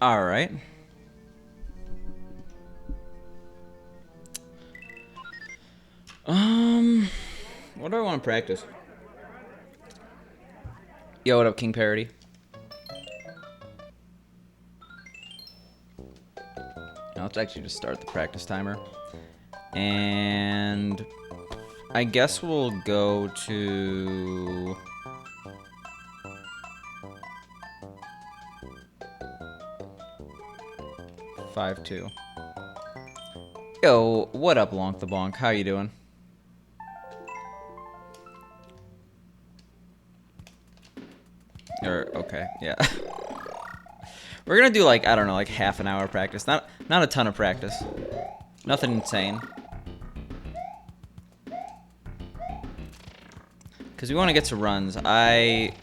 All right. What do I want to practice? Yo, what up, King Parody? Now, let's actually just start the practice timer. And I guess we'll go to... Five two. Yo, what up, Lonk the Bonk? How you doing? Okay, yeah. We're gonna do like, I don't know, like half an hour practice. Not a ton of practice. Nothing insane. Because we want to get to runs. I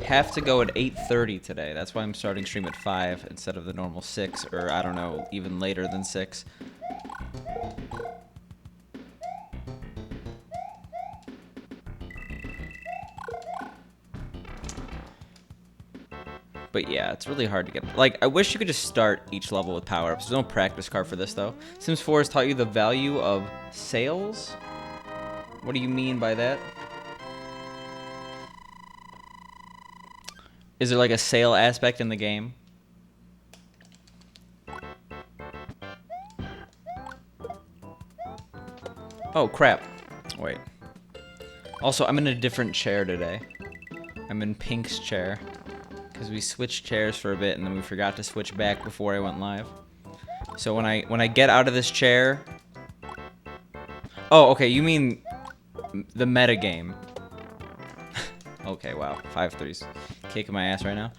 have to go at 8:30 today. That's why I'm starting stream at 5 instead of the normal 6, or I don't know, even later than 6. But yeah, it's really hard to get. Like, I wish you could just start each level with power-ups. There's no practice card for this, though. Sims 4 has taught you the value of sales? What do you mean by that? Is there like a sale aspect in the game? Oh, crap. Wait. Also, I'm in a different chair today. I'm in Pink's chair. Because we switched chairs for a bit and then we forgot to switch back before I went live. So when I get out of this chair... Oh, okay, you mean the meta game. Okay, wow. 5-3's kicking my ass right now.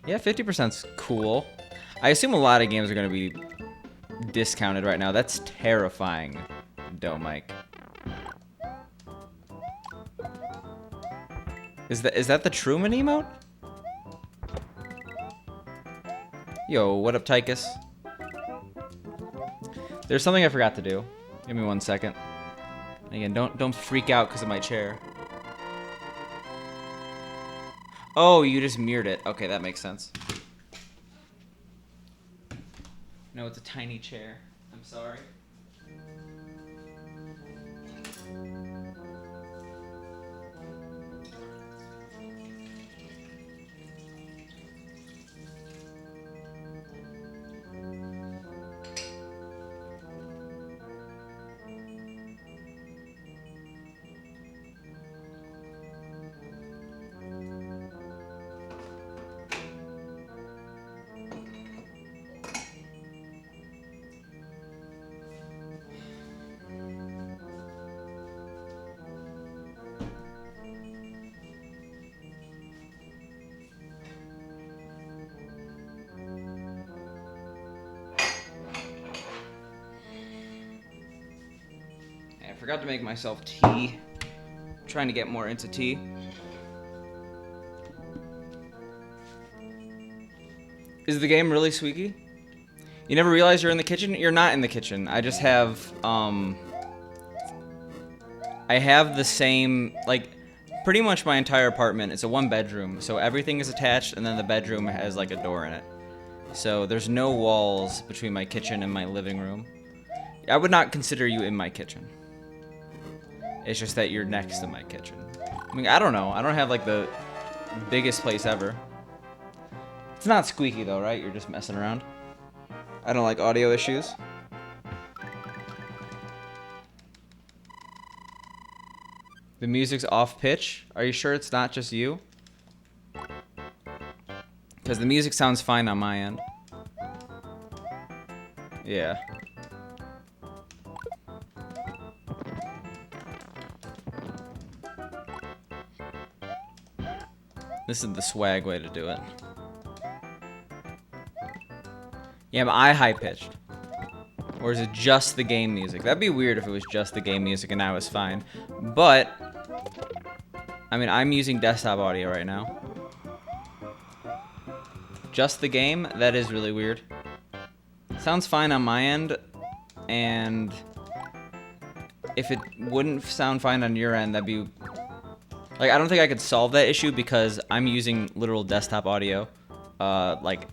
Yeah, 50%'s cool. I assume a lot of games are going to be discounted right now. That's terrifying, Doe Mike. Is that the Truman emote? Yo, what up, Tychus? There's something I forgot to do. Give me 1 second. Again, don't freak out because of my chair. Oh, you just mirrored it. Okay, that makes sense. No, it's a tiny chair. I'm sorry. I forgot to make myself tea. I'm trying to get more into tea. Is the game really squeaky? You never realize you're in the kitchen? You're not in the kitchen. I just have, I have the same, like, pretty much my entire apartment. It's a 1-bedroom, so everything is attached, and then the bedroom has, like, a door in it. So there's no walls between my kitchen and my living room. I would not consider you in my kitchen. It's just that you're next to my kitchen. I mean, I don't know. I don't have, like, the biggest place ever. It's not squeaky, though, right? You're just messing around. I don't like audio issues. The music's off pitch. Are you sure it's not just you? Because the music sounds fine on my end. Yeah. This is the swag way to do it. Yeah, am I high-pitched? Or is it just the game music? That'd be weird if it was just the game music and I was fine. But, I mean, I'm using desktop audio right now. Just the game? That is really weird. Sounds fine on my end, and if it wouldn't sound fine on your end, that'd be Like, I don't think I could solve that issue because I'm using literal desktop audio. Like,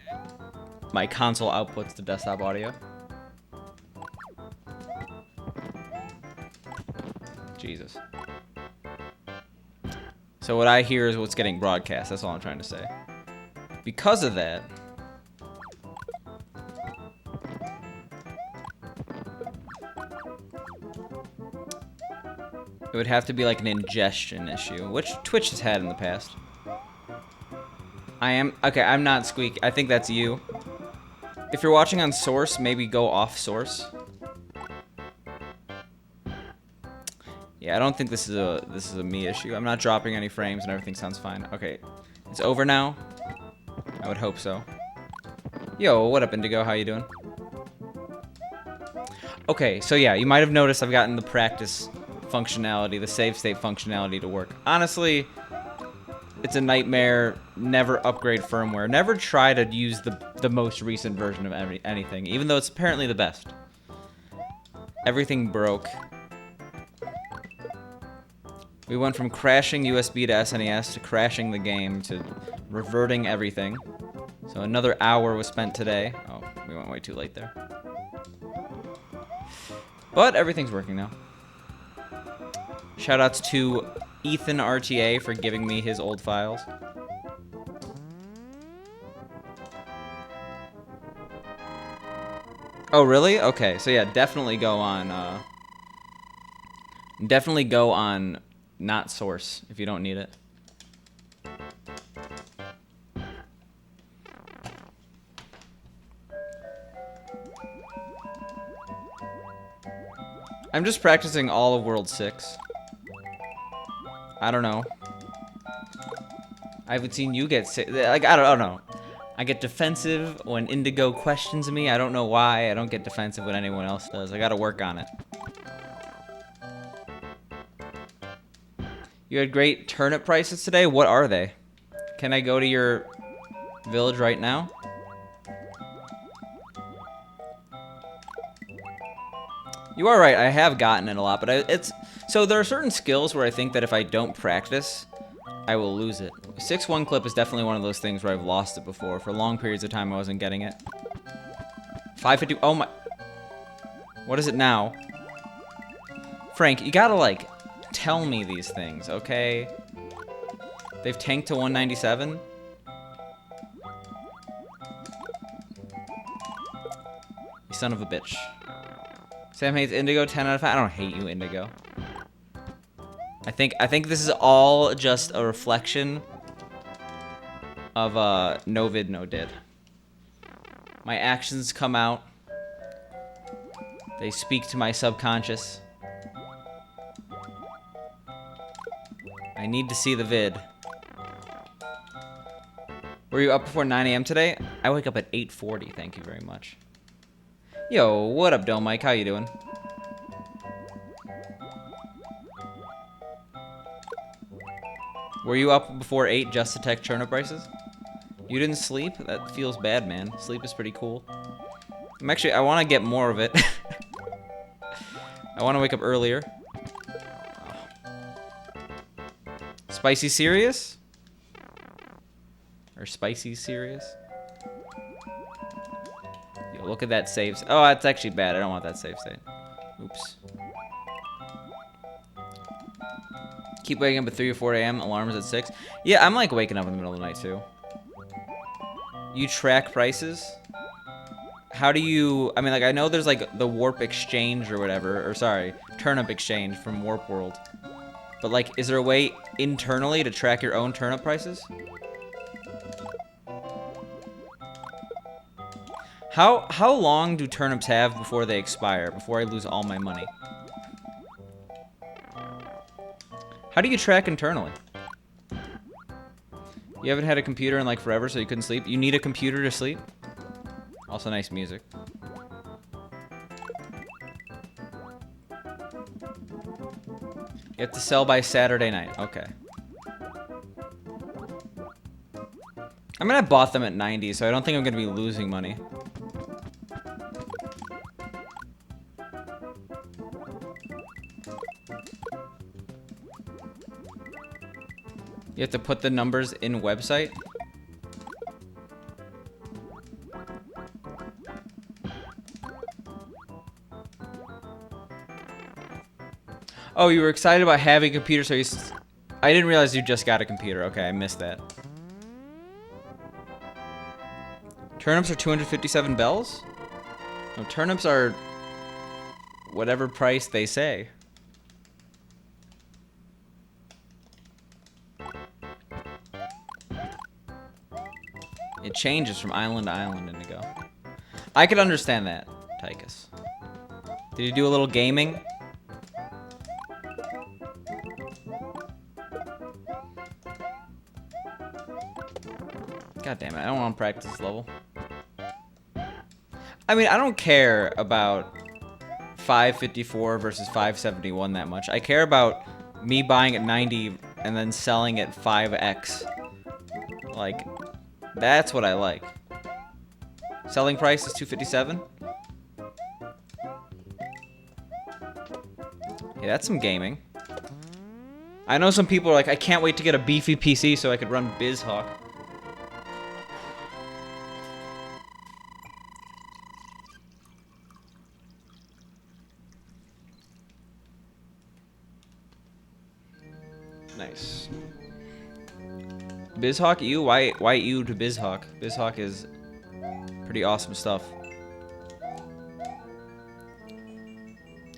my console outputs the desktop audio. Jesus. So what I hear is what's getting broadcast. That's all I'm trying to say. Because of that, it would have to be like an ingestion issue, which Twitch has had in the past. Okay, I'm not Squeak. I think that's you. If you're watching on Source, maybe go off Source. Yeah, I don't think this is a me issue. I'm not dropping any frames and everything sounds fine. Okay, it's over now. I would hope so. Yo, what up, Indigo? How you doing? Okay, so yeah, you might have noticed I've gotten the practice functionality, the save state functionality to work. Honestly, it's a nightmare. Never upgrade firmware. Never try to use the most recent version of anything, even though it's apparently the best. Everything broke. We went from crashing USB to SNES to crashing the game to reverting everything. So another hour was spent today. Oh, we went way too late there. But everything's working now. Shoutouts to Ethan RTA for giving me his old files. Oh, really? Okay, so yeah, definitely go on not Source if you don't need it. I'm just practicing all of World 6. I don't know. I haven't seen you get sick. Like, I don't know. I get defensive when Indigo questions me. I don't know why. I don't get defensive when anyone else does. I gotta work on it. You had great turnip prices today? What are they? Can I go to your village right now? You are right, I have gotten it a lot, but so there are certain skills where I think that if I don't practice, I will lose it. 6-1 clip is definitely one of those things where I've lost it before. For long periods of time, I wasn't getting it. 550, oh my. What is it now? Frank, you gotta, like, tell me these things, okay? They've tanked to 197? You son of a bitch. Sam hates Indigo, 10 out of 5. I don't hate you, Indigo. I think this is all just a reflection of no vid, no did. My actions come out. They speak to my subconscious. I need to see the vid. Were you up before 9 AM today? I wake up at 8:40, thank you very much. Yo, what up, Dome Mike? How you doing? Were you up before 8 just to tech turnip prices? You didn't sleep? That feels bad, man. Sleep is pretty cool. I want to get more of it. I want to wake up earlier. Spicy serious? Or spicy serious? Yo, look at that save. Oh, that's actually bad. I don't want that save state. Oops. Keep waking up at 3 or 4 AM. Alarms at 6. Yeah, I'm like waking up in the middle of the night too. You track prices? How do you... I mean, like, I know there's like the Warp Exchange or whatever. Or sorry, Turnip Exchange from Warp World. But like, is there a way internally to track your own turnip prices? How long do turnips have before they expire? Before I lose all my money? How do you track internally? You haven't had a computer in like forever, so you couldn't sleep? You need a computer to sleep? Also nice music. You have to sell by Saturday night. Okay. I mean, I bought them at 90, so I don't think I'm going to be losing money. You have to put the numbers in website. Oh, you were excited about having a computer, so I didn't realize you just got a computer. Okay, I missed that. Turnips are 257 bells? No, turnips are whatever price they say. It changes from island to island, Indigo. I could understand that, Tychus. Did you do a little gaming? God damn it, I don't want to practice this level. I mean, I don't care about 554 versus 571 that much. I care about me buying at 90 and then selling at 5x. Like, that's what I like. Selling price is 257. Yeah, that's some gaming. I know some people are like, I can't wait to get a beefy PC so I could run BizHawk. Nice. BizHawk EU? Why EU to BizHawk? BizHawk is pretty awesome stuff.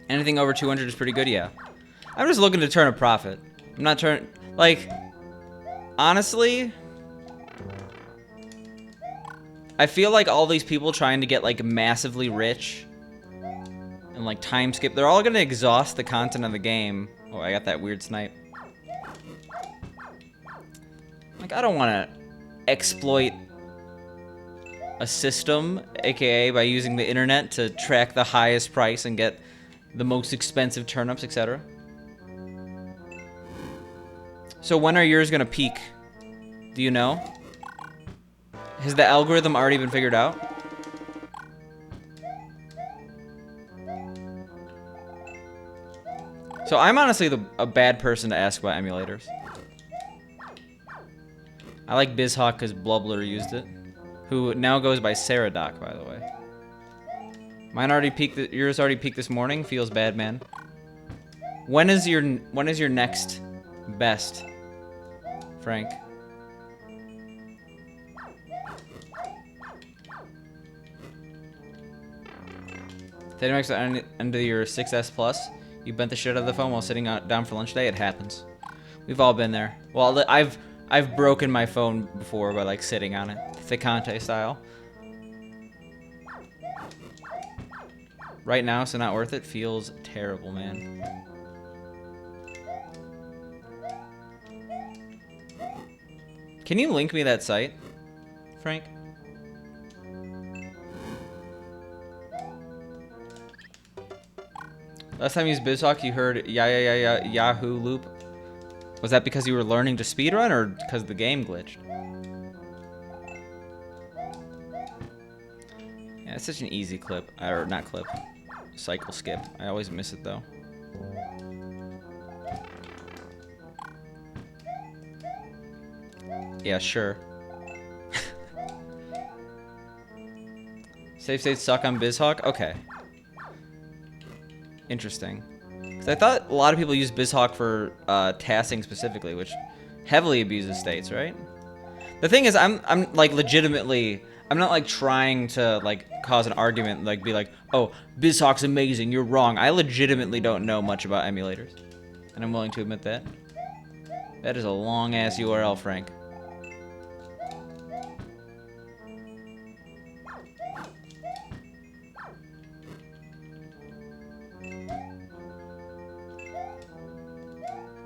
Anything over 200 is pretty good, yeah. I'm just looking to turn a profit. I'm not turning... Like, honestly... I feel like all these people trying to get, like, massively rich and, like, time skip, they're all gonna exhaust the content of the game. Oh, I got that weird snipe. Like, I don't want to exploit a system, aka by using the internet to track the highest price and get the most expensive turnips, etc. So when are yours gonna peak? Do you know? Has the algorithm already been figured out? So I'm honestly a bad person to ask about emulators. I like BizHawk because Blubler used it, who now goes by Saradoc, by the way. Mine already peaked. Yours already peaked this morning. Feels bad, man. When is your next best, Frank? Dynamics at the end of your 6S Plus. You bent the shit out of the phone while sitting down for lunch day. It happens. We've all been there. Well, I've broken my phone before by like sitting on it, Thicante style. Right now, so not worth it. Feels terrible, man. Can you link me that site, Frank? Last time you used BizHawk, you heard Yahoo loop. Was that because you were learning to speedrun or because the game glitched? Yeah, it's such an easy clip. Or not clip. Cycle skip. I always miss it though. Yeah, sure. Save states suck on BizHawk? Okay. Interesting. Because I thought a lot of people use BizHawk for tasking specifically, which heavily abuses states, right? The thing is, I'm like legitimately, I'm not like trying to like cause an argument, like be like, oh, BizHawk's amazing, you're wrong. I legitimately don't know much about emulators, and I'm willing to admit that. That is a long ass URL, Frank.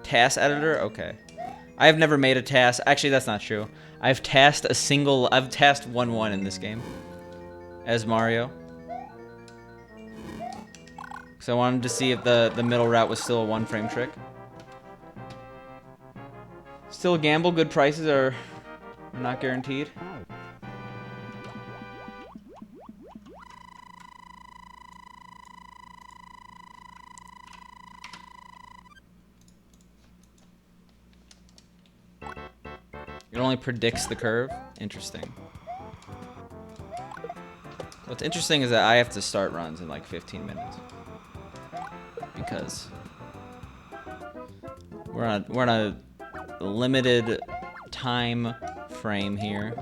Task editor? Okay. I have never made a task. Actually, that's not true. I've tasked 1-1 in this game. As Mario. So I wanted to see if the middle route was still a one-frame trick. Still a gamble. Good prices are not guaranteed. It only predicts the curve. Interesting. What's interesting is that I have to start runs in like 15 minutes. Because we're on a limited time frame here.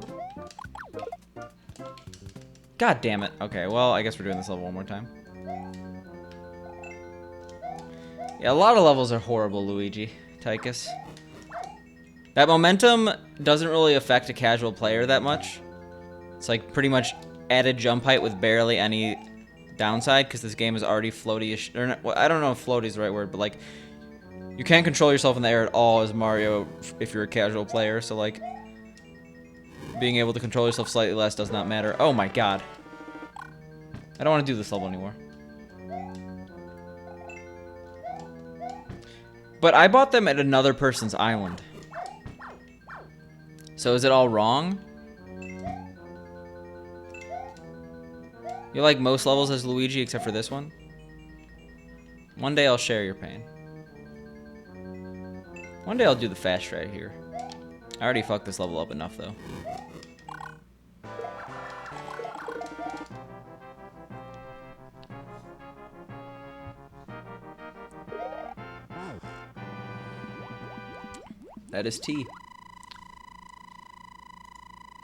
God damn it. Okay, well, I guess we're doing this level one more time. Yeah, a lot of levels are horrible, Luigi. Tychus. That momentum doesn't really affect a casual player that much. It's like pretty much added jump height with barely any downside because this game is already floaty-ish. Or not, well, I don't know if floaty is the right word, but like you can't control yourself in the air at all as Mario if you're a casual player. So like being able to control yourself slightly less does not matter. Oh my god. I don't want to do this level anymore. But I bought them at another person's island. So is it all wrong? You like most levels as Luigi except for this one? One day I'll share your pain. One day I'll do the fast right here. I already fucked this level up enough though. That is T.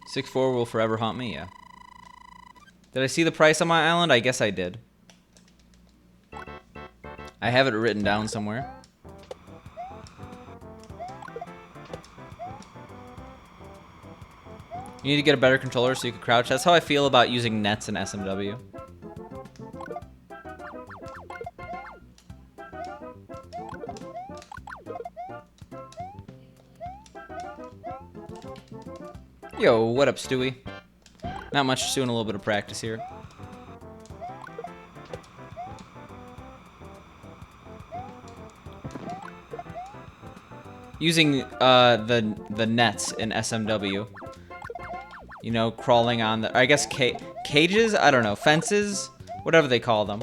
6-4 will forever haunt me, yeah. Did I see the price on my island? I guess I did. I have it written down somewhere. You need to get a better controller so you can crouch. That's how I feel about using nets in SMW. Yo, what up, Stewie? Not much, just doing a little bit of practice here. Using the nets in SMW. You know, crawling on the, I guess cages? I don't know, fences? Whatever they call them.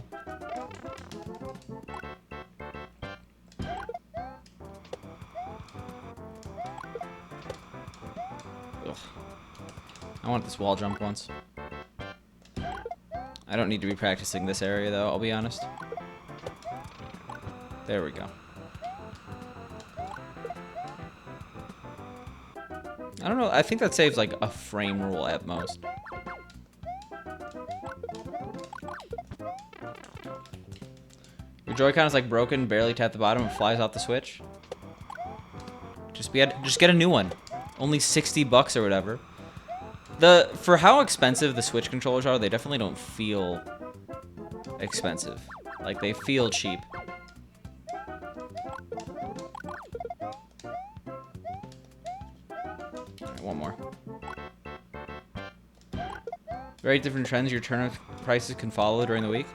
Ugh. I want this wall jump once. I don't need to be practicing this area though, I'll be honest. There we go. I don't know, I think that saves like a frame rule at most. Your Joy-Con is like broken, barely tap the bottom and flies off the Switch. Just get a new one. Only 60 bucks or whatever. For how expensive the Switch controllers are, they definitely don't feel expensive. Like they feel cheap. One more. Very different trends your turnip prices can follow during the week.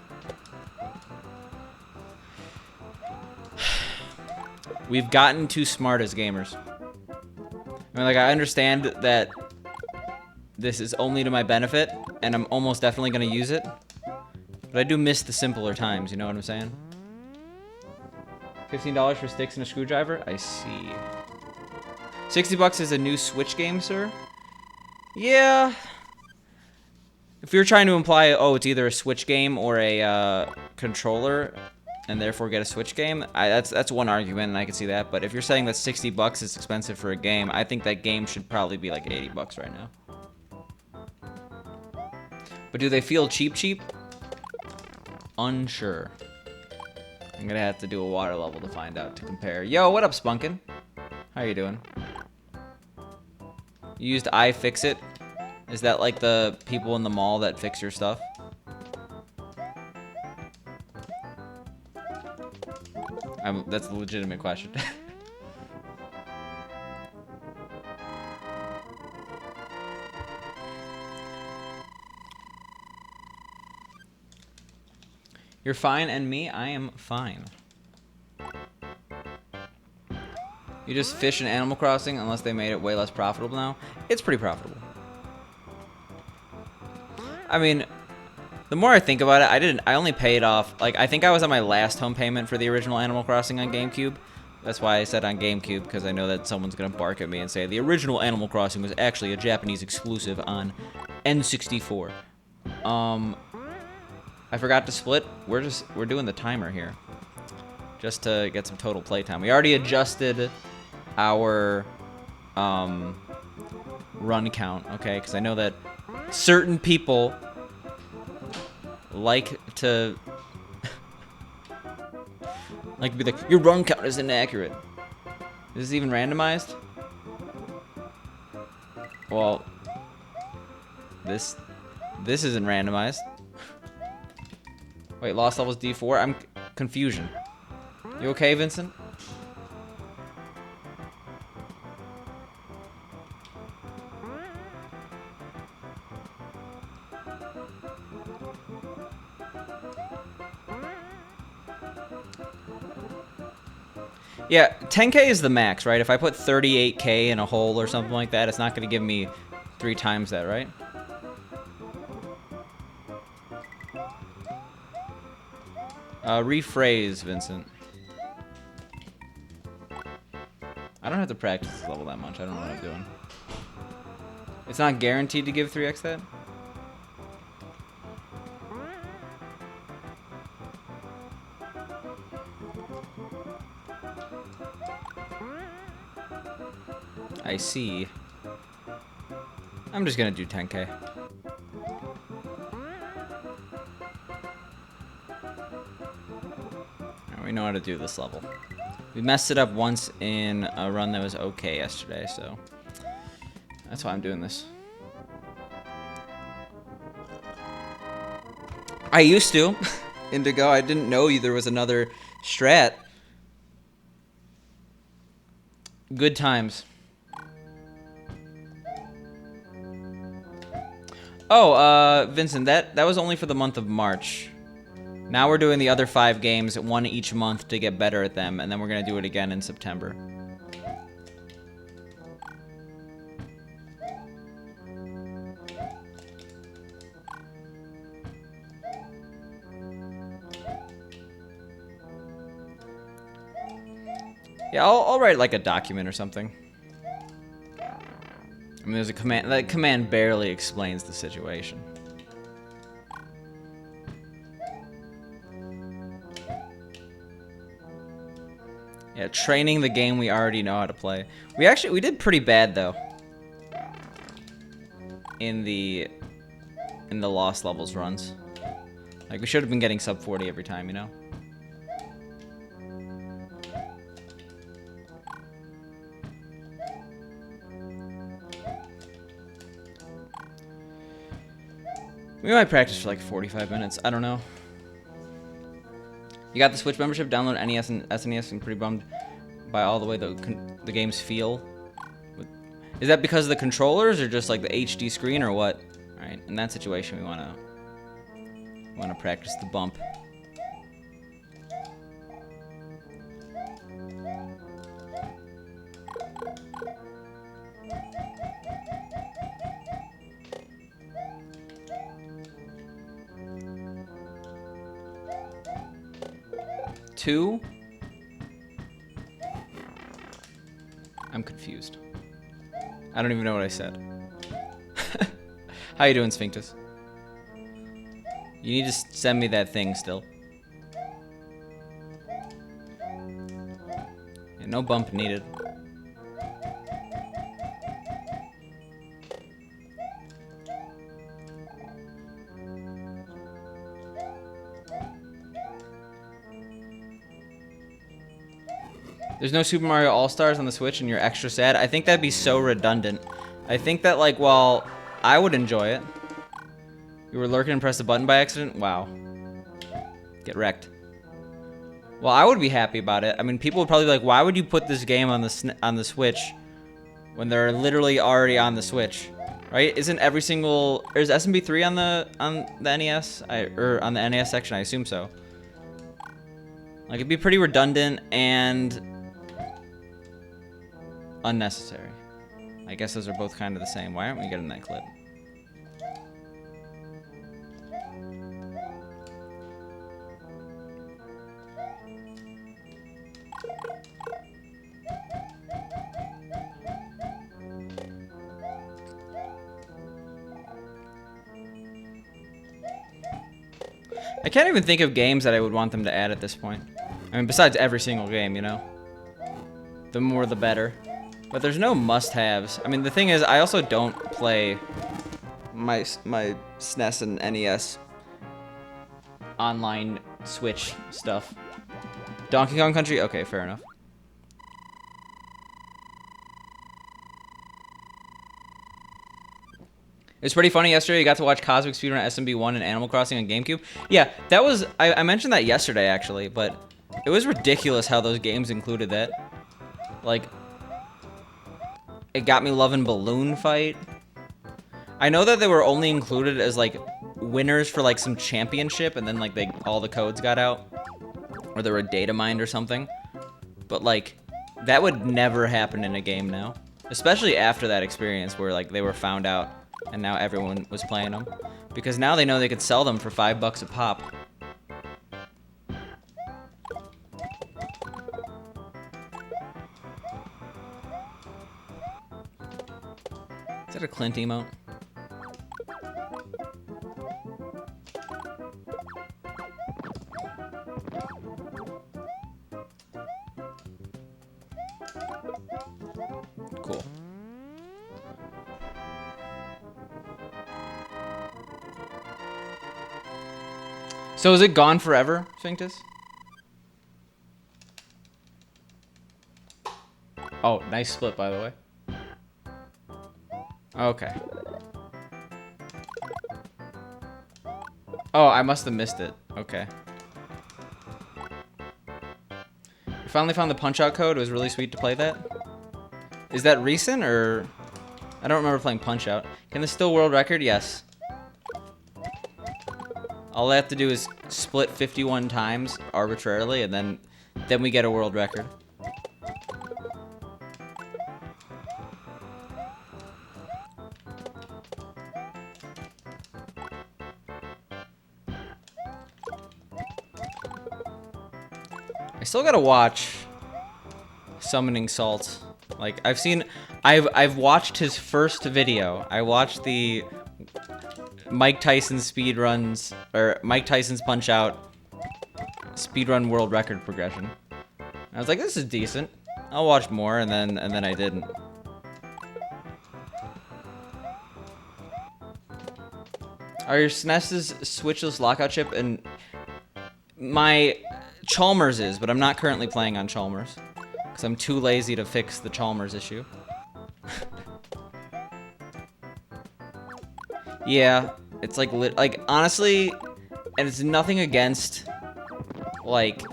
We've gotten too smart as gamers. I mean, like, I understand that this is only to my benefit, and I'm almost definitely going to use it. But I do miss the simpler times, you know what I'm saying? $15 for sticks and a screwdriver? I see. 60 bucks is a new Switch game, sir? Yeah. If you're trying to imply, oh, it's either a Switch game or a controller, and therefore get a Switch game, that's one argument, and I can see that. But if you're saying that 60 bucks is expensive for a game, I think that game should probably be like 80 bucks right now. But do they feel cheap? Unsure. I'm gonna have to do a water level to find out, to compare. Yo, what up, Spunkin? How you doing? You used iFixit? Is that like the people in the mall that fix your stuff? That's a legitimate question. You're fine, and me, I am fine. You just fish in Animal Crossing unless they made it way less profitable now? It's pretty profitable. I mean, the more I think about it, I only paid off, like, I think I was on my last home payment for the original Animal Crossing on GameCube. That's why I said on GameCube, because I know that someone's gonna bark at me and say the original Animal Crossing was actually a Japanese exclusive on N64. I forgot to split. We're doing the timer here, just to get some total playtime. We already adjusted our run count, okay? Because I know that certain people like to be like, your run count is inaccurate. Is this even randomized? Well, this isn't randomized. Wait, lost levels D4? I'm confusion. You okay, Vincent? Yeah, 10K is the max, right? If I put 38K in a hole or something like that, it's not going to give me 3 times that, right? Rephrase, Vincent. I don't have to practice this level that much. I don't know what I'm doing. It's not guaranteed to give 3x that? I see. I'm just gonna do 10K. We know how to do this level. We messed it up once in a run that was okay yesterday, so that's why I'm doing this. I used to, Indigo. I didn't know there was another strat. Good times. Oh, Vincent, that was only for the month of March. Now we're doing the other 5 games, 1 each month to get better at them, and then we're gonna do it again in September. Yeah, I'll write like a document or something. I mean, there's a command. That command barely explains the situation. Yeah, training the game we already know how to play. We did pretty bad though. In the lost levels runs. Like, we should have been getting sub 40 every time, you know? We might practice for like 45 minutes. I don't know. You got the Switch membership? Download NES and SNES. I'm pretty bummed by all the way the games feel. Is that because of the controllers or just like the HD screen or what? All right, in that situation, we wanna practice the bump. Two? I'm confused. I don't even know what I said. How you doing, Sphinctus? You need to send me that thing still. Yeah, no bump needed. There's no Super Mario All-Stars on the Switch and you're extra sad? I think that'd be so redundant. I think that, like, while I would enjoy it, you were lurking and pressed the button by accident? Wow. Get wrecked. Well, I would be happy about it. I mean, people would probably be like, why would you put this game on the Switch when they're literally already on the Switch? Right? Isn't every single... Is SMB3 on the NES? Or on the NES section? I assume so. Like, it'd be pretty redundant and unnecessary. I guess those are both kind of the same. Why aren't we getting that clip? I can't even think of games that I would want them to add at this point. I mean, besides every single game, you know? The more the better. But there's no must-haves. I mean, the thing is, I also don't play my SNES and NES online Switch stuff. Donkey Kong Country? Okay, fair enough. It was pretty funny yesterday. You got to watch Cosmic Speedrun SMB1 and Animal Crossing on GameCube. Yeah, that was... I mentioned that yesterday, actually, but it was ridiculous how those games included that. Like, it got me loving Balloon Fight. I know that they were only included as, like, winners for, like, some championship, and then, like, all the codes got out. Or they were data mined or something. But, like, that would never happen in a game now. Especially after that experience where, like, they were found out. And now everyone was playing them. Because now they know they could sell them for $5 a pop. Is that a Clint emote? Cool. So is it gone forever, Sphinctus? Oh, nice split, by the way. Okay. Oh, I must have missed it. Okay. You finally found the Punch-Out code. It was really sweet to play that. Is that recent, or... I don't remember playing Punch-Out. Can this still world record? Yes. All I have to do is split 51 times arbitrarily, and then we get a world record. I still gotta watch Summoning Salt. Like, I've watched his first video. I watched the Mike Tyson speedruns, or Mike Tyson's Punch-Out speedrun world record progression. I was like, this is decent. I'll watch more, and then I didn't. Are your SNES's switchless lockout chip? And my Chalmers is, but I'm not currently playing on Chalmers because I'm too lazy to fix the Chalmers issue. Yeah, it's like honestly, and it's nothing against like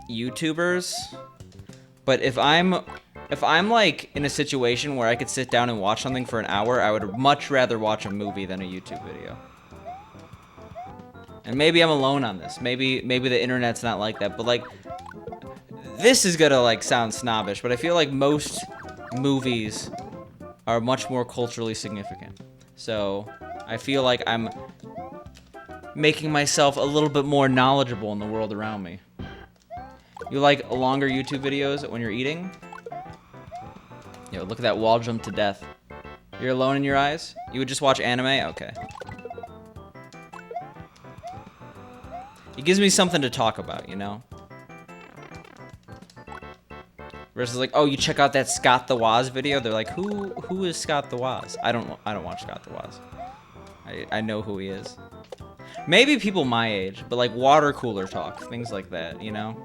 YouTubers, but if I'm like in a situation where I could sit down and watch something for an hour, I would much rather watch a movie than a YouTube video. And maybe I'm alone on this. Maybe the internet's not like that, but like this is gonna like sound snobbish, but I feel like most movies are much more culturally significant. So I feel like I'm making myself a little bit more knowledgeable in the world around me. You like longer YouTube videos when you're eating? Yo, look at that wall jump to death. You're alone in your eyes? You would just watch anime? Okay. It gives me something to talk about, you know? Versus like, oh, you check out that Scott the Woz video? They're like, who is Scott the Woz? I don't watch Scott the Woz. I know who he is. Maybe people my age, but like water cooler talk, things like that, you know?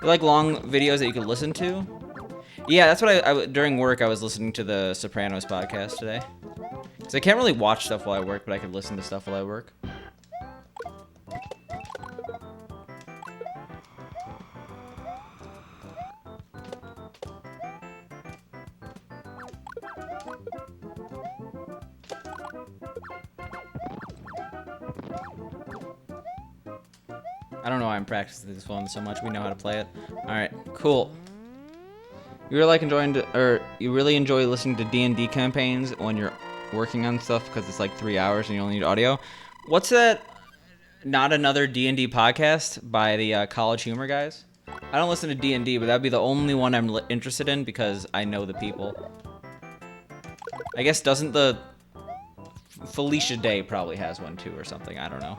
You like long videos that you can listen to? Yeah, that's what I during work I was listening to the Sopranos podcast today. Cause I can't really watch stuff while I work, but I could listen to stuff while I work. I don't know why I'm practicing this one so much. We know how to play it. All right, cool. You really enjoy listening to D&D campaigns when you're working on stuff because it's like 3 hours and you only need audio. What's that? Not Another D&D podcast by the College Humor guys. I don't listen to D&D, but that'd be the only one I'm interested in because I know the people. I guess doesn't the Felicia Day probably has one too or something? I don't know.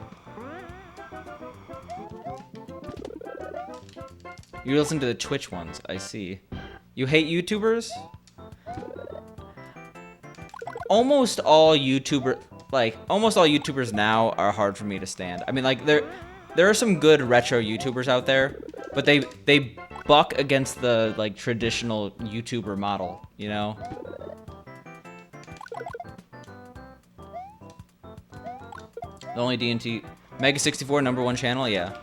You listen to the Twitch ones, I see. You hate YouTubers? Almost all YouTubers now are hard for me to stand. I mean, like, there are some good retro YouTubers out there, but they buck against the, like, traditional YouTuber model, you know? The only D&T... Mega 64, #1 channel? Yeah.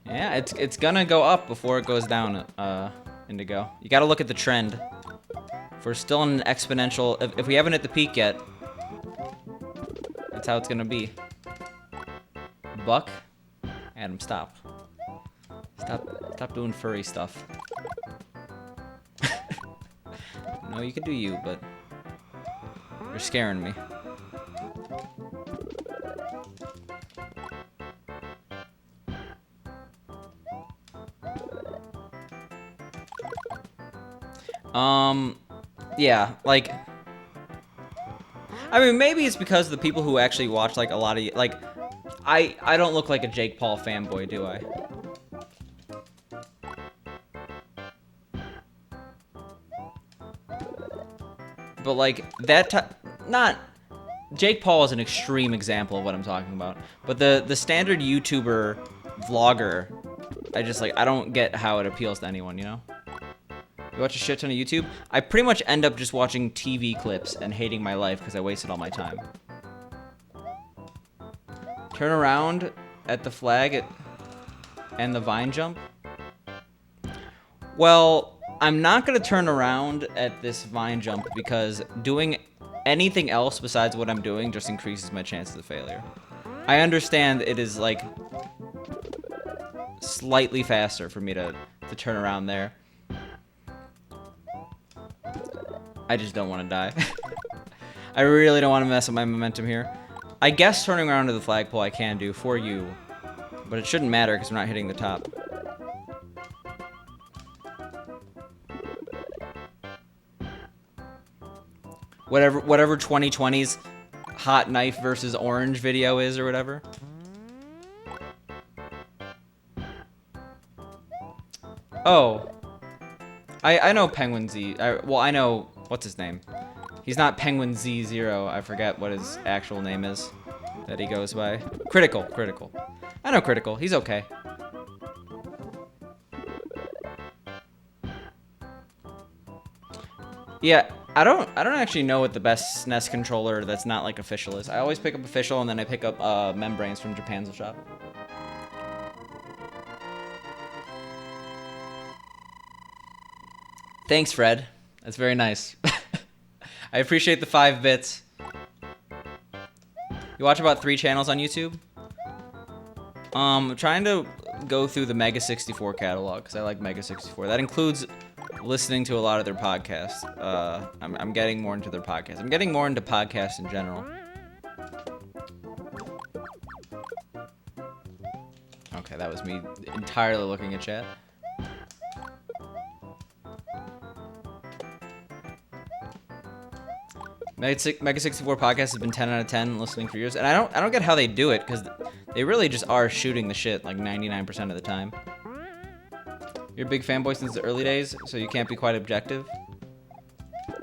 Yeah, it's gonna go up before it goes down, Indigo. You gotta look at the trend. If we're still in an exponential... If we haven't hit the peak yet, that's how it's gonna be. Buck? Adam, stop. Stop doing furry stuff. No, you can do you, but... You're scaring me. Yeah, like... I mean, maybe it's because the people who actually watch, like, a lot of... Like, I don't look like a Jake Paul fanboy, do I? But, like, not... Jake Paul is an extreme example of what I'm talking about. But the standard YouTuber vlogger, I don't get how it appeals to anyone, you know? You watch a shit ton of YouTube? I pretty much end up just watching TV clips and hating my life because I wasted all my time. Turn around at the flag and the vine jump? Well, I'm not going to turn around at this vine jump because doing anything else besides what I'm doing just increases my chances of failure. I understand it is, like, slightly faster for me to turn around there. I just don't want to die. I really don't want to mess up my momentum here. I guess turning around to the flagpole I can do for you, but it shouldn't matter because we're not hitting the top. Whatever 2020's hot knife versus orange video is or whatever. Oh. I know Penguin Z. Well, I know... What's his name? He's not Penguin Z0. I forget what his actual name is that he goes by. Critical. I know Critical. He's okay. Yeah, I don't actually know what the best SNES controller that's not like official is. I always pick up official and then I pick up membranes from Japan's shop. Thanks, Fred. That's very nice. I appreciate the 5 bits. You watch about 3 channels on YouTube? I'm trying to go through the Mega 64 catalog because I like Mega 64. That includes listening to a lot of their podcasts. I'm getting more into their podcasts. I'm getting more into podcasts in general. Okay, that was me entirely looking at chat. Mega 64 podcast has been 10 out of 10 listening for years, and I don't get how they do it because they really just are shooting the shit like 99% of the time. You're a big fanboy since the early days, so you can't be quite objective.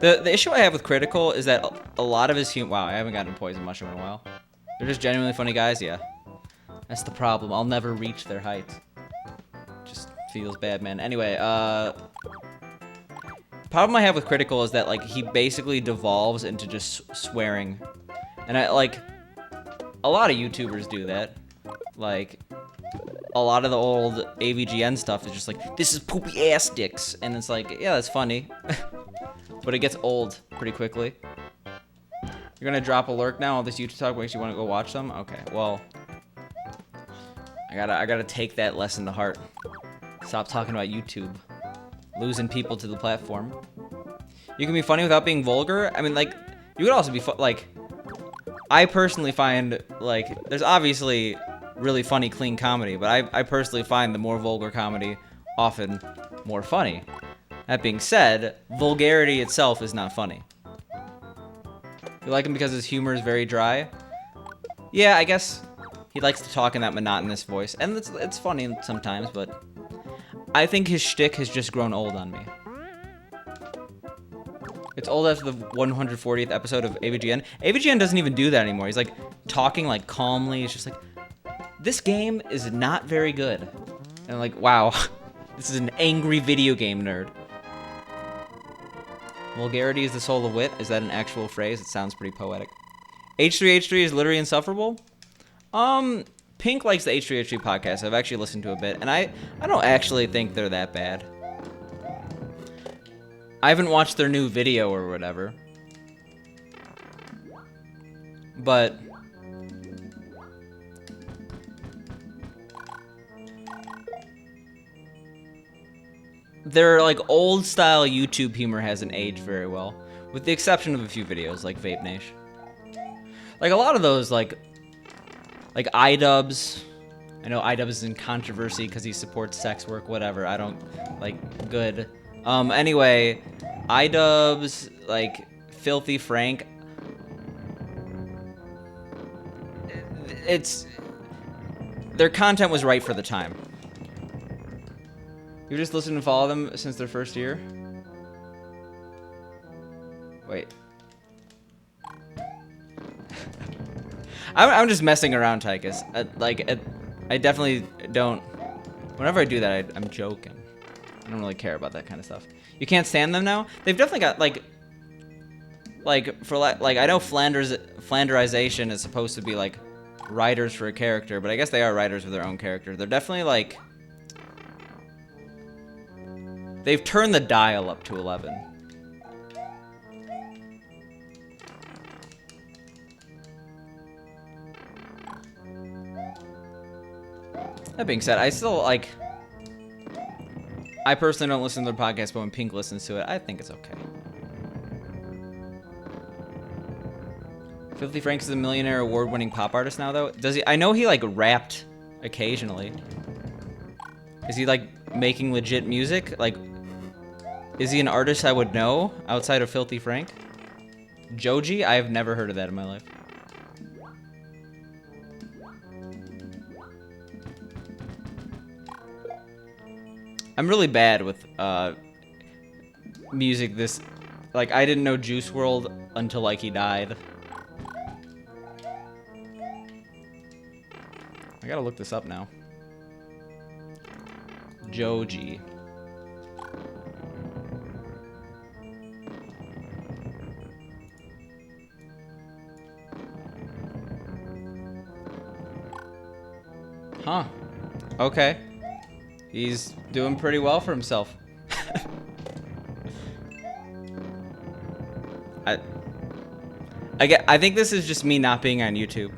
The issue I have with Critical is that a lot of his humor... Wow, I haven't gotten a poison mushroom in a while. They're just genuinely funny guys, yeah. That's the problem. I'll never reach their height. Just feels bad, man. Anyway, problem I have with Critical is that, like, he basically devolves into just swearing. And a lot of YouTubers do that. Like, a lot of the old AVGN stuff is just like, this is poopy ass dicks. And it's like, yeah, that's funny. But it gets old pretty quickly. You're gonna drop a lurk now? All this YouTube talk makes you want to go watch them? Okay, well, I gotta take that lesson to heart. Stop talking about YouTube. Losing people to the platform. You can be funny without being vulgar? I mean, like, you could also be like, I personally find, like, there's obviously really funny, clean comedy, but I personally find the more vulgar comedy often more funny. That being said, vulgarity itself is not funny. You like him because his humor is very dry? Yeah, I guess He likes to talk in that monotonous voice, and it's funny sometimes, but I think his shtick has just grown old on me. It's old after the 140th episode of AVGN. AVGN doesn't even do that anymore. He's like talking like calmly. It's just like, this game is not very good. And I'm like, wow, this is an angry video game nerd. Vulgarity is the soul of wit. Is that an actual phrase? It sounds pretty poetic. H3H3 is literally insufferable. Pink likes the H3H3 podcast. I've actually listened to a bit, and I don't actually think they're that bad. I haven't watched their new video or whatever. But their like old style YouTube humor hasn't aged very well, with the exception of a few videos like Vape Nation. Like a lot of those like iDubbbz. I know iDubbbz is in controversy because he supports sex work, whatever. I don't like good. Anyway, iDubbbz, like Filthy Frank. Their content was right for the time. You just listened and follow them since their first year? Wait. I'm just messing around, Tychus. I definitely don't. Whenever I do that, I'm joking. I don't really care about that kind of stuff. You can't stand them now? They've definitely got like I know Flanderization is supposed to be like writers for a character, but I guess they are writers of their own character. They're definitely like, they've turned the dial up to 11. That being said, I still like, I personally don't listen to their podcast, but when Pink listens to it, I think it's okay. Filthy Frank is a millionaire award-winning pop artist now, though. Does he? I know he like rapped occasionally. Is he like making legit music? Like, is he an artist I would know outside of Filthy Frank? Joji? I have never heard of that in my life. I'm really bad with music. Like, I didn't know Juice WRLD until like he died. I gotta look this up now. Joji. Huh. Okay. He's doing pretty well for himself. I think this is just me not being on YouTube.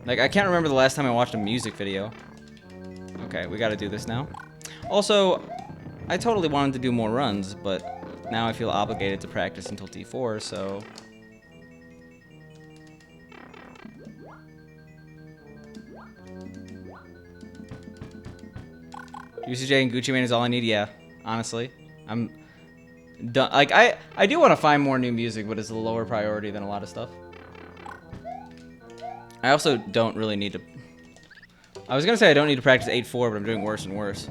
Like, I can't remember the last time I watched a music video. Okay, we gotta do this now. Also, I totally wanted to do more runs, but now I feel obligated to practice until D-4, so... Juicy J and Gucci Mane is all I need, yeah. Honestly. I'm done. Like, I do want to find more new music, but it's a lower priority than a lot of stuff. I also don't really need to... I was going to say I don't need to practice 8-4, but I'm doing worse and worse.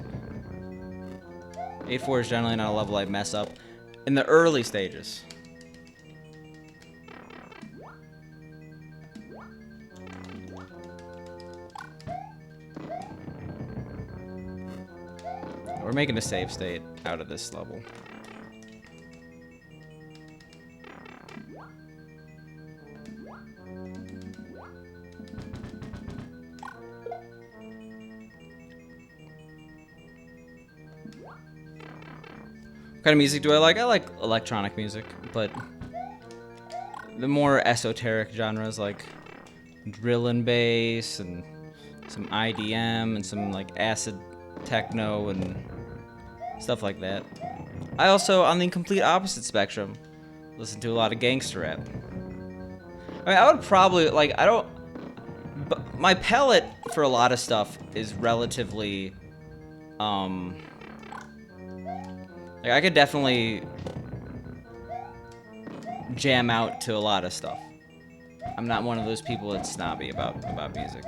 8-4 is generally not a level I mess up in the early stages. We're making a save state out of this level. What kind of music do I like? I like electronic music, but the more esoteric genres like drill and bass and some IDM and some like acid techno and stuff like that. I also, on the complete opposite spectrum, listen to a lot of gangster rap. I mean, I would probably, like, I don't... But my palette for a lot of stuff is relatively, like, I could definitely jam out to a lot of stuff. I'm not one of those people that's snobby about music.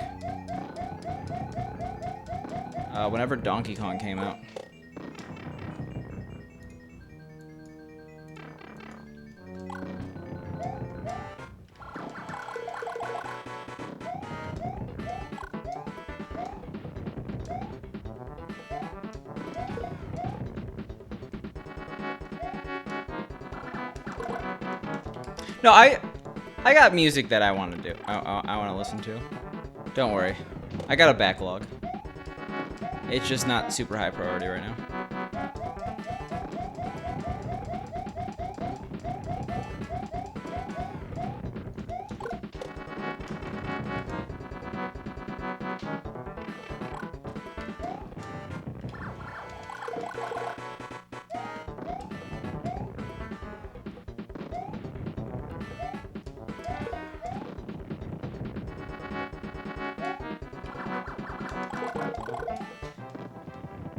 Whenever Donkey Kong came out. No, I got music that I want to do. I want to listen to. Don't worry. I got a backlog. It's just not super high priority right now.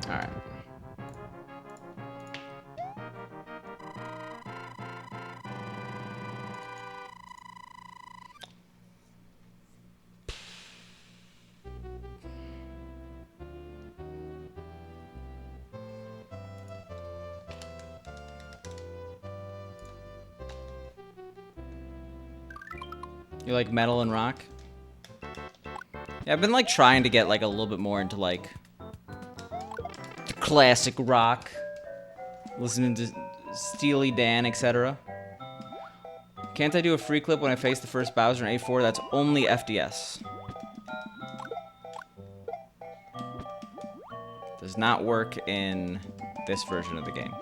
Alright. You like metal and rock? Yeah, I've been like trying to get like a little bit more into like classic rock, listening to Steely Dan, etc. Can't I do a free clip when I face the first Bowser in A4? That's only FDS. Does not work in this version of the game.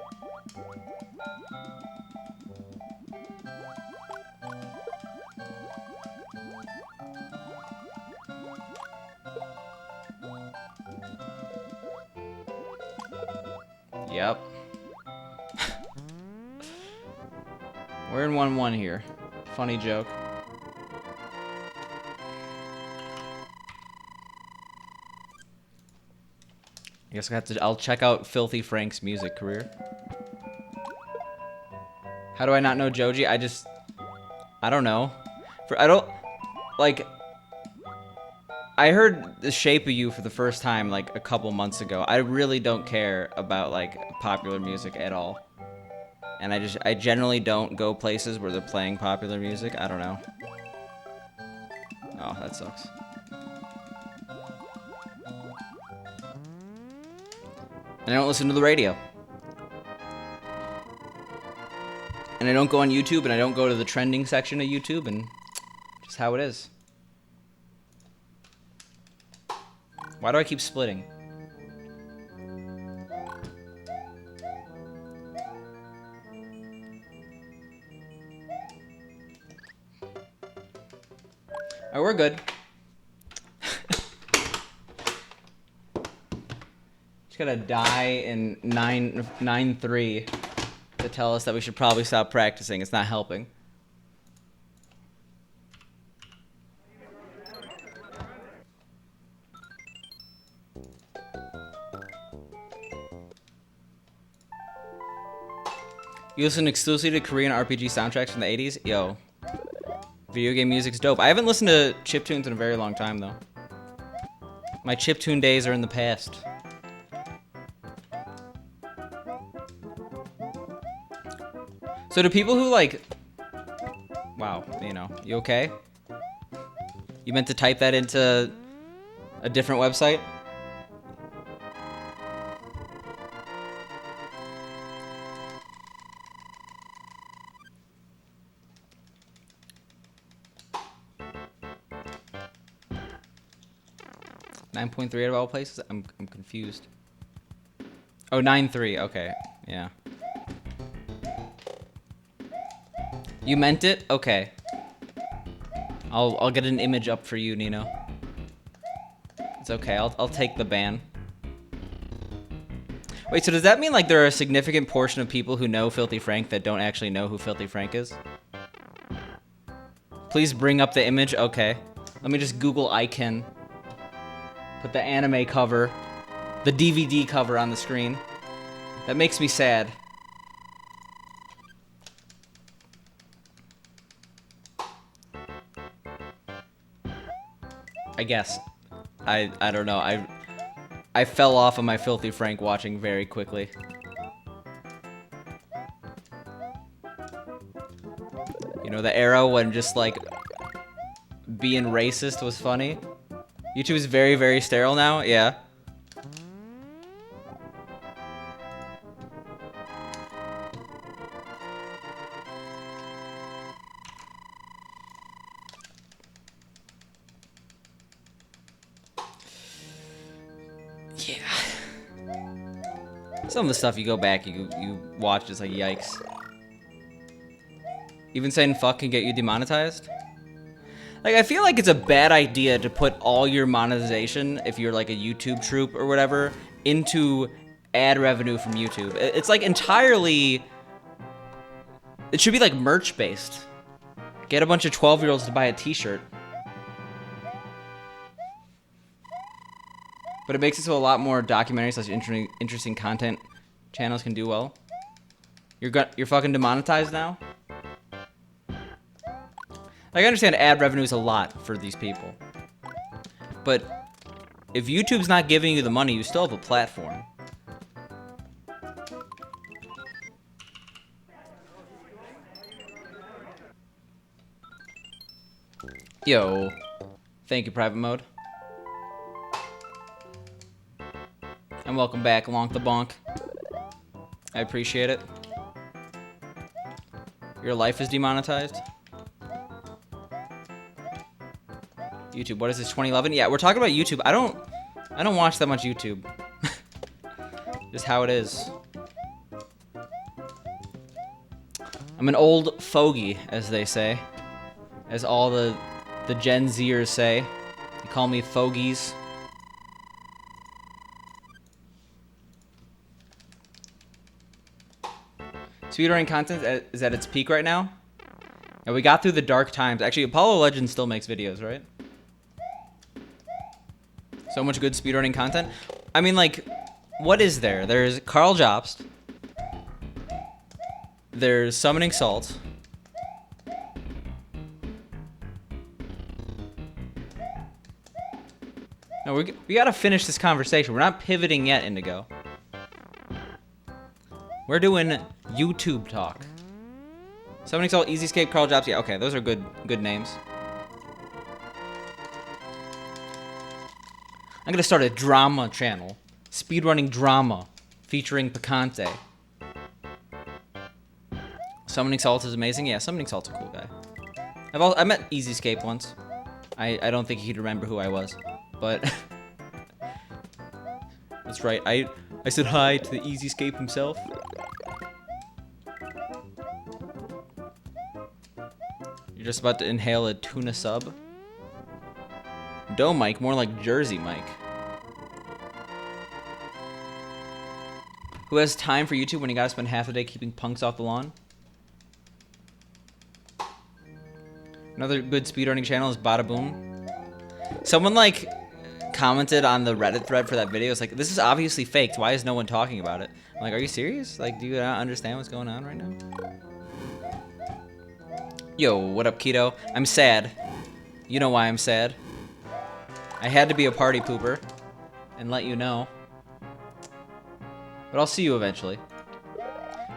Yep. We're in 1-1 here. Funny joke. I guess I'll check out Filthy Frank's music career. How do I not know Joji? I don't know. I heard The Shape of You for the first time like a couple months ago. I really don't care about like popular music at all. And I generally don't go places where they're playing popular music. I don't know. Oh, that sucks. And I don't listen to the radio. And I don't go on YouTube, and I don't go to the trending section of YouTube, and just how it is. Why do I keep splitting? Alright, we're good. Just gotta die in 9-3 to tell us that we should probably stop practicing. It's not helping. You listen exclusively to Korean RPG soundtracks from the 80s? Yo. Video game music's dope. I haven't listened to chiptunes in a very long time, though. My chiptune days are in the past. So do people who, like... Wow, you know, you okay? You meant to type that into a different website? .3 out of all places? I'm confused. Oh, 9.3. Okay. Yeah. You meant it? Okay. I'll get an image up for you, Nino. It's okay. I'll take the ban. Wait, so does that mean like there are a significant portion of people who know Filthy Frank that don't actually know who Filthy Frank is? Please bring up the image. Okay. Let me just Google Icon. Put the anime cover, the DVD cover on the screen. That makes me sad. I guess. I don't know. I fell off of my Filthy Frank watching very quickly. You know, the era when just like being racist was funny. YouTube is very, very sterile now. Yeah. Yeah. Some of the stuff you go back, you watch, it's like, yikes. Even saying fuck can get you demonetized? Like, I feel like it's a bad idea to put all your monetization, if you're like a YouTube troupe or whatever, into ad revenue from YouTube. It's like entirely... It should be like merch-based. Get a bunch of 12-year-olds to buy a t-shirt. But it makes it so a lot more documentary slash interesting content channels can do well. You're fucking demonetized now? Like, I understand ad revenue is a lot for these people. But if YouTube's not giving you the money, you still have a platform. Yo. Thank you, Private Mode. And welcome back, Lonk the Bonk. I appreciate it. Your life is demonetized? YouTube, what is this, 2011? Yeah, we're talking about YouTube. I don't watch that much YouTube. Just how it is. I'm an old fogey, as they say. As all the Gen Zers say. They call me fogies. Speedrunning content is at its peak right now. And we got through the dark times. Actually, Apollo Legends still makes videos, right? So much good speedrunning content. I mean, like, what is there? There's Carl Jobst. There's Summoning Salt. No, we gotta finish this conversation. We're not pivoting yet, Indigo. We're doing YouTube talk. Summoning Salt, Easy Escape, Carl Jobst. Yeah, okay, those are good names. I'm gonna start a drama channel. Speedrunning drama. Featuring Picante. Summoning Salt is amazing. Yeah, Summoning Salt's a cool guy. I met Easy Escape once. I don't think he'd remember who I was. But... That's right. I said hi to the Easy Escape himself. You're just about to inhale a tuna sub. Dough Mike, more like Jersey Mike. Who has time for YouTube when you gotta spend half the day keeping punks off the lawn? Another good speedrunning channel is Bada Boom. Someone like commented on the Reddit thread for that video. It's like, this is obviously faked. Why is no one talking about it? I'm like, are you serious? Like, do you not understand what's going on right now? Yo, what up, Keto? I'm sad. You know why I'm sad. I had to be a party pooper and let you know. But I'll see you eventually.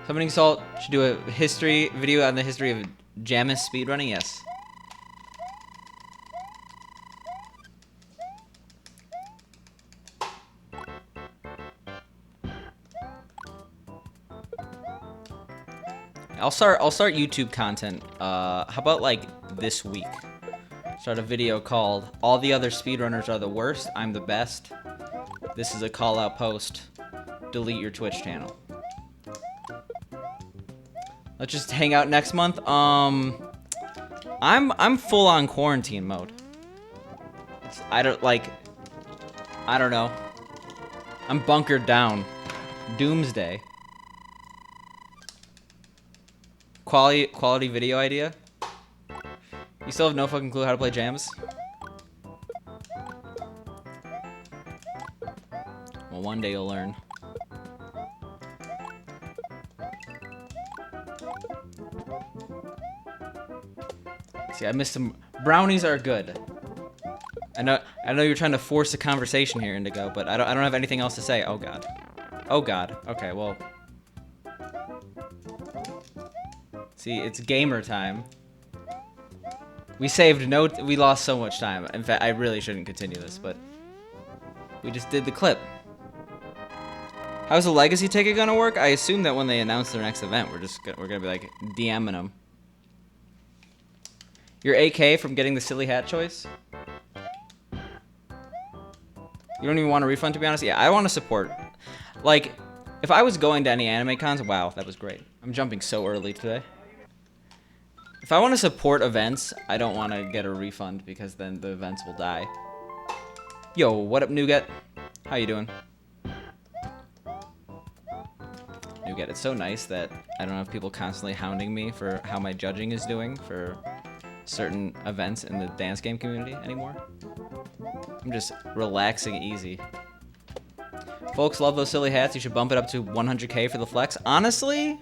Summoning Salt should do a history video on the history of Jamis speedrunning. Yes. I'll start YouTube content. How about like this week? Start a video called "All the Other Speedrunners Are the Worst. I'm the Best." This is a call-out post. Delete your Twitch channel. Let's just hang out next month. I'm full on quarantine mode. I don't know. I'm bunkered down. Doomsday. Quality video idea? You still have no fucking clue how to play jams? Well, one day you'll learn. See, I missed some. Brownies are good. I know you're trying to force a conversation here, Indigo, but I don't have anything else to say. Oh god. Oh god. Okay, well. See, it's gamer time. We lost so much time. In fact, I really shouldn't continue this, but we just did the clip. How's the legacy ticket gonna work? I assume that when they announce their next event, we're gonna be like DMing them. You're AK from getting the silly hat choice? You don't even want a refund, to be honest? Yeah, I want to support. Like, if I was going to any anime cons, wow, that was great. I'm jumping so early today. If I want to support events, I don't want to get a refund because then the events will die. Yo, what up, Nougat? How you doing? Nougat, it's so nice that I don't have people constantly hounding me for how my judging is doing for certain events in the dance game community anymore. I'm just relaxing easy. Folks love those silly hats. You should bump it up to 100K for the flex. Honestly,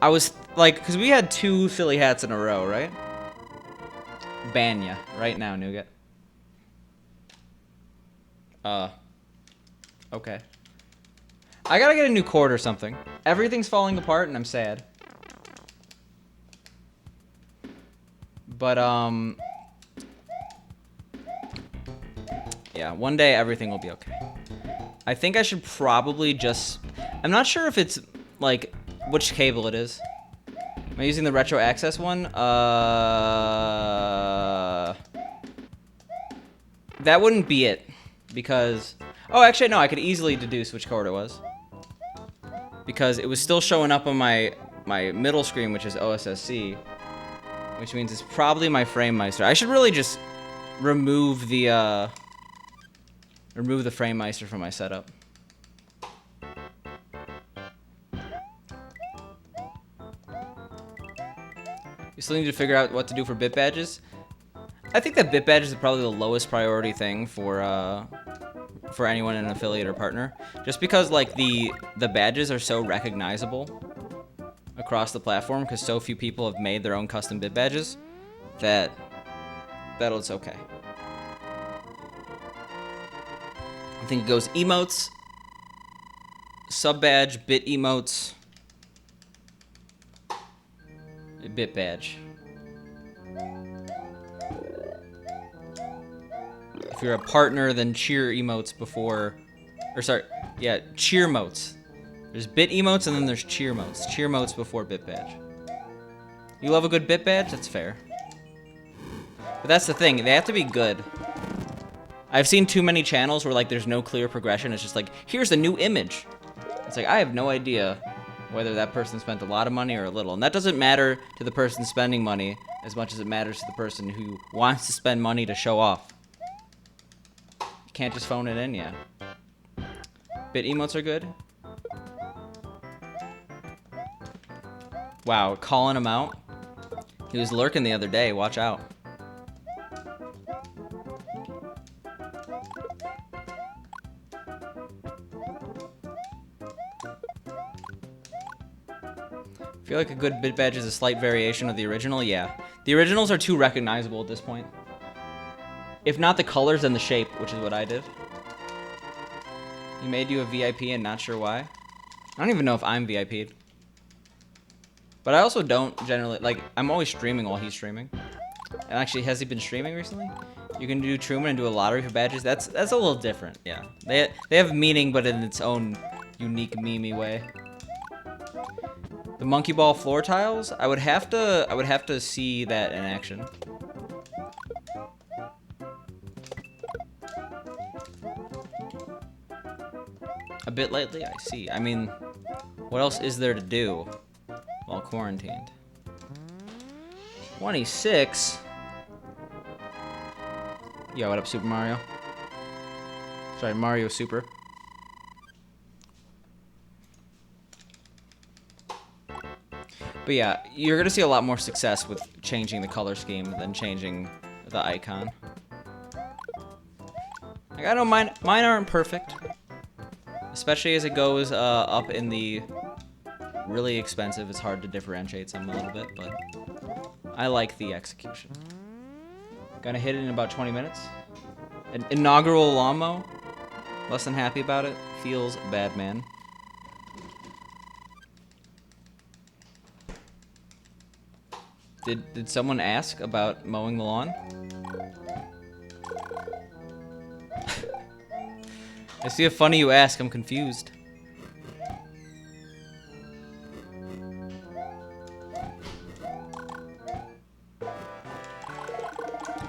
I was like, because we had 2 silly hats in a row, right? Ban ya right now, Nougat. Okay. I gotta get a new cord or something. Everything's falling apart and I'm sad. But, yeah, one day everything will be okay. I think I should probably just... I'm not sure if it's, like, which cable it is. Am I using the retro access one? That wouldn't be it. Because... Oh, actually, no, I could easily deduce which cord it was. Because it was still showing up on my middle screen, which is OSSC. Which means it's probably my frame meister. I should really just remove the frame meister from my setup. You still need to figure out what to do for bit badges. I think that bit badges is probably the lowest priority thing for anyone in an affiliate or partner, just because like the badges are so recognizable across the platform because so few people have made their own custom bit badges that it's okay. I think it goes emotes, sub badge, bit emotes, bit badge. If you're a partner, then cheer emotes before, or sorry, yeah, cheer motes. There's bit emotes and then there's cheer motes. Cheer motes before bit badge. You love a good bit badge? That's fair. But that's the thing, they have to be good. I've seen too many channels where like there's no clear progression. It's just like, here's a new image. It's like, I have no idea whether that person spent a lot of money or a little. And that doesn't matter to the person spending money as much as it matters to the person who wants to spend money to show off. You can't just phone it in, yeah. Bit emotes are good. Wow, calling him out. He was lurking the other day, watch out. I feel like a good bit badge is a slight variation of the original, yeah. The originals are too recognizable at this point. If not the colors, then the shape, which is what I did. He made you a VIP and not sure why. I don't even know if I'm VIP'd. But I also don't generally, like, I'm always streaming while he's streaming. And actually, has he been streaming recently? You can do Truman and do a lottery for badges. That's a little different, yeah. They have meaning, but in its own unique meme-y way. The monkey ball floor tiles, I would have to see that in action. A bit lately, I see. I mean, what else is there to do while quarantined? 26. Yo, what up, Super Mario? Sorry, Mario Super. But yeah, you're gonna see a lot more success with changing the color scheme than changing the icon. Like, I know mine aren't perfect. Especially as it goes up in the really expensive, it's hard to differentiate some a little bit, but I like the execution. Gonna hit it in about 20 minutes. An inaugural lawn mow. Less than happy about it. Feels bad, man. Did someone ask about mowing the lawn? I see a funny you ask. I'm confused.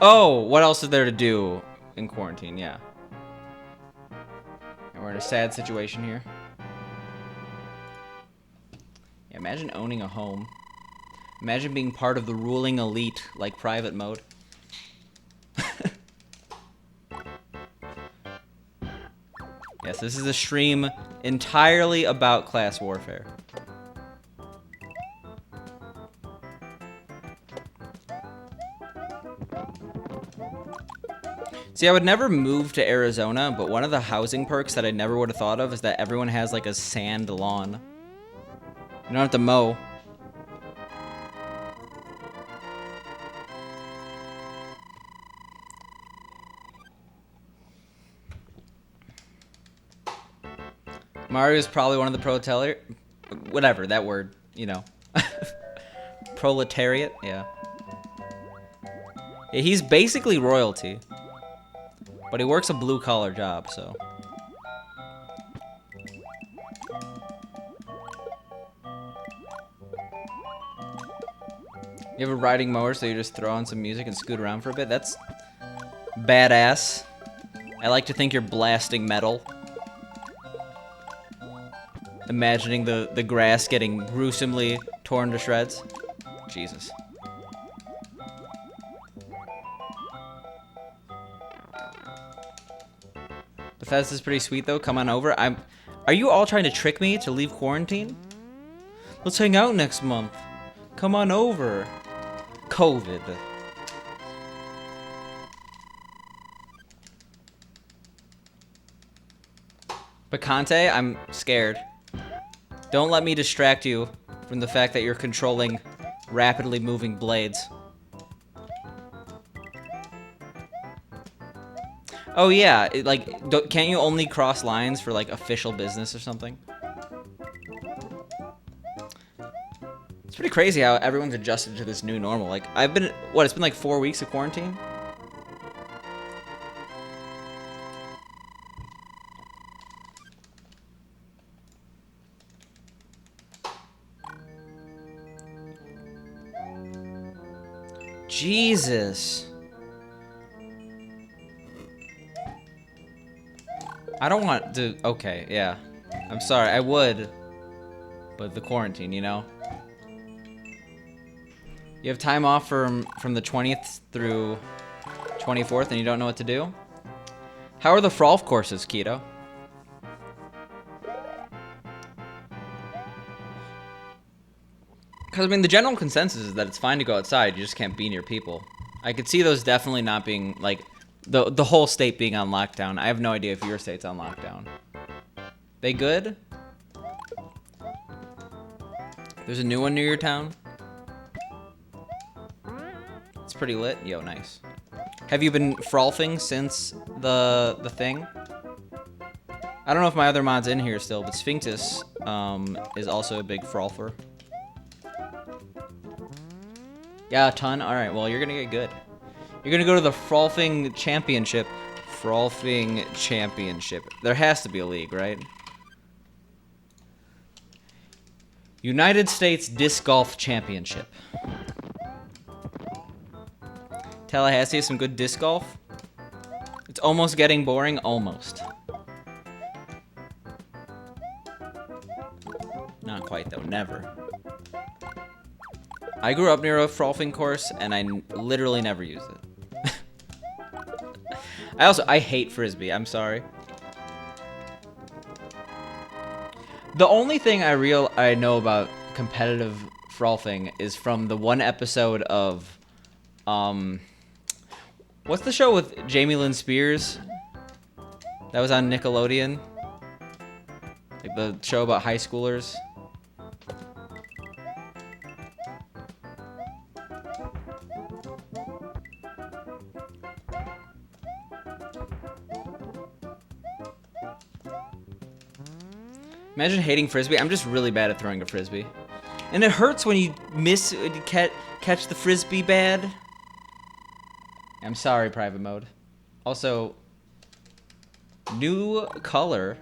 Oh, what else is there to do in quarantine? Yeah. And we're in a sad situation here. Yeah, imagine owning a home. Imagine being part of the ruling elite like private mode. Yes, this is a stream entirely about class warfare. See, I would never move to Arizona, but one of the housing perks that I never would have thought of is that everyone has like a sand lawn. You don't have to mow. Mario is probably one of the proletariat, whatever that word, you know, proletariat. Yeah, he's basically royalty, but he works a blue collar job, so. You have a riding mower, so you just throw on some music and scoot around for a bit. That's badass. I like to think you're blasting metal. Imagining the grass getting gruesomely torn to shreds. Jesus. Bethesda's pretty sweet though. Come on over. Are you all trying to trick me to leave quarantine? Let's hang out next month. Come on over. COVID. Picante, I'm scared. Don't let me distract you from the fact that you're controlling rapidly moving blades. Oh yeah, can't you only cross lines for like official business or something? It's pretty crazy how everyone's adjusted to this new normal. Like, it's been like 4 weeks of quarantine? Jesus. I don't want to, okay, yeah. I'm sorry, I would, but the quarantine, you know? You have time off from the 20th through 24th and you don't know what to do? How are the Frolf courses, Keto? Because, I mean, the general consensus is that it's fine to go outside, you just can't be near people. I could see those definitely not being, like, the whole state being on lockdown. I have no idea if your state's on lockdown. They good? There's a new one near your town? It's pretty lit. Yo, nice. Have you been frolfing since the thing? I don't know if my other mod's in here still, but Sphinctus is also a big frolfer. Yeah, a ton? Alright, well, you're gonna get good. You're gonna go to the Frolfing Championship. Frolfing Championship. There has to be a league, right? United States Disc Golf Championship. Tallahassee has some good disc golf. It's almost getting boring. Almost. Not quite, though. Never. I grew up near a frolfing course, and I literally never used it. I hate Frisbee. I'm sorry. The only thing I know about competitive frolfing is from the one episode of, what's the show with Jamie Lynn Spears? That was on Nickelodeon. Like the show about high schoolers. Imagine hating frisbee. I'm just really bad at throwing a frisbee. And it hurts when you miss, catch the frisbee bad. I'm sorry, private mode. Also, new color.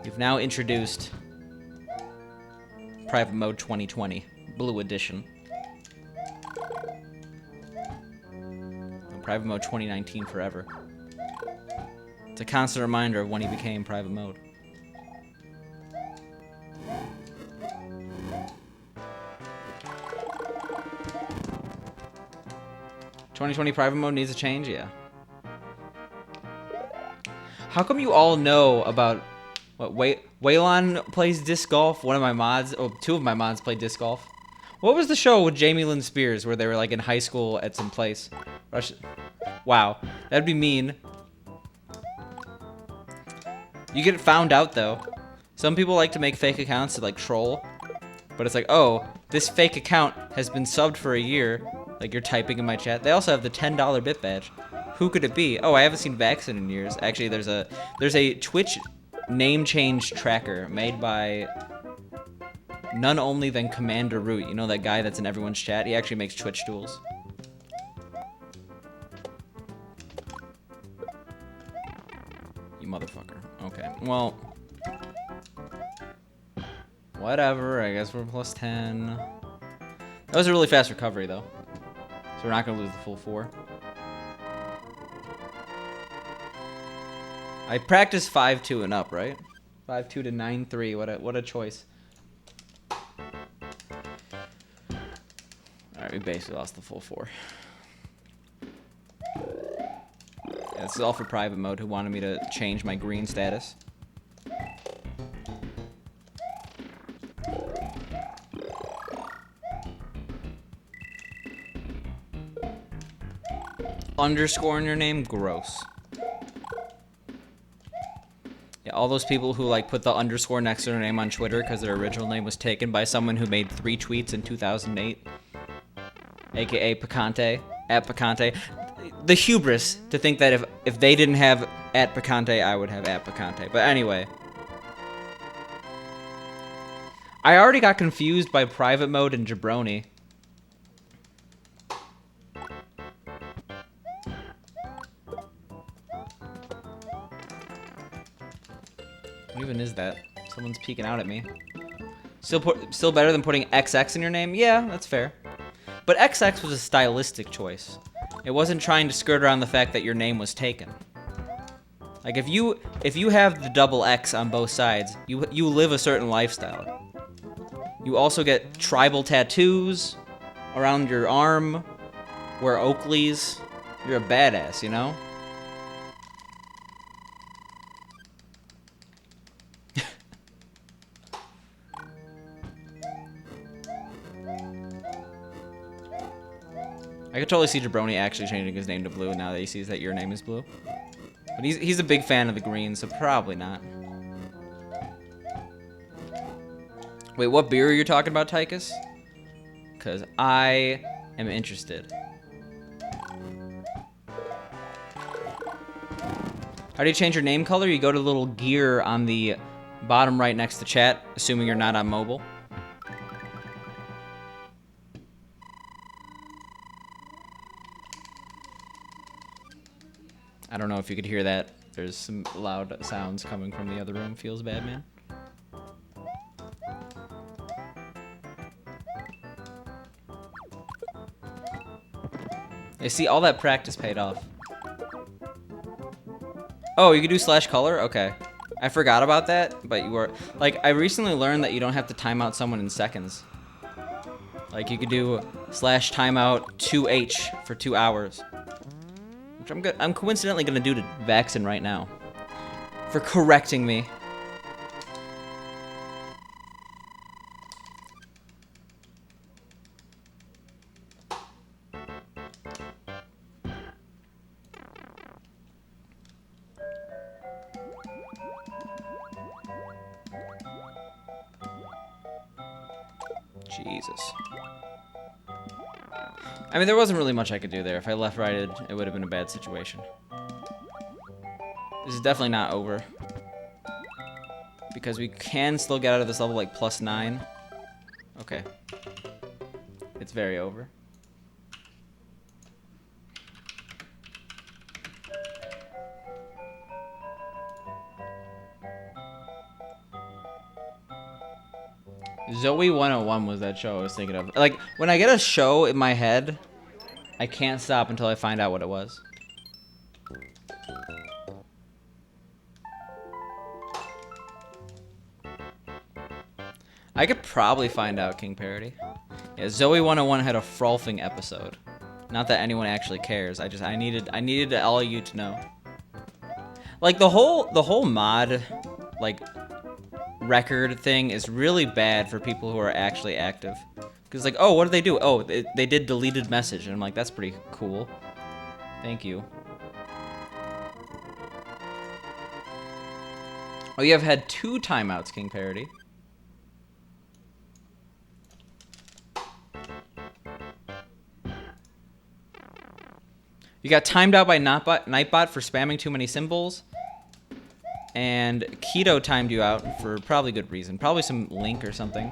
You've now introduced private mode 2020, blue edition. And private mode 2019 forever. It's a constant reminder of when he became private mode. "2020 private mode needs a change?" Yeah. How come you all know about what Waylon plays disc golf? One of my mods, oh, two of my mods play disc golf. What was the show with Jamie Lynn Spears where they were like in high school at some place? Wow, that'd be mean. You get found out though. Some people like to make fake accounts to like troll, but it's like, oh, this fake account has been subbed for a year. Like you're typing in my chat. They also have the $10 bit badge. Who could it be? Oh, I haven't seen Vaxxin in years. Actually, there's a Twitch name change tracker made by none only than Commander Root. You know that guy that's in everyone's chat? He actually makes Twitch tools. You motherfucker. Okay, well, whatever. I guess we're plus 10. That was a really fast recovery, though. So we're not going to lose the full 4. I practiced 5-2 and up, right? 5-2 to 9-3. What a choice. Alright, we basically lost the full 4. Yeah, this is all for private mode, who wanted me to change my green status. Underscore in your name? Gross. Yeah, all those people who like put the underscore next to their name on Twitter because their original name was taken by someone who made 3 tweets in 2008. AKA Picante. At Picante. The hubris to think that if they didn't have at Picante, I would have at Picante. But anyway. I already got confused by private mode and jabroni. What even is that? Someone's peeking out at me. Still better than putting XX in your name? Yeah, that's fair. But XX was a stylistic choice. It wasn't trying to skirt around the fact that your name was taken. Like if you have the double X on both sides, you live a certain lifestyle. You also get tribal tattoos around your arm, wear Oakleys. You're a badass, you know? I could totally see Jabroni actually changing his name to Blue now that he sees that your name is Blue. But he's a big fan of the green, so probably not. Wait, what beer are you talking about, Tychus? Because I am interested. How do you change your name color? You go to the little gear on the bottom right next to chat, assuming you're not on mobile. I don't know if you could hear that. There's some loud sounds coming from the other room. Feels bad, man. I see all that practice paid off. Oh, you can do slash color? Okay. I forgot about that, but you were... Like, I recently learned that you don't have to time out someone in seconds. Like, you could do slash timeout 2H for 2 hours. Which I'm coincidentally gonna do to Vaxxin right now. For correcting me. Jesus. I mean, there wasn't really much I could do there. If I left-righted, it would have been a bad situation. This is definitely not over. because we can still get out of this level like +9. Okay. It's very over. Zoe 101 was that show I was thinking of. Like, when I get a show in my head, I can't stop until I find out what it was. I could probably find out, King Parody. Yeah, Zoe 101 had a frolfing episode. Not that anyone actually cares. I needed all of you to know. Like the whole mod, like, record thing is really bad for people who are actually active. Because like, oh, what did they do? Oh, they did deleted message, and I'm like, that's pretty cool. Thank you. Oh, you have had 2 timeouts, King Parody. You got timed out by Nightbot for spamming too many symbols. And Keto timed you out for probably good reason. Probably some link or something.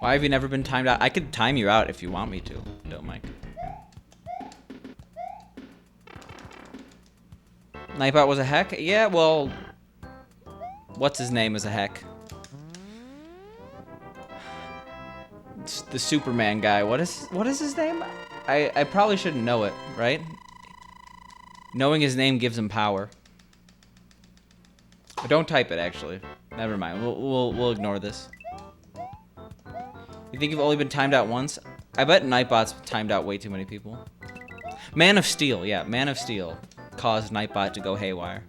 Why have you never been timed out? I could time you out if you want me to. Don't Mike. Nightbot was a heck? Yeah, well... What's his name is a heck? It's the Superman guy. What is his name? I probably shouldn't know it, right? Knowing his name gives him power. But don't type it, actually. Never mind. We'll ignore this. You think you've only been timed out once? I bet Nightbot's timed out way too many people. Man of Steel, yeah, Man of Steel caused Nightbot to go haywire.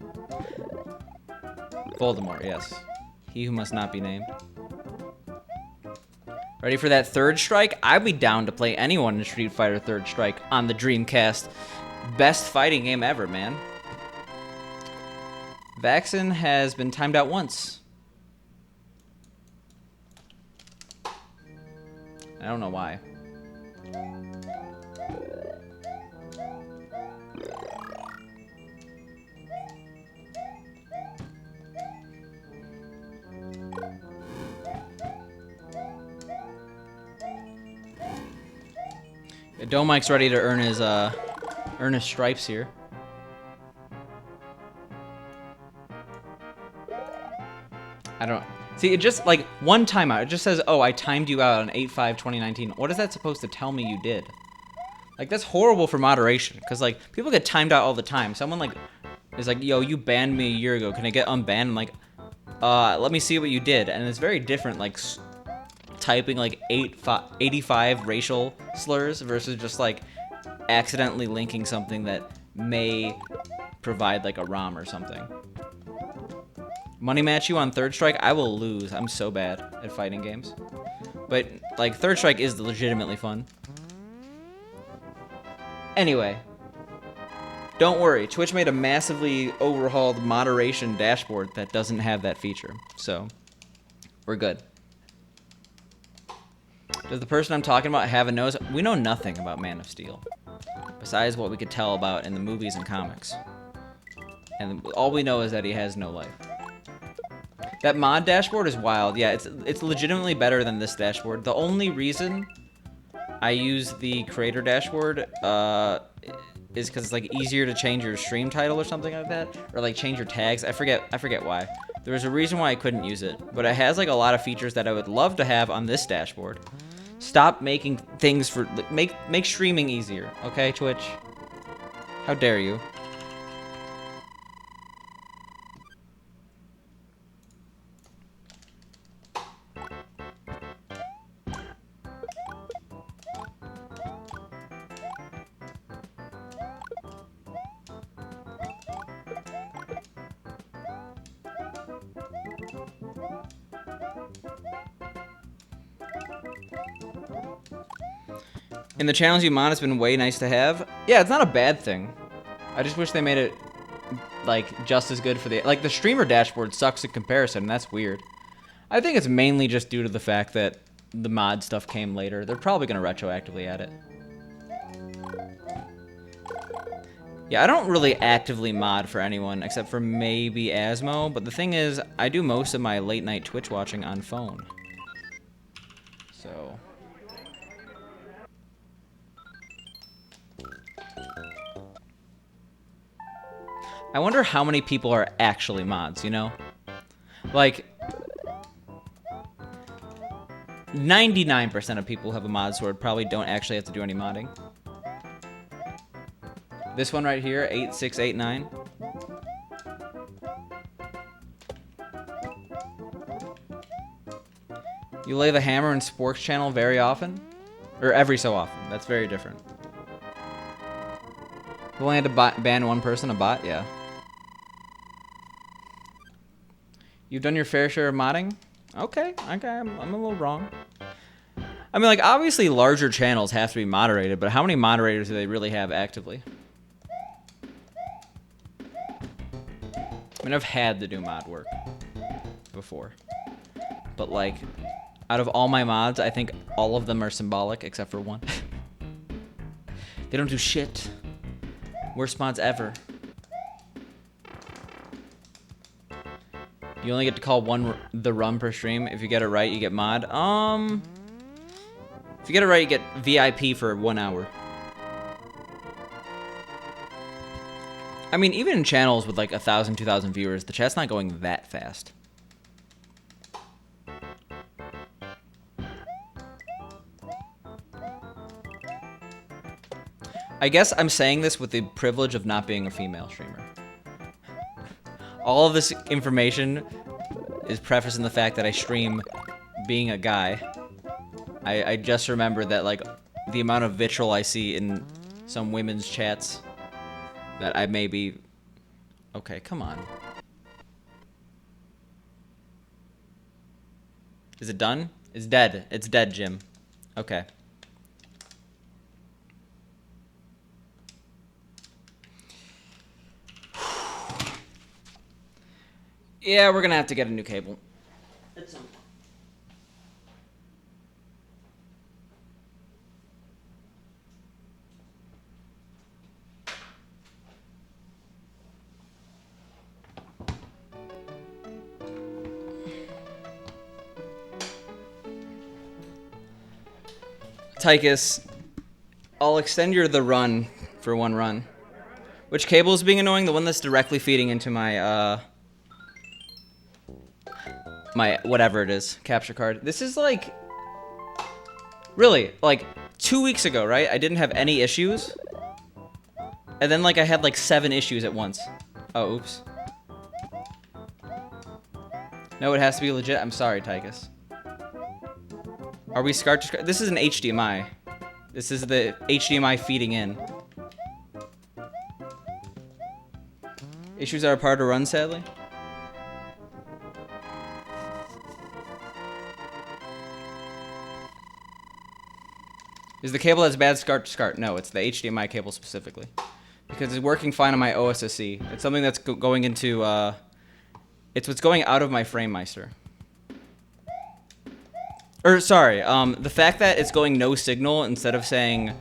Voldemort, yes. He who must not be named. Ready for that third strike? I'd be down to play anyone in Street Fighter Third Strike on the Dreamcast. Best fighting game ever, man. Vaxen has been timed out once. I don't know why. Domike's ready to earn his stripes here. I don't see. It just like one timeout. It just says, "Oh, I timed you out on 8/5/2019." What is that supposed to tell me you did? Like that's horrible for moderation. Cause like people get timed out all the time. Someone like is like, "Yo, you banned me a year ago. Can I get unbanned?" I'm like, let me see what you did. And it's very different. Like typing like 85 racial slurs versus just like accidentally linking something that may provide like a ROM or something. Money match you on Third Strike? I will lose. I'm so bad at fighting games. But like Third Strike is legitimately fun. Anyway, don't worry. Twitch made a massively overhauled moderation dashboard that doesn't have that feature. So we're good. Does the person I'm talking about have a nose? We know nothing about Man of Steel, besides what we could tell about in the movies and comics. And all we know is that he has no life. That mod dashboard is wild. Yeah, it's legitimately better than this dashboard. The only reason I use the creator dashboard is because it's like easier to change your stream title or something like that, or like change your tags. I forget why. There was a reason why I couldn't use it, but it has like a lot of features that I would love to have on this dashboard. Stop making things for make streaming easier, okay, Twitch? How dare you? In the channels you mod, it's been way nice to have. Yeah, it's not a bad thing. I just wish they made it, like, just as good for the... Like, the streamer dashboard sucks in comparison, and that's weird. I think it's mainly just due to the fact that the mod stuff came later. They're probably going to retroactively add it. Yeah, I don't really actively mod for anyone except for maybe Asmo, but the thing is, I do most of my late night Twitch watching on phone. So... I wonder how many people are actually mods, you know? Like... 99% of people who have a mod sword probably don't actually have to do any modding. This one right here, 8689. You lay the hammer in Spork's channel very often? Or every so often. That's very different. You only had to ban one person, a bot? Yeah. You've done your fair share of modding? Okay, I'm a little wrong. I mean, like, obviously larger channels have to be moderated, but how many moderators do they really have actively? I mean, I've had to do mod work before. But, like, out of all my mods, I think all of them are symbolic, except for one. They don't do shit. Worst mods ever. You only get to call the run per stream. If you get it right, you get mod. If you get it right, you get VIP for 1 hour. I mean, even in channels with like 1,000, 2,000 viewers, the chat's not going that fast. I guess I'm saying this with the privilege of not being a female streamer. All of this information is prefaced in the fact that I stream being a guy. I just remember that, like, the amount of vitriol I see in some women's chats that I may be... Okay, come on. Is it done? It's dead. It's dead, Jim. Okay. Yeah, we're gonna have to get a new cable. At some point. Tychus, I'll extend the run for 1 run. Which cable is being annoying? The one that's directly feeding into my, my whatever it is, capture card. This is like, really, like 2 weeks ago, right? I didn't have any issues. And then like I had like 7 issues at once. Oh, oops. No, it has to be legit. I'm sorry, Tychus. Are we SCART to SCART? This is an HDMI. This is the HDMI feeding in. Issues are a part of run, sadly. Is the cable that's bad SCART to SCART? No, it's the HDMI cable specifically. Because it's working fine on my OSSC. It's something that's going into, it's what's going out of my FrameMeister. Or, sorry, the fact that it's going no signal instead of saying,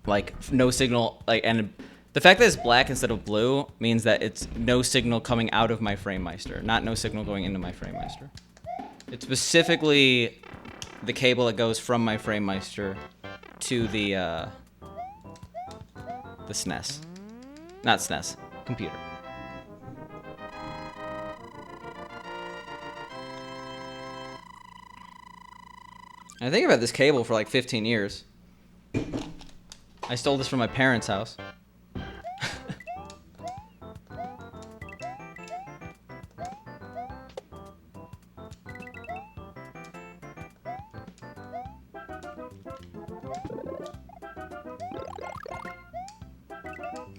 like, no signal, like, and the fact that it's black instead of blue means that it's no signal coming out of my FrameMeister, not no signal going into my FrameMeister. It's specifically the cable that goes from my FrameMeister to the SNES. Not SNES, computer. I think about this cable for like 15 years. I stole this from my parents' house.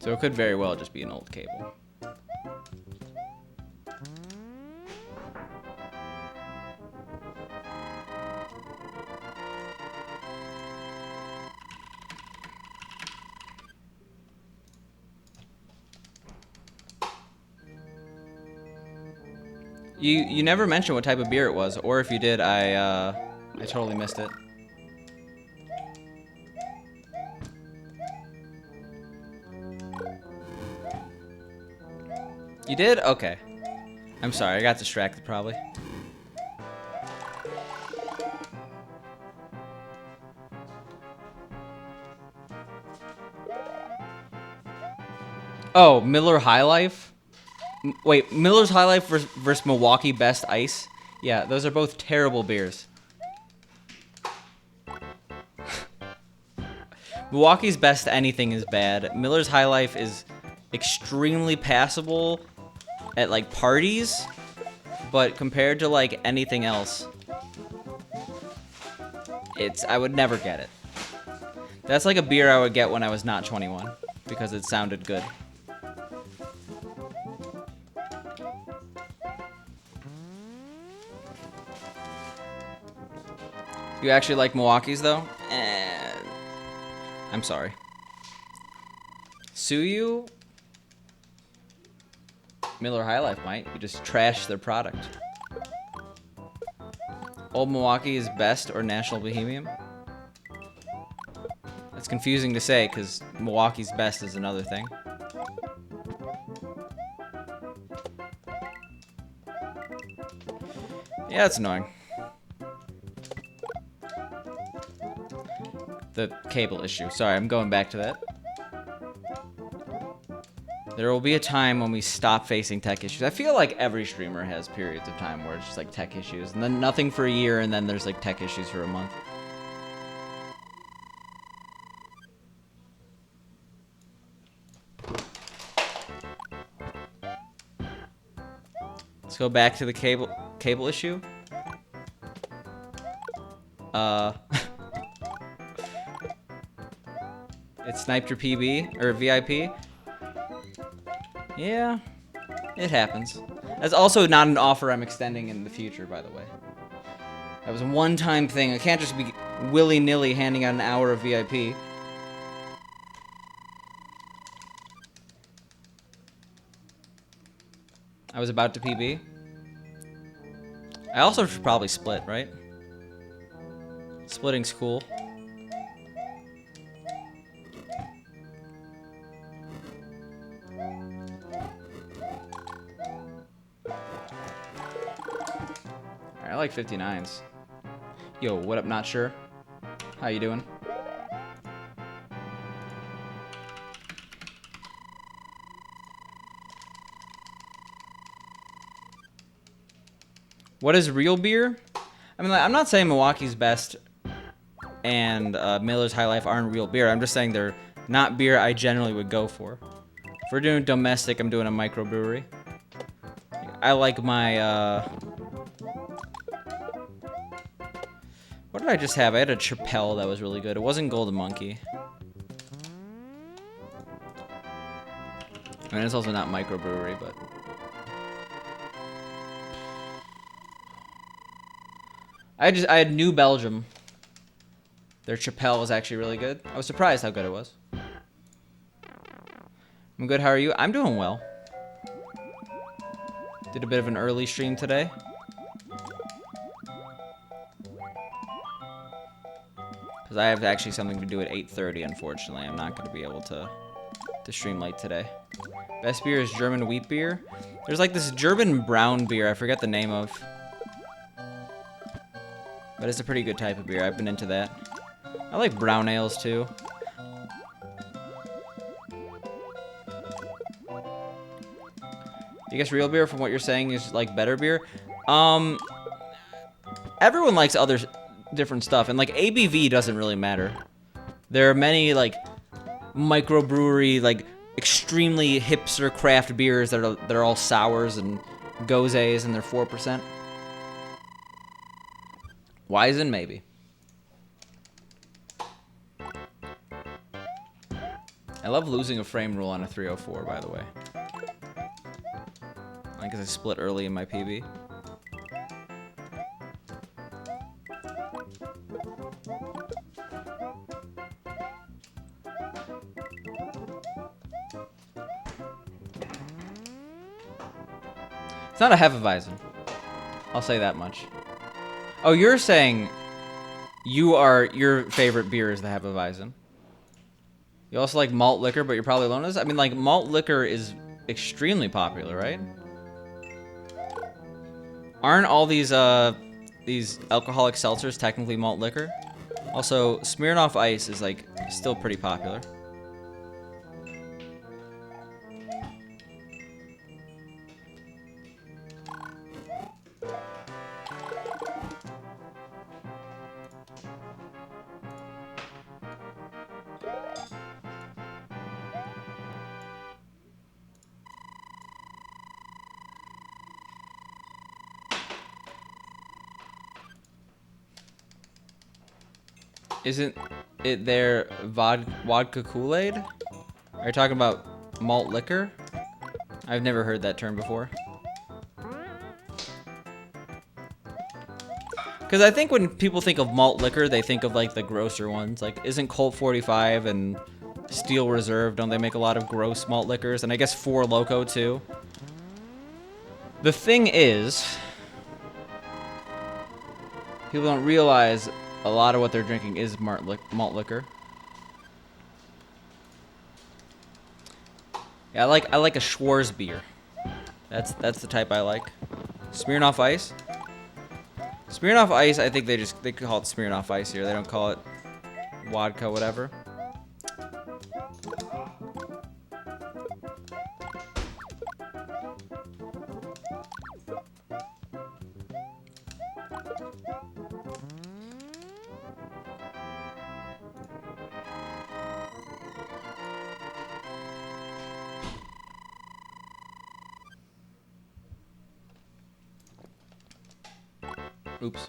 So it could very well just be an old cable. You never mentioned what type of beer it was, or if you did, I totally missed it. You did? Okay. I'm sorry, I got distracted probably. Oh, Miller High Life? Wait, Miller's High Life versus Milwaukee Best Ice? Yeah, those are both terrible beers. Milwaukee's Best Anything is bad. Miller's High Life is extremely passable at like parties, but compared to like anything else, I would never get it. That's like a beer I would get when I was not 21 because it sounded good. You actually like Milwaukee's though? I'm sorry. Sue you? Miller High Life might. You just trash their product. Old Milwaukee is best or National Bohemian? That's confusing to say because Milwaukee's best is another thing. Yeah, it's annoying. The cable issue. Sorry, I'm going back to that. There will be a time when we stop facing tech issues. I feel like every streamer has periods of time where it's just like tech issues, and then nothing for a year, and then there's like tech issues for a month. Let's go back to the cable issue. It sniped your PB or VIP. Yeah, it happens. That's also not an offer I'm extending in the future, by the way. That was a one-time thing. I can't just be willy-nilly handing out an hour of VIP. I was about to PB. I also should probably split, right? Splitting's cool. I like 59s. Yo, what up, not sure? How you doing? What is real beer? I mean, like, I'm not saying Milwaukee's Best and Miller's High Life aren't real beer. I'm just saying they're not beer I generally would go for. If we're doing domestic, I'm doing a microbrewery. I like my, what did I just have? I had a Chappelle that was really good. It wasn't Golden Monkey. I mean, it's also not microbrewery, but... I had New Belgium. Their Chappelle was actually really good. I was surprised how good it was. I'm good, how are you? I'm doing well. Did a bit of an early stream today. Because I have actually something to do at 8:30, unfortunately. I'm not going to be able to stream late today. Best beer is German wheat beer. There's like this German brown beer I forget the name of. But it's a pretty good type of beer. I've been into that. I like brown ales too. I guess real beer, from what you're saying, is like better beer. Everyone likes other different stuff, and like ABV doesn't really matter. There are many like microbrewery, like extremely hipster craft beers that are all sours and gozes, and they're 4%. Weizen, maybe. I love losing a frame rule on a 304, by the way. I guess I split early in my PB. It's not a Hefeweizen. I'll say that much. Oh, you're saying your favorite beer is the Hefeweizen. You also like malt liquor, but you're probably alone. I mean, like, malt liquor is extremely popular, right? Aren't all these alcoholic seltzers technically malt liquor? Also, Smirnoff Ice is like still pretty popular. Isn't it their vodka Kool-Aid? Are you talking about malt liquor? I've never heard that term before. Because I think when people think of malt liquor, they think of like the grosser ones. Like, isn't Colt 45 and Steel Reserve, don't they make a lot of gross malt liquors? And I guess Four Loko too. The thing is, people don't realize a lot of what they're drinking is malt liquor. Yeah, I like a Schwarz beer. That's the type I like. Smirnoff Ice. Smirnoff Ice, I think they call it Smirnoff Ice here. They don't call it vodka, whatever. Oops.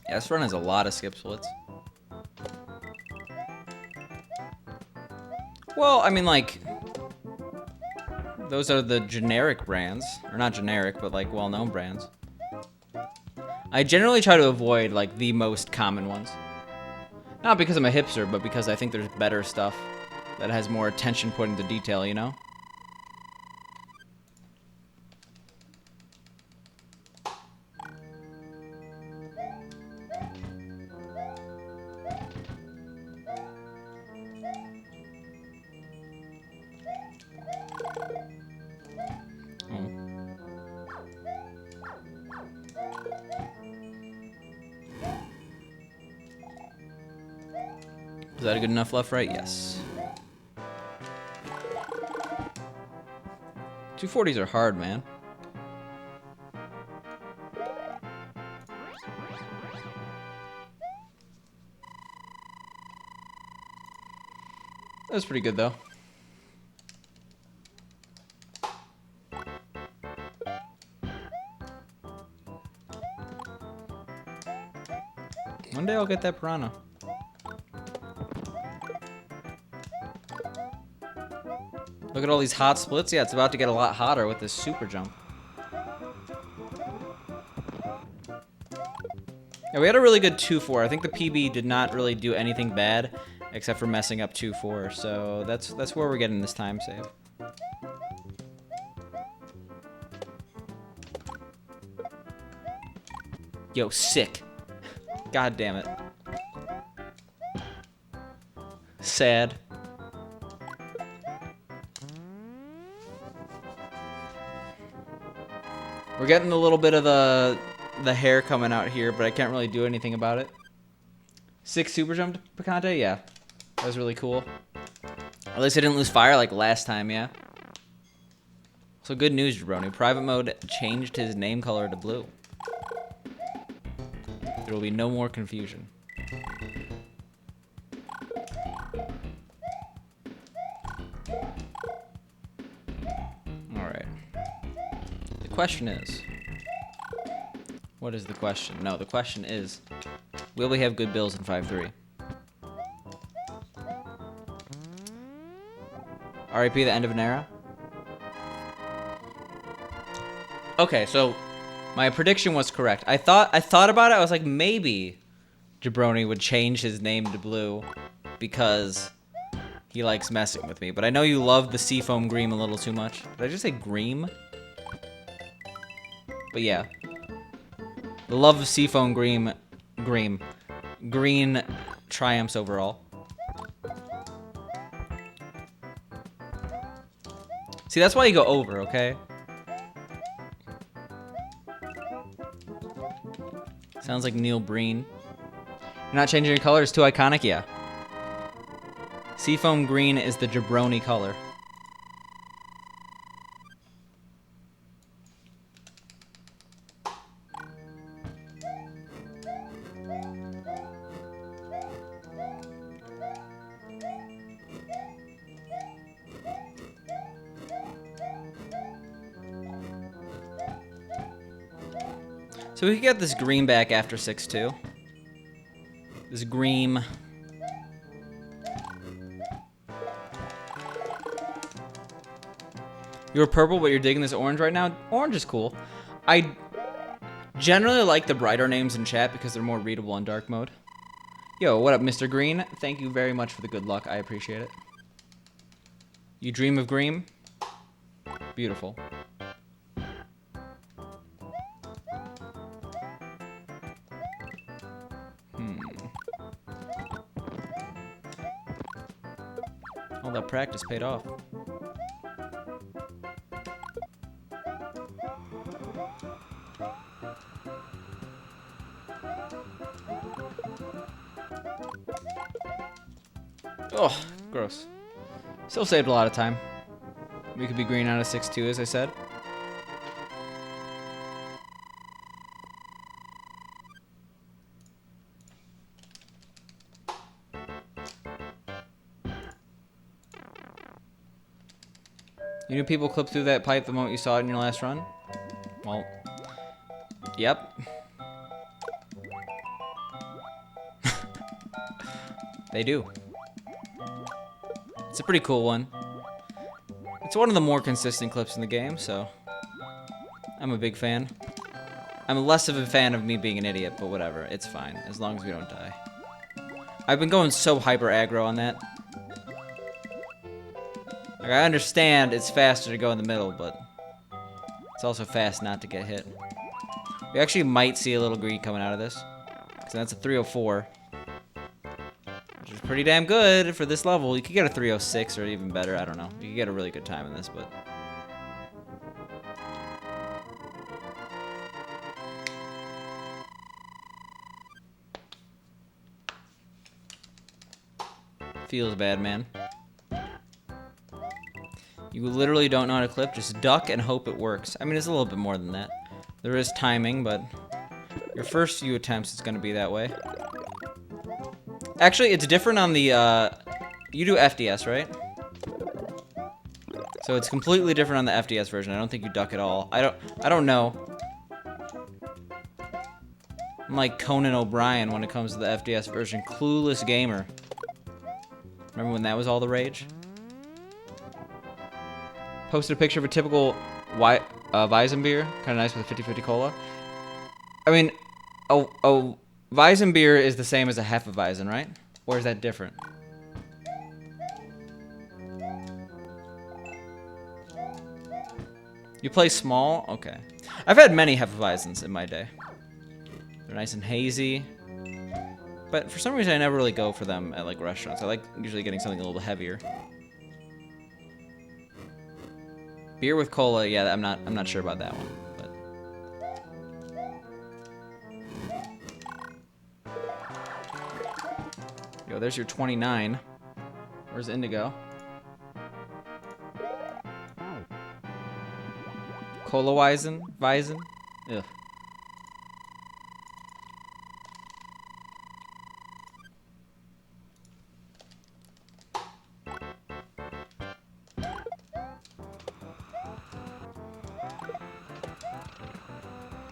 Yeah, this run has a lot of skip splits. Well, I mean, like, those are the generic brands. Or not generic, but, like, well-known brands. I generally try to avoid, like, the most common ones. Not because I'm a hipster, but because I think there's better stuff that has more attention put into detail, you know? Is that a good enough left, right? Yes. 240s are hard, man. That was pretty good, though. One day I'll get that piranha. Look at all these hot splits. Yeah, it's about to get a lot hotter with this super jump. Yeah, we had a really good 2-4. I think the PB did not really do anything bad except for messing up 2-4. So that's where we're getting this time save. Yo, sick. God damn it. Sad. We're getting a little bit of the hair coming out here, but I can't really do anything about it. 6 super jump Picante? Yeah. That was really cool. At least I didn't lose fire like last time, yeah. So good news, Jabroni. Private mode changed his name color to blue. There will be no more confusion. Alright. The question is... What is the question? No, the question is... Will we have good bills in 5-3? RIP the end of an era? Okay, so... My prediction was correct. I thought about it. I was like, maybe Jabroni would change his name to blue because he likes messing with me. But I know you love the Seafoam Gream a little too much. Did I just say Gream? But yeah. The love of Seafoam Green triumphs overall. See, that's why you go over, okay? Sounds like Neil Breen. You're not changing your color? It's too iconic? Yeah. Seafoam green is the jabroni color. So we could get this green back after 6-2. This green. You were purple, but you're digging this orange right now? Orange is cool. I generally like the brighter names in chat because they're more readable in dark mode. Yo, what up, Mr. Green? Thank you very much for the good luck. I appreciate it. You dream of green? Beautiful. All that practice paid off. Oh, gross. Still saved a lot of time. We could be green out of 6-2, as I said. You knew people clipped through that pipe the moment you saw it in your last run? Well, yep. They do. It's a pretty cool one. It's one of the more consistent clips in the game, so I'm a big fan. I'm less of a fan of me being an idiot, but whatever. It's fine, as long as we don't die. I've been going so hyper aggro on that. Like, I understand it's faster to go in the middle, but it's also fast not to get hit. We actually might see a little green coming out of this, because that's a 304. Which is pretty damn good for this level. You could get a 306 or even better, I don't know. You could get a really good time in this, but... Feels bad, man. You literally don't know how to clip, just duck and hope it works. I mean, it's a little bit more than that. There is timing, but your first few attempts is going to be that way. Actually, it's different on the, you do FDS, right? So it's completely different on the FDS version. I don't think you duck at all. I don't know. I'm like Conan O'Brien when it comes to the FDS version. Clueless gamer. Remember when that was all the rage? Posted a picture of a typical Weizenbier. Kind of nice with a 50-50 cola. I mean, a Weizenbier is the same as a Hefeweizen, right? Or is that different? You play small? Okay. I've had many Hefeweizens in my day. They're nice and hazy. But for some reason, I never really go for them at, like, restaurants. I like usually getting something a little heavier. Beer with cola, yeah, I'm not sure about that one, but... Yo, there's your 29. Where's Indigo? Cola Weizen? Ugh.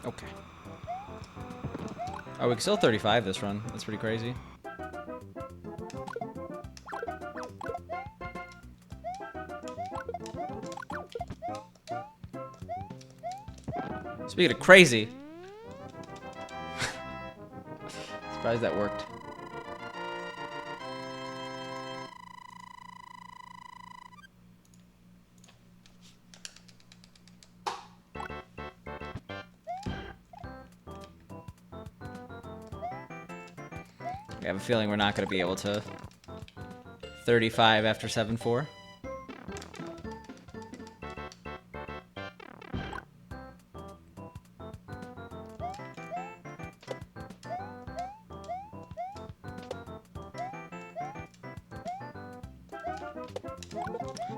Okay. Oh, we can still 35 this run. That's pretty crazy. Speaking of crazy. Surprised that worked. I have a feeling we're not going to be able to 35 after 7-4.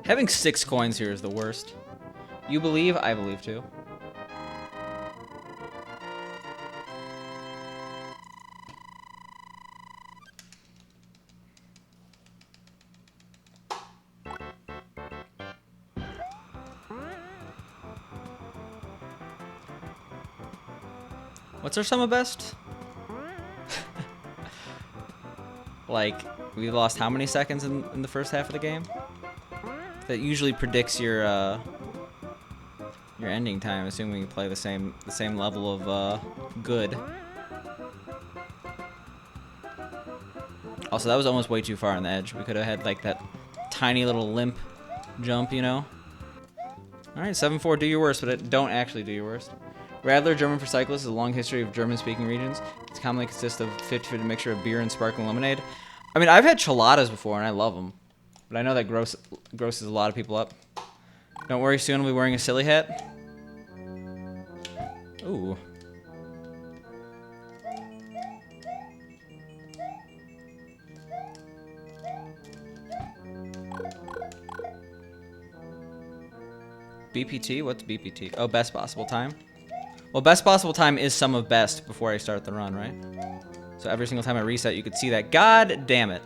Having 6 coins here is the worst. You believe? I believe too. What's our sum of best? Like, we lost how many seconds in the first half of the game? That usually predicts your ending time, assuming you play the same level of good. Also, that was almost way too far on the edge. We could have had like that tiny little limp jump, you know. All right, 7-4. Do your worst, but don't actually do your worst. Radler, German for cyclists, is a long history of German-speaking regions. It commonly consists of 50-50 mixture of beer and sparkling lemonade. I mean, I've had cheladas before, and I love them. But I know that grosses a lot of people up. Don't worry, soon I'll be wearing a silly hat. Ooh. BPT? What's BPT? Oh, best possible time. Well, best possible time is sum of best before I start the run, right? So every single time I reset, you could see that. God damn it.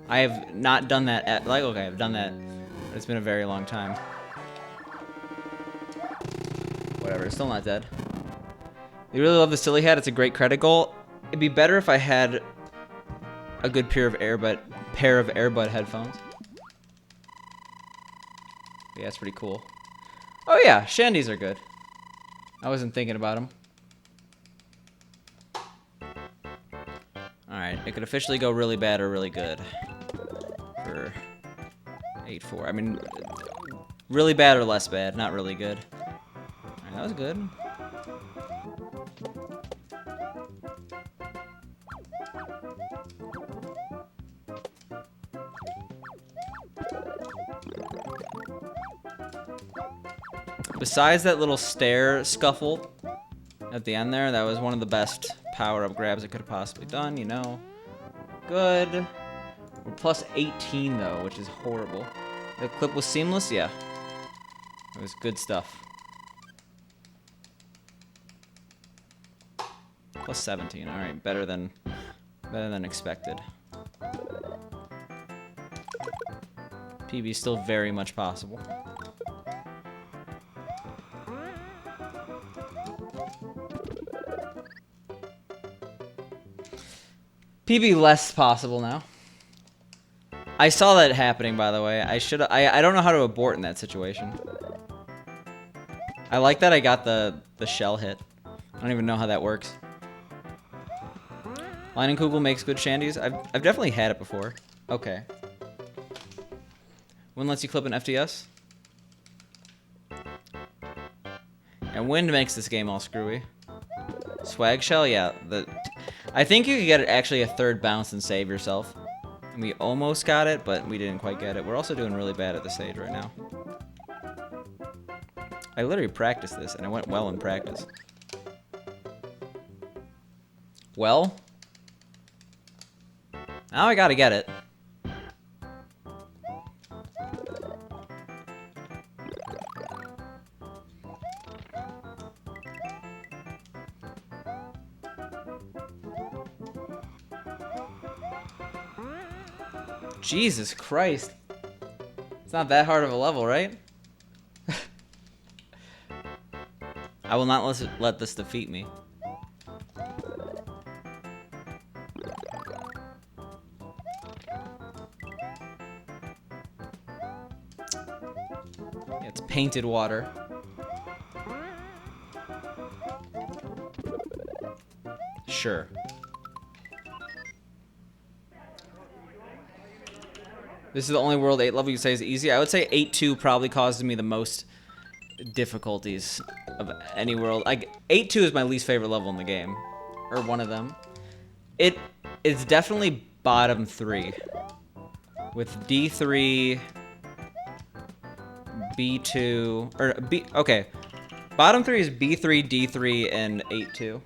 I have not done that at, like, okay, I've done that, but it's been a very long time. Whatever, it's still not dead. You really love the silly hat. It's a great credit goal. It'd be better if I had a good pair of Airbud headphones. Yeah, that's pretty cool. Oh yeah, shandies are good. I wasn't thinking about them. Alright, it could officially go really bad or really good. For 8-4. I mean, really bad or less bad, not really good. Alright, that was good. Besides that little stair scuffle at the end there, that was one of the best power-up grabs I could have possibly done, you know. Good. We're plus 18, though, which is horrible. The clip was seamless? Yeah. It was good stuff. Plus 17. All right, better than expected. PB is still very much possible. PB less possible now. I saw that happening, by the way. I don't know how to abort in that situation. I like that I got the shell hit. I don't even know how that works. Leinenkugel makes good shandies. I've definitely had it before. Okay. Wind lets you clip an FTS. And wind makes this game all screwy. Swag shell, yeah. I think you could get actually a third bounce and save yourself. And we almost got it, but we didn't quite get it. We're also doing really bad at the stage right now. I literally practiced this, and it went well in practice. Well, now I gotta get it. Jesus Christ. It's not that hard of a level, right? I will not let this defeat me. Yeah, it's painted water. Sure. This is the only World 8 level you say is easy. I would say 8-2 probably causes me the most difficulties of any world. Like 8-2 is my least favorite level in the game, or one of them. It's definitely bottom 3 with D3, B2, or B. Okay, bottom 3 is B3, D3, and 8-2.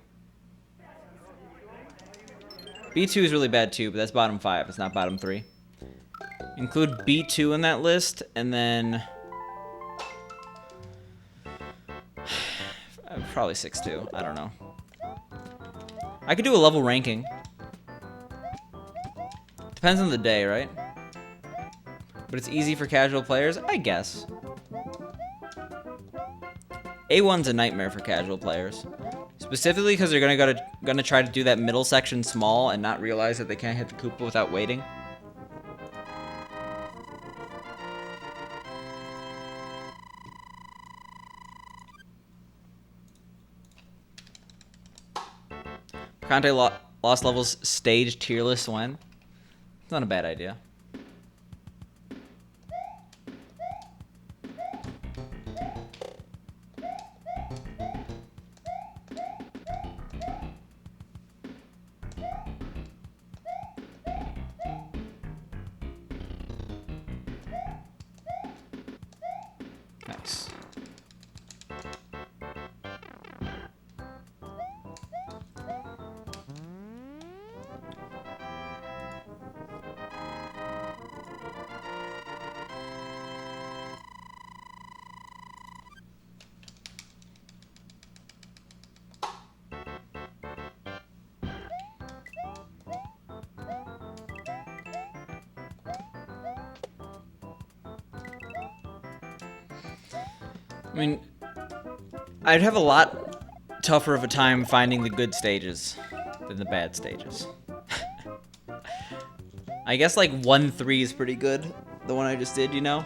B2 is really bad too, but that's bottom 5. It's not bottom 3. Include B2 in that list, and then probably 6-2. I don't know. I could do a level ranking. Depends on the day, right? But it's easy for casual players, I guess. A1's a nightmare for casual players. Specifically because they're gonna try to do that middle section small and not realize that they can't hit the Koopa without waiting. Conte lost levels stage tier list when? It's not a bad idea. Nice. I mean, I'd have a lot tougher of a time finding the good stages than the bad stages. I guess like 1-3 is pretty good, the one I just did, you know?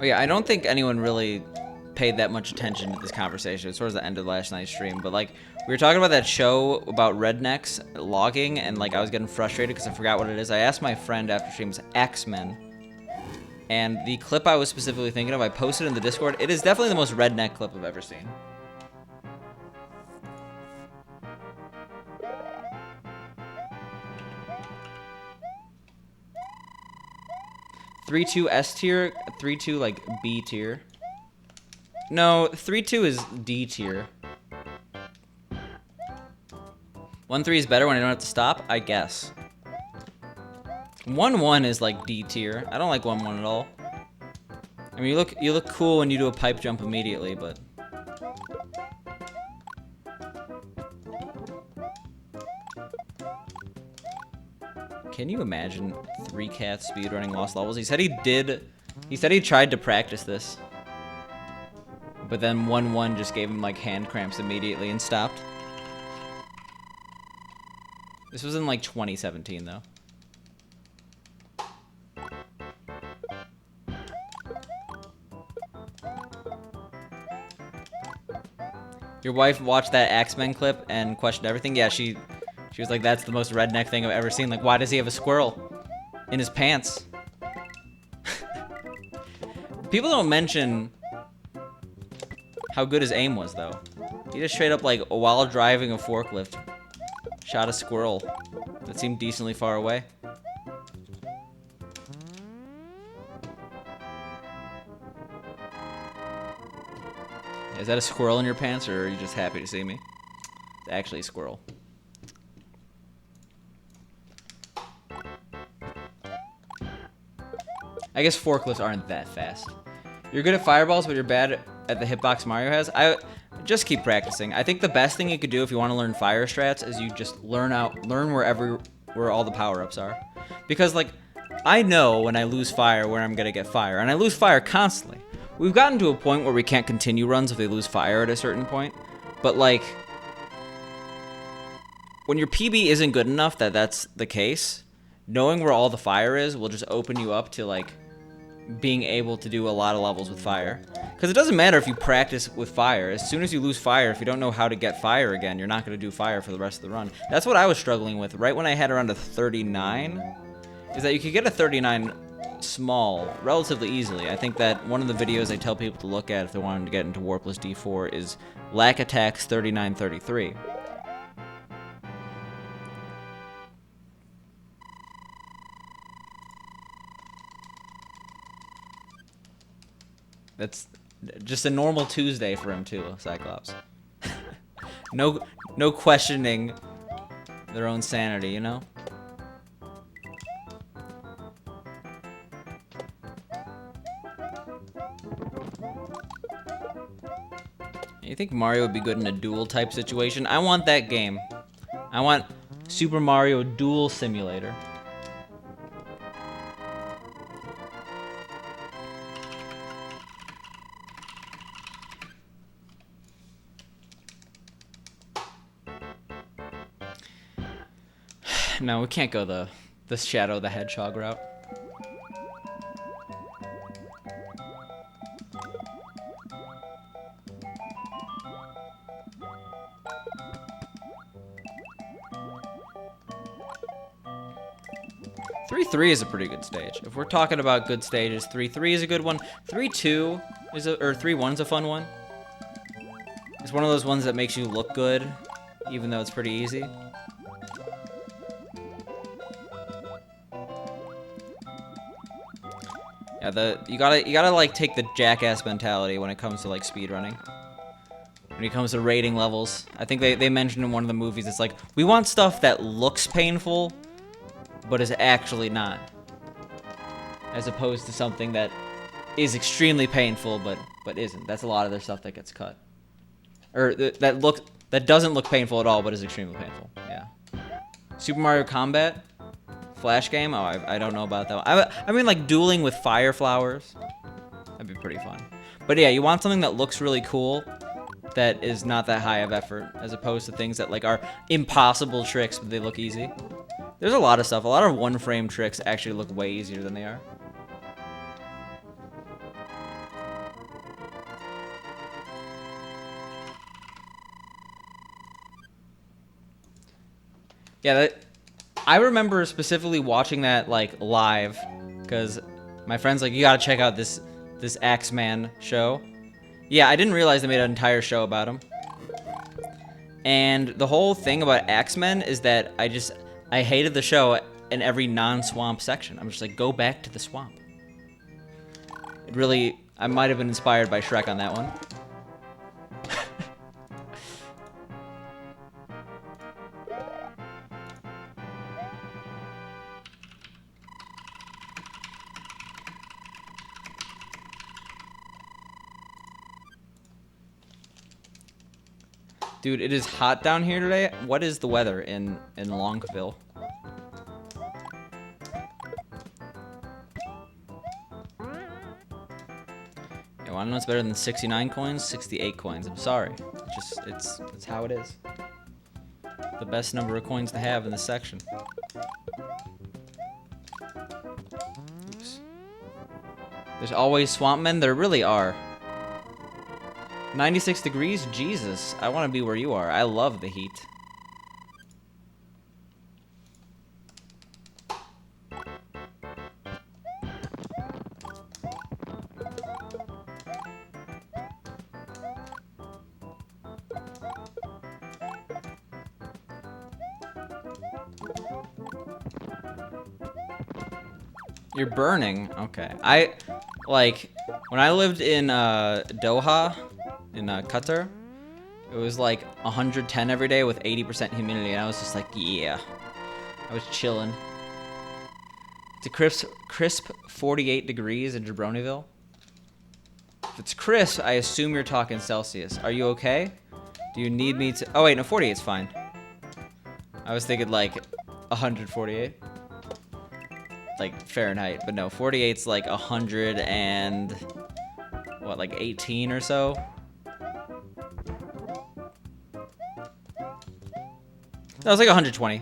Oh yeah, I don't think anyone really paid that much attention to this conversation. It's towards the end of last night's stream, but like we were talking about that show about rednecks logging, and like I was getting frustrated because I forgot what it is. I asked my friend after stream, it's X-Men, and the clip I was specifically thinking of, I posted in the Discord. It is definitely the most redneck clip I've ever seen. (3-2) S tier, 3-2 like B tier. No, 3-2 is D tier. 1-3 is better when I don't have to stop, I guess. 1-1 is like D tier. I don't like 1-1 at all. I mean, you look cool when you do a pipe jump immediately, but can you imagine 3 cats speedrunning lost levels? He said he did. He said he tried to practice this, but then 1-1 just gave him like hand cramps immediately and stopped. This was in like 2017 though. Your wife watched that X-Men clip and questioned everything? Yeah, she was like, that's the most redneck thing I've ever seen. Like, why does he have a squirrel in his pants? People don't mention how good his aim was, though. He just straight up, like, while driving a forklift, shot a squirrel that seemed decently far away. Is that a squirrel in your pants, or are you just happy to see me? It's actually a squirrel. I guess forklifts aren't that fast. You're good at fireballs, but you're bad at the hitbox Mario has. I just keep practicing. I think the best thing you could do if you want to learn fire strats is you just learn where all the power-ups are. Because like, I know when I lose fire where I'm gonna get fire, and I lose fire constantly. We've gotten to a point where we can't continue runs if they lose fire at a certain point, but like, when your PB isn't good enough that that's the case, knowing where all the fire is will just open you up to like being able to do a lot of levels with fire. Because it doesn't matter if you practice with fire. As soon as you lose fire, if you don't know how to get fire again, you're not going to do fire for the rest of the run. That's what I was struggling with right when I had around a 39, is that you could get a 39 small relatively easily. I think that one of the videos I tell people to look at if they wanted to get into Warpless D4 is Lack Attacks 3933. That's just a normal Tuesday for him too, Cyclops. No questioning their own sanity, you know? You think Mario would be good in a duel type situation? I want that game. I want Super Mario Duel Simulator. No, we can't go the Shadow the Hedgehog route. Three is a pretty good stage. If we're talking about good stages, 3-3 is a good one. 3-2 is or 3-1's a fun one. It's one of those ones that makes you look good, even though it's pretty easy. Yeah, you gotta like take the jackass mentality when it comes to like speedrunning. When it comes to rating levels, I think they mentioned in one of the movies, it's like we want stuff that looks painful, but is actually not, as opposed to something that is extremely painful but isn't. That's a lot of their stuff that gets cut, or that doesn't look painful at all, but is extremely painful. Yeah. Super Mario Combat. Flash game? Oh, I don't know about that one. I mean, like, dueling with fire flowers. That'd be pretty fun. But yeah, you want something that looks really cool, that is not that high of effort, as opposed to things that, like, are impossible tricks, but they look easy. There's a lot of stuff. A lot of one-frame tricks actually look way easier than they are. Yeah, I remember specifically watching that like live, because my friend's like, you gotta check out this Axeman show. Yeah, I didn't realize they made an entire show about him. And the whole thing about Axemen is that I hated the show in every non-swamp section. I'm just like, go back to the swamp. It really, I might have been inspired by Shrek on that one. Dude, it is hot down here today. What is the weather in Longville? Yeah, wanna know what's better than 69 coins? 68 coins. I'm sorry. It's how it is. The best number of coins to have in this section. Oops. There's always swamp men. There really are. 96 degrees? Jesus, I want to be where you are. I love the heat. You're burning? Okay. When I lived in Doha, in Qatar, it was like 110 every day with 80% humidity, and I was just like, yeah. I was chilling. It's a crisp 48 degrees in Jabronieville. If it's crisp, I assume you're talking Celsius. Are you okay? Do you need me to... Oh wait, no, 48's fine. I was thinking like 148. Like Fahrenheit, but no, 48's like 100 and... what, like 18 or so? That was like 120.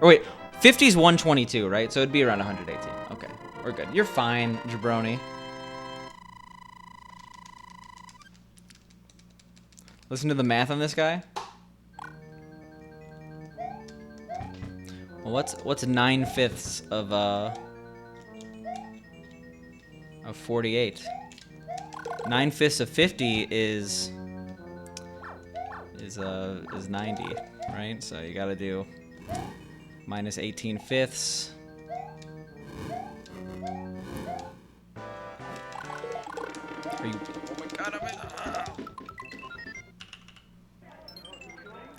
Or wait, 50's 122, right? So it'd be around 118. Okay, we're good. You're fine, Jabroni. Listen to the math on this guy. Well, what's 9/5 of 48? 9/5 of 50 is 90, right? So you gotta do minus 18/5.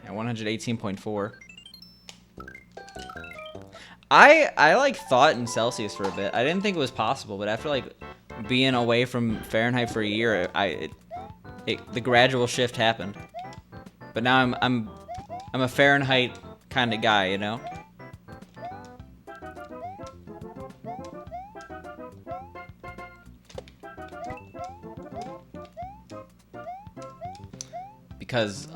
Yeah, 118.4. I like thought in Celsius for a bit. I didn't think it was possible, but after like being away from Fahrenheit for a year, the gradual shift happened. But now I'm a Fahrenheit kind of guy, you know? Because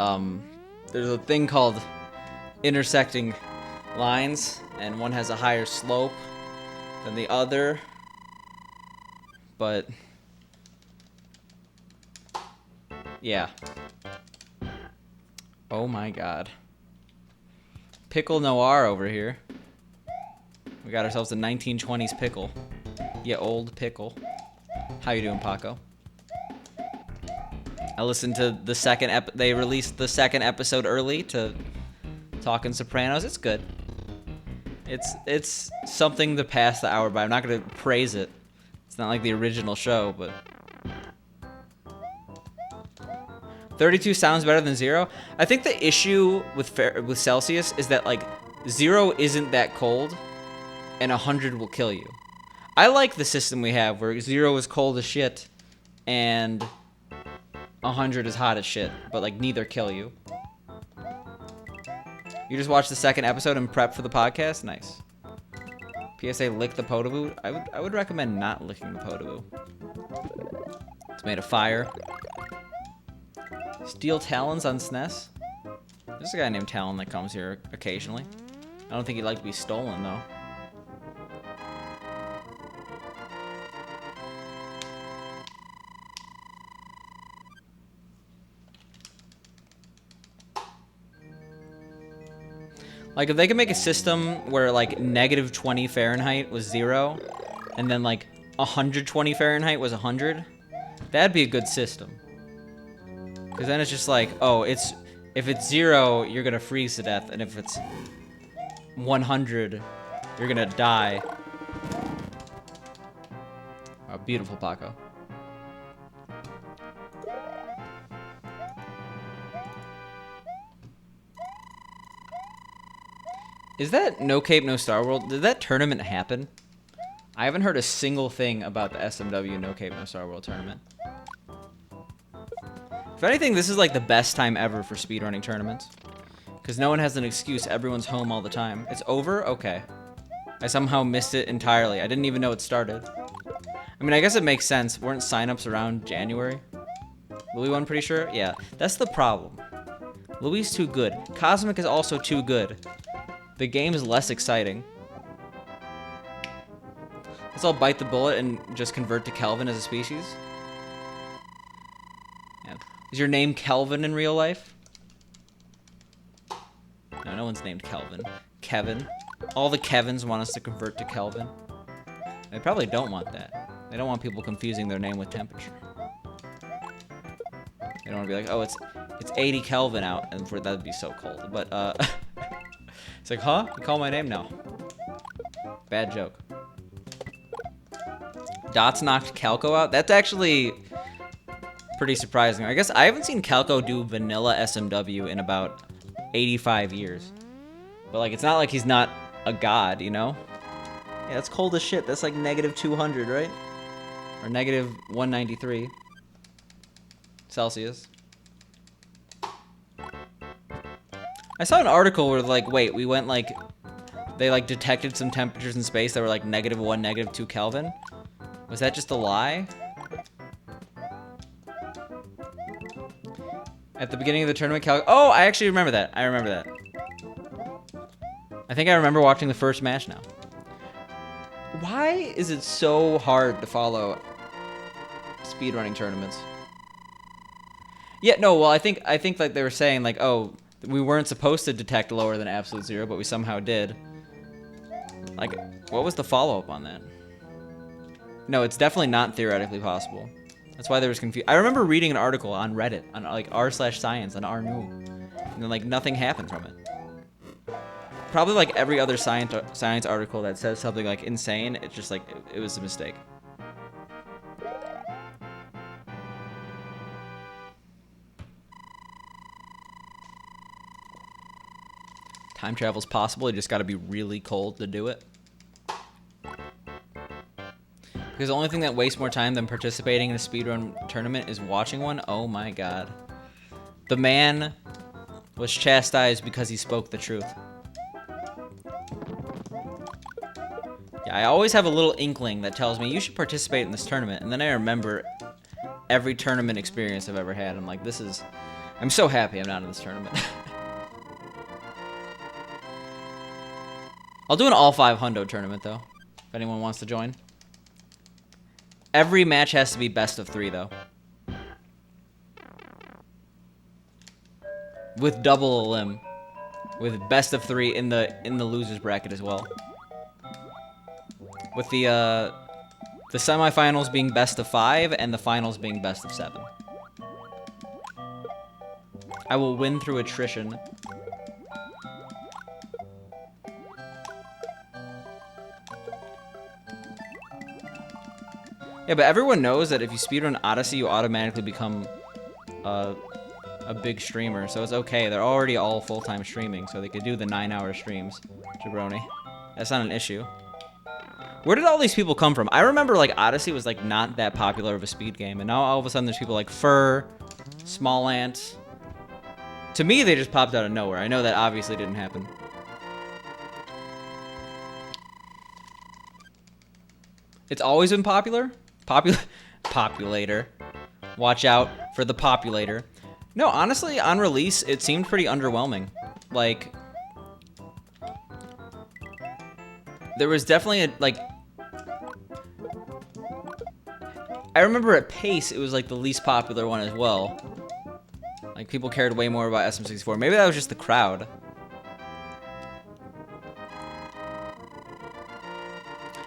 there's a thing called intersecting lines, and one has a higher slope than the other. But yeah. Oh my god. Pickle Noir over here. We got ourselves a 1920s pickle. Yeah, old pickle. How you doing, Paco? I listened to the second they released the second episode early to Talking Sopranos. It's good. It's something to pass the hour by. I'm not gonna praise it. It's not like the original show, but 32 sounds better than 0. I think the issue with Celsius is that like 0 isn't that cold, and 100 will kill you. I like the system we have where 0 is cold as shit, and 100 is hot as shit, but like neither kill you. You just watched the second episode and prep for the podcast? Nice. PSA, lick the Potable. I would recommend not licking the Potable. It's made of fire. Steel Talons on SNES? There's a guy named Talon that comes here occasionally. I don't think he'd like to be stolen, though. Like, if they could make a system where, like, negative 20 Fahrenheit was 0, and then, like, 120 Fahrenheit was 100, that'd be a good system. Because then it's just like, oh, if it's 0, you're gonna freeze to death, and if it's 100, you're gonna die. Oh, beautiful, Paco. Is that No Cape, No Star World? Did that tournament happen? I haven't heard a single thing about the SMW No Cape, No Star World tournament. If anything, this is like the best time ever for speedrunning tournaments. Because no one has an excuse. Everyone's home all the time. It's over? Okay. I somehow missed it entirely. I didn't even know it started. I mean, I guess it makes sense. Weren't signups around January? Louis won, pretty sure? Yeah. That's the problem. Louis is too good. Cosmic is also too good. The game is less exciting. Let's all bite the bullet and just convert to Kelvin as a species. Yeah. Is your name Kelvin in real life? No, no one's named Kelvin. Kevin. All the Kevins want us to convert to Kelvin. They probably don't want that. They don't want people confusing their name with temperature. They don't want to be like, oh, it's 80 Kelvin out, and that'd be so cold. But it's like, huh? You call my name? No. Bad joke. Dots knocked Calco out? That's actually pretty surprising. I guess I haven't seen Calco do vanilla SMW in about 85 years. But, like, it's not like he's not a god, you know? Yeah, that's cold as shit. That's like negative 200, right? Or negative 193 Celsius. I saw an article where, like, wait, we went, like, they, like, detected some temperatures in space that were, like, -1, -2 Kelvin. Was that just a lie? At the beginning of the tournament, oh, I actually remember that. I remember that. I think I remember watching the first match now. Why is it so hard to follow speedrunning tournaments? Yeah, no, well, I think like they were saying, like, oh, we weren't supposed to detect lower than absolute 0, but we somehow did. Like, what was the follow-up on that? No, it's definitely not theoretically possible. That's why there was confusion. I remember reading an article on Reddit, on like r/science, on r/new, and then like nothing happened from it. Probably like every other science article that says something like insane, it's just like it was a mistake. Time travel's possible. You just got to be really cold to do it. Because the only thing that wastes more time than participating in a speedrun tournament is watching one. Oh my god. The man was chastised because he spoke the truth. Yeah, I always have a little inkling that tells me you should participate in this tournament, and then I remember every tournament experience I've ever had. I'm like, I'm so happy I'm not in this tournament. I'll do an all 5 hundo tournament though, if anyone wants to join. Every match has to be best of 3 though. With double elim. With best of 3 in the losers bracket as well. With the semifinals being best of 5 and the finals being best of 7. I will win through attrition. Yeah, but everyone knows that if you speedrun Odyssey, you automatically become a big streamer, so it's okay. They're already all full-time streaming, so they could do the 9-hour streams. Jabroni. That's not an issue. Where did all these people come from? I remember, like, Odyssey was, like, not that popular of a speed game, and now all of a sudden there's people like Fur, Small Ant. To me, they just popped out of nowhere. I know that obviously didn't happen. It's always been popular? Populator. Watch out for the populator. No, honestly, on release, it seemed pretty underwhelming. Like, there was definitely a, like, I remember at PACE, it was like the least popular one as well. Like, people cared way more about SM64. Maybe that was just the crowd.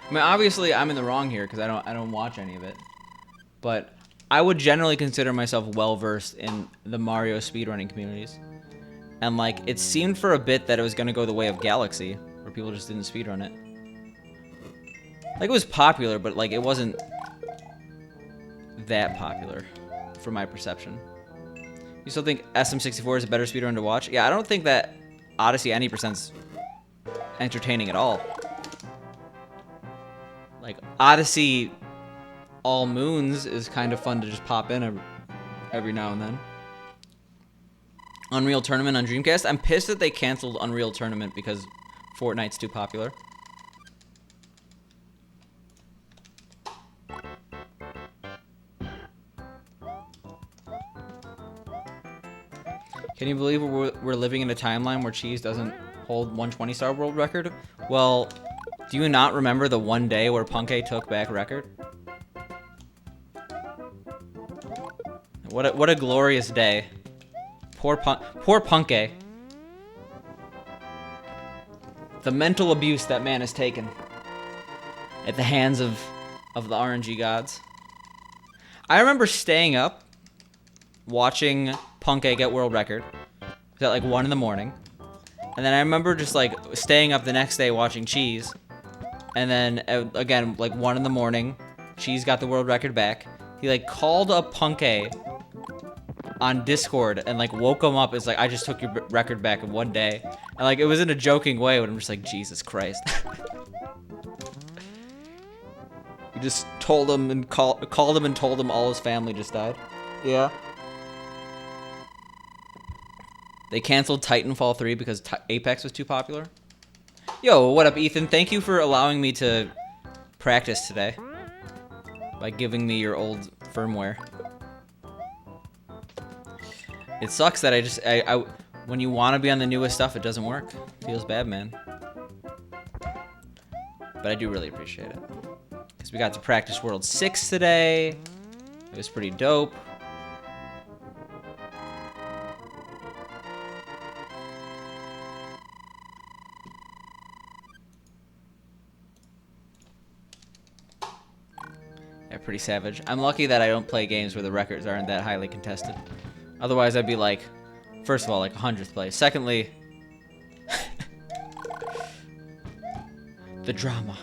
I mean, obviously, I'm in the wrong here because I don't watch any of it. But I would generally consider myself well-versed in the Mario speedrunning communities. And, like, it seemed for a bit that it was going to go the way of Galaxy, where people just didn't speedrun it. Like, it was popular, but, like, it wasn't that popular, from my perception. You still think SM64 is a better speedrun to watch? Yeah, I don't think that Odyssey any percent's entertaining at all. Like, Odyssey All Moons is kind of fun to just pop in every now and then. Unreal Tournament on Dreamcast? I'm pissed that they canceled Unreal Tournament because Fortnite's too popular. Can you believe we're living in a timeline where Cheese doesn't hold 120-star world record? Well, do you not remember the one day where Punke took back record? What a glorious day. Poor Punke. The mental abuse that man has taken at the hands of the RNG gods. I remember staying up watching Punke get world record. It was at like 1 in the morning. And then I remember just like staying up the next day watching Cheese. And then again, like 1 in the morning, Cheese got the world record back. He like called up Punke on Discord and like woke him up. It's like, I just took your record back in 1 day. And like, it was in a joking way, but I'm just like, Jesus Christ. He just told him and called him and told him all his family just died. Yeah. They canceled Titanfall 3 because Apex was too popular. Yo, what up, Ethan? Thank you for allowing me to practice today by giving me your old firmware. It sucks that I when you want to be on the newest stuff, it doesn't work. Feels bad, man. But I do really appreciate it. Because we got to practice World 6 today. It was pretty dope. Yeah, pretty savage. I'm lucky that I don't play games where the records aren't that highly contested. Otherwise, I'd be like, first of all, like 100th place. Secondly, the drama.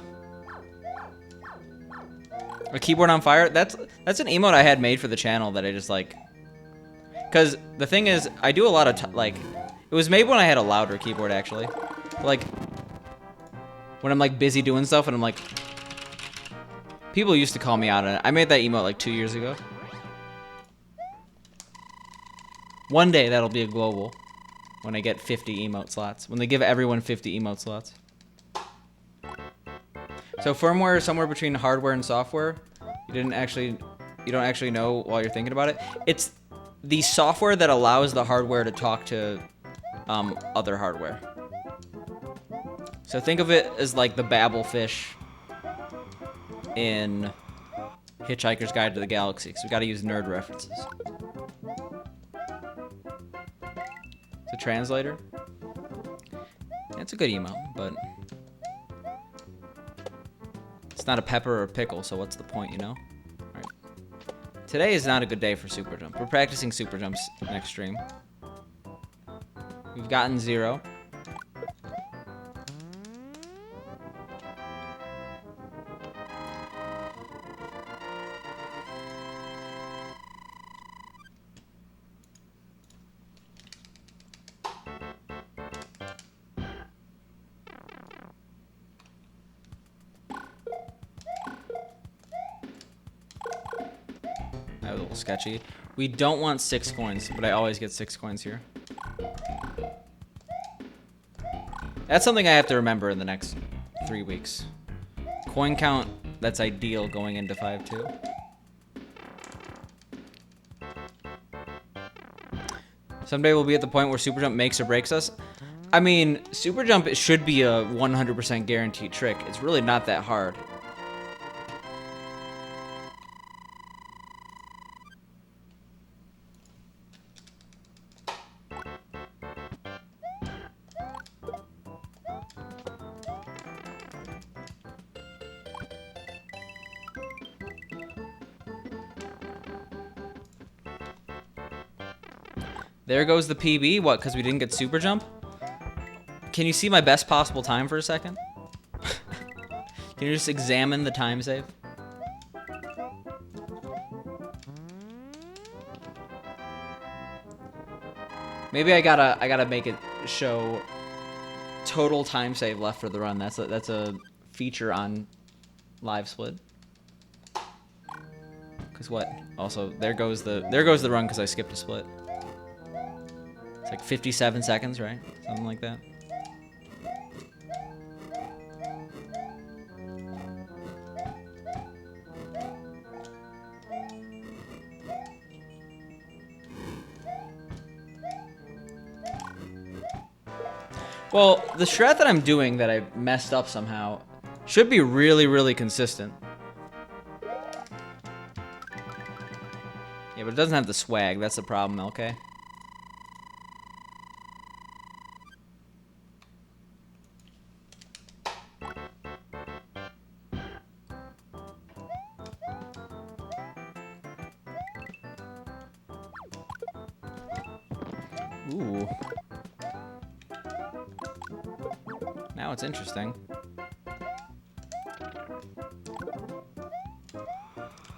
A keyboard on fire? That's an emote I had made for the channel that I just like. Because the thing is, I do a lot of, like, It was made when I had a louder keyboard, actually. Like, when I'm like busy doing stuff and I'm like... People used to call me out on it. I made that emote like 2 years ago. One day that'll be a global. When I get 50 emote slots. When they give everyone 50 emote slots. So firmware is somewhere between hardware and software. You don't actually know while you're thinking about it. It's the software that allows the hardware to talk to other hardware. So think of it as like the babble fish in Hitchhiker's Guide to the Galaxy, because we got to use nerd references. It's a translator. Yeah, it's a good emote, but it's not a pepper or a pickle, so what's the point, you know? All right. Today is not a good day for super jump. We're practicing super jumps next stream. We've gotten 0. That was a little sketchy. We don't want 6 coins, but I always get 6 coins here. That's something I have to remember in the next 3 weeks. Coin count, that's ideal going into 5-2. Someday we'll be at the point where Super Jump makes or breaks us. I mean, Super Jump should be a 100% guaranteed trick. It's really not that hard. There goes the PB. What, because we didn't get super jump? Can you see my best possible time for a second? Can you just examine the time save? Maybe I gotta make it show total time save left for the run. That's a feature on Live Split. Cause what? Also, there goes the run because I skipped a split. It's like 57 seconds, right? Something like that. Well, the strat that I'm doing that I messed up somehow should be really, really consistent. Yeah, but it doesn't have the swag. That's the problem, okay? Ooh. Now it's interesting.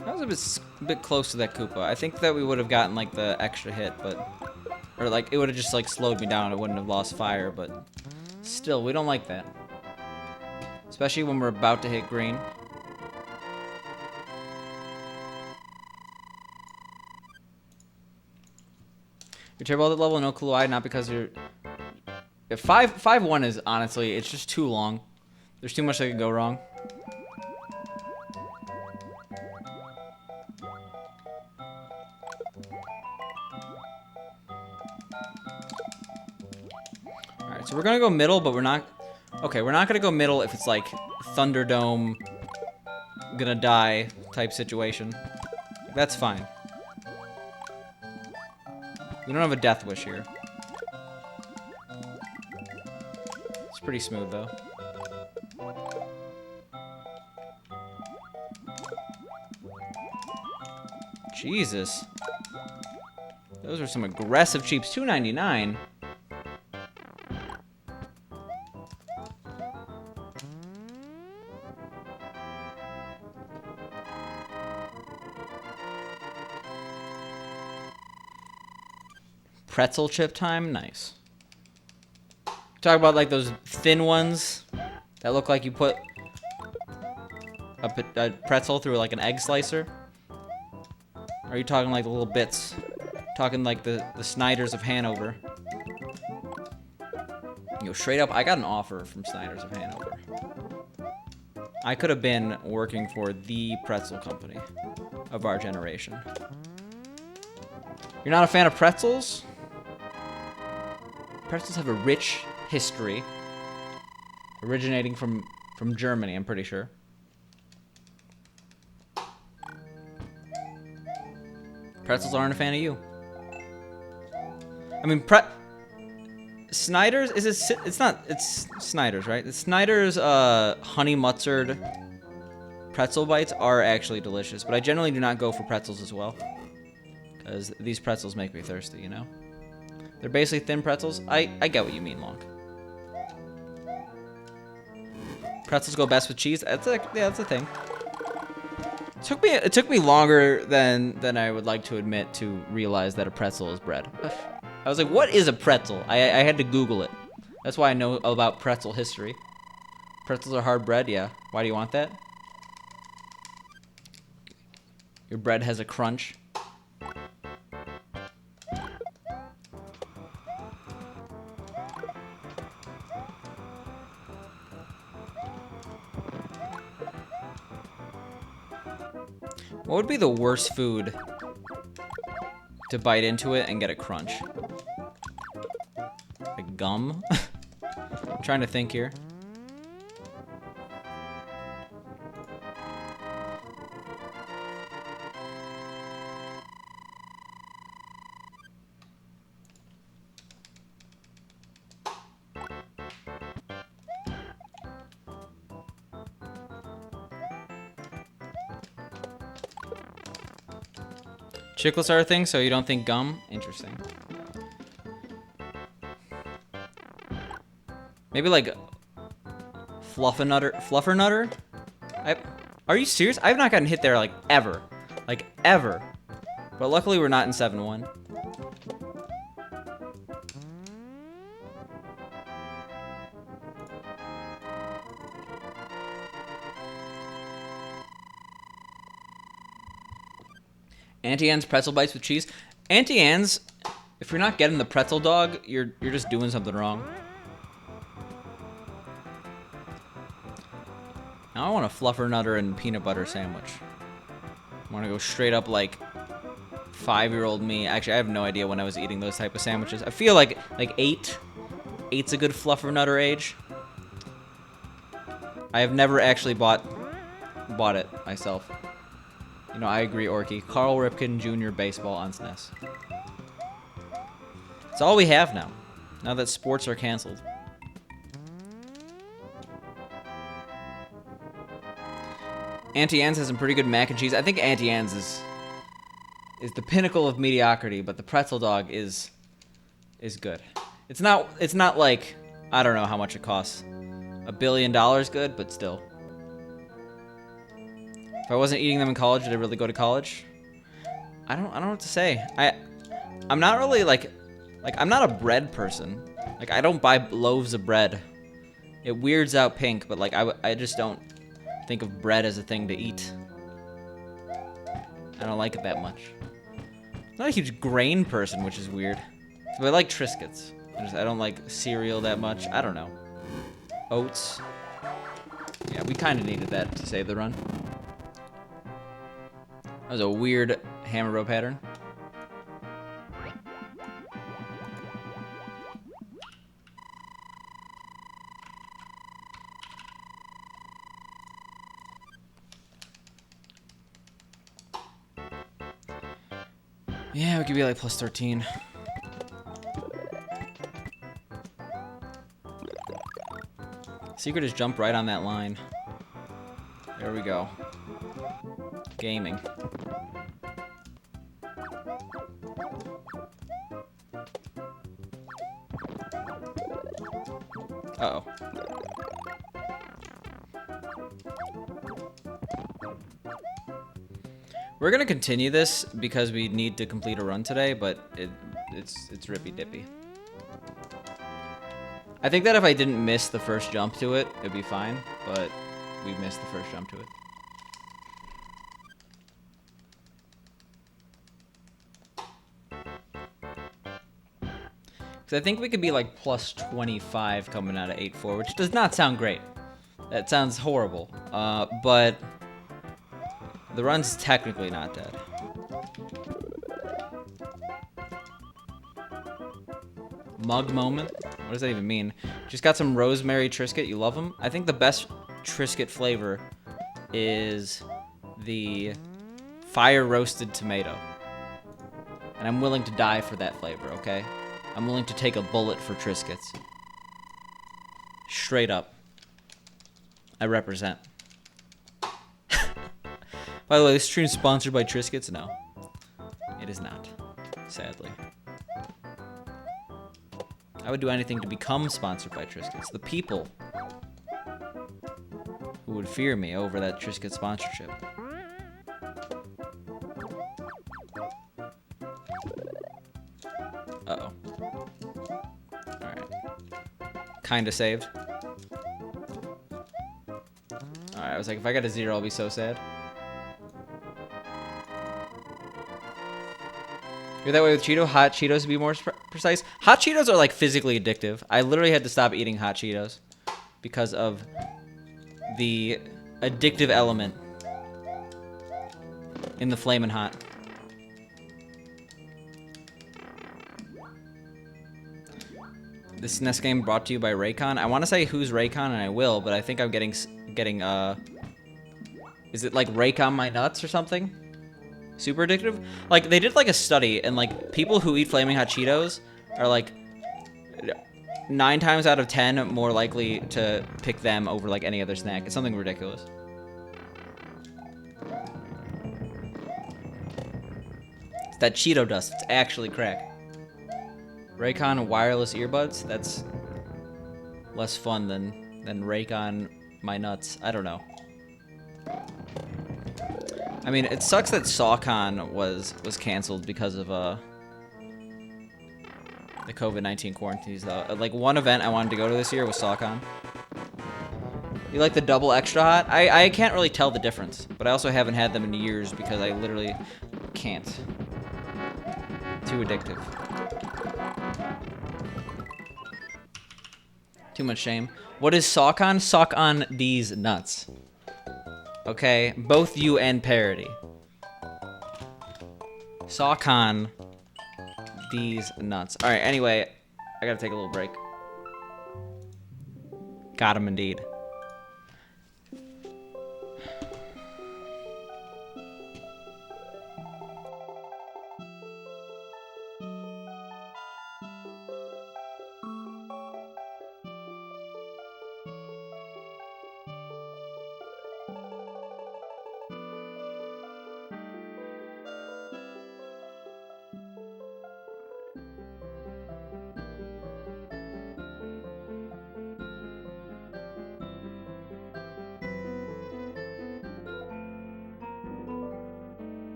That was a bit close to that Koopa. I think that we would have gotten like the extra hit, but... Or like, it would have just like slowed me down. I wouldn't have lost fire, but... Still, we don't like that. Especially when we're about to hit green. Your turbo level, no clue why, not because you're... If 5-1 is, honestly, it's just too long. There's too much that could go wrong. Alright, so we're gonna go middle, but we're not... Okay, we're not gonna go middle if it's like Thunderdome, gonna die type situation. That's fine. We don't have a death wish here. It's pretty smooth, though. Jesus. Those are some aggressive cheaps. $2.99. Pretzel chip time? Nice. Talk about like those thin ones that look like you put a pretzel through like an egg slicer. Or are you talking like the little bits? Talking like the Snyder's of Hanover. Yo, straight up, I got an offer from Snyder's of Hanover. I could have been working for the pretzel company of our generation. You're not a fan of pretzels? Pretzels have a rich history. Originating from Germany, I'm pretty sure. Pretzels aren't a fan of you. I mean, Snyder's, it's Snyder's, right? It's Snyder's honey mustard pretzel bites are actually delicious, but I generally do not go for pretzels as well. Because these pretzels make me thirsty, you know? They're basically thin pretzels. I get what you mean, Long. Pretzels go best with cheese. That's a thing. It took me longer than I would like to admit to realize that a pretzel is bread. I was like, what is a pretzel? I had to Google it. That's why I know about pretzel history. Pretzels are hard bread, yeah. Why do you want that? Your bread has a crunch. What would be the worst food to bite into it and get a crunch? Like gum? I'm trying to think here. Chiclets are a thing, so you don't think gum? Interesting. Maybe like Fluffernutter? Are you serious? I've not gotten hit there like ever. Like ever. But luckily we're not in 7-1. Auntie Anne's pretzel bites with cheese. Auntie Anne's, if you're not getting the pretzel dog, you're just doing something wrong. Now I want a Fluffernutter and peanut butter sandwich. I want to go straight up like 5-year-old me. Actually, I have no idea when I was eating those type of sandwiches. I feel like 8. 8's a good Fluffernutter age. I have never actually bought it myself. You know, I agree, Orky. Carl Ripken Jr. baseball on SNES. It's all we have now. Now that sports are canceled. Auntie Anne's has some pretty good mac and cheese. I think Auntie Anne's is the pinnacle of mediocrity, but the pretzel dog is good. It's not like, I don't know how much it costs. $1 billion good, but still. If I wasn't eating them in college, did I really go to college? I don't know what to say. I'm not really like I'm not a bread person. Like I don't buy loaves of bread. It weirds out Pink, but like I just don't think of bread as a thing to eat. I don't like it that much. I'm not a huge grain person, which is weird. But I like Triscuits. I don't like cereal that much. I don't know. Oats. Yeah, we kind of needed that to save the run. That was a weird hammer row pattern. Yeah, we could be like plus 13. Secret is jump right on that line. There we go. Gaming. Uh-oh. We're gonna continue this because we need to complete a run today, but it's rippy dippy. I think that if I didn't miss the first jump to it, it'd be fine, but we missed the first jump to it. Because I think we could be like plus 25 coming out of 8-4, which does not sound great. That sounds horrible. But the run's technically not dead. Mug moment? What does that even mean? Just got some rosemary Triscuit. You love them? I think the best Triscuit flavor is the fire roasted tomato. And I'm willing to die for that flavor, okay? I'm willing to take a bullet for Triscuits. Straight up. I represent. By the way, this stream is sponsored by Triscuits? No. It is not. Sadly. I would do anything to become sponsored by Triscuits. The people who would fear me over that Triscuit sponsorship. Uh-oh. Alright. Kinda saved. Alright, I was like, if I got a 0, I'll be so sad. You're that way with Cheeto? Hot Cheetos to be more precise? Hot Cheetos are like physically addictive. I literally had to stop eating hot Cheetos because of the addictive element in the Flamin' Hot. This next game brought to you by Raycon. I want to say who's Raycon, and I will, but I think I'm getting is it like Raycon My Nuts or something? Super addictive? Like, they did like a study, and like people who eat Flaming Hot Cheetos are like 9 times out of 10 more likely to pick them over like any other snack. It's something ridiculous. It's that Cheeto dust. It's actually crack. Raycon wireless earbuds? That's less fun than Raycon My Nuts. I don't know. I mean, it sucks that SawCon was canceled because of the COVID-19 quarantines, though. Like, one event I wanted to go to this year was SawCon. You like the double extra hot? I can't really tell the difference, but I also haven't had them in years because I literally can't. Too addictive. Too much shame. What is SawCon? Sock on these nuts. Okay, both you and Parody. SawCon these nuts. Alright, anyway, I gotta take a little break. Got him indeed.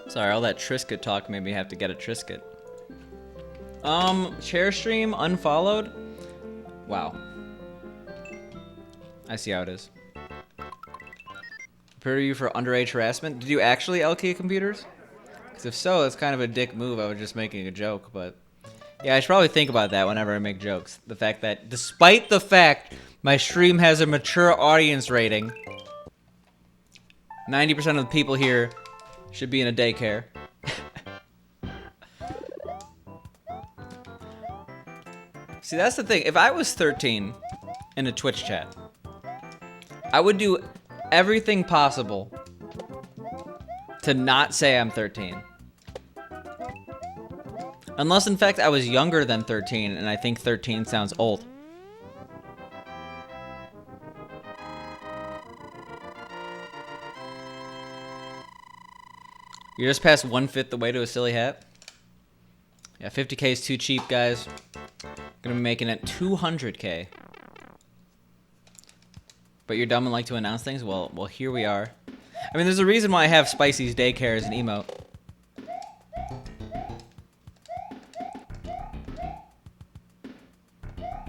Sorry, all that Trisket talk made me have to get a Trisket. Share stream unfollowed? Wow. I see how it is. Prepare you for underage harassment? Did you actually LK computers? Because if so, it's kind of a dick move. I was just making a joke, but... Yeah, I should probably think about that whenever I make jokes. The fact that, despite the fact my stream has a mature audience rating, 90% of the people here should be in a daycare. See, that's the thing. If I was 13 in a Twitch chat, I would do everything possible to not say I'm 13. Unless, in fact, I was younger than 13, and I think 13 sounds old. You're just past 1/5 the way to a silly hat? Yeah, 50K is too cheap, guys. Gonna be making it 200K. But you're dumb and like to announce things? Well, here we are. I mean, there's a reason why I have Spicy's Daycare as an emote.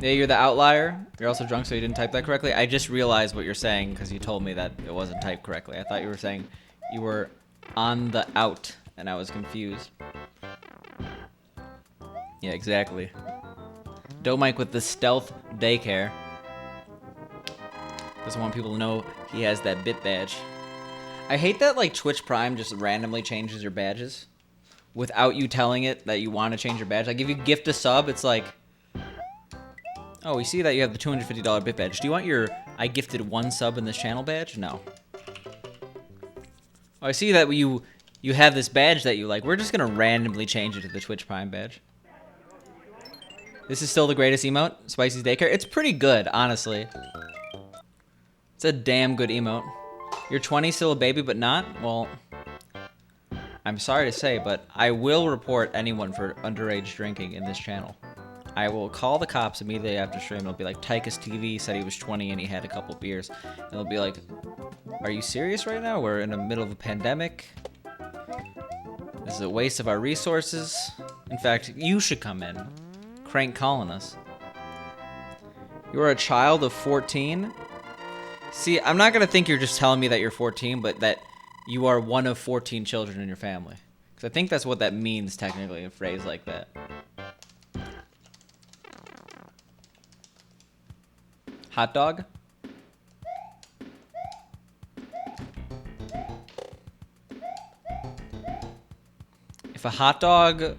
Yeah, you're the outlier. You're also drunk, so you didn't type that correctly. I just realized what you're saying because you told me that it wasn't typed correctly. I thought you were saying you were on the out, and I was confused. Yeah, exactly. Domike with the stealth daycare. Doesn't want people to know he has that bit badge. I hate that, like, Twitch Prime just randomly changes your badges without you telling it that you want to change your badge. Like, if you gift a sub, it's like... Oh, we see that you have the $250 bit badge. Do you want your I gifted 1 sub in this channel badge? No. Oh, I see that you have this badge that you like. We're just going to randomly change it to the Twitch Prime badge. This is still the greatest emote, Spicy's Daycare. It's pretty good, honestly. It's a damn good emote. You're 20, still a baby, but not? Well, I'm sorry to say, but I will report anyone for underage drinking in this channel. I will call the cops immediately after stream. It'll be like, Tychus TV said he was 20 and he had a couple beers. And they'll be like, are you serious right now? We're in the middle of a pandemic. This is a waste of our resources. In fact, you should come in. Crank calling us. You are a child of 14? See, I'm not going to think you're just telling me that you're 14, but that you are one of 14 children in your family. Because I think that's what that means, technically, a phrase like that. Hot dog? If a hot dog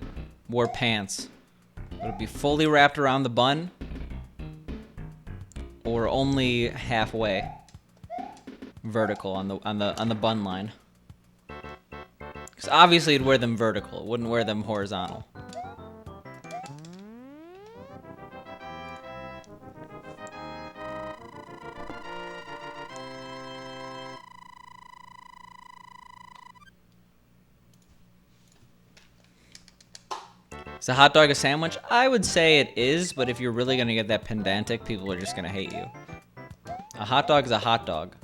wore pants, would it be fully wrapped around the bun? Or only halfway vertical on the bun line? Because obviously it'd wear them vertical, it wouldn't wear them horizontal. Is a hot dog a sandwich? I would say it is, but if you're really gonna get that pedantic, people are just gonna hate you. A hot dog is a hot dog.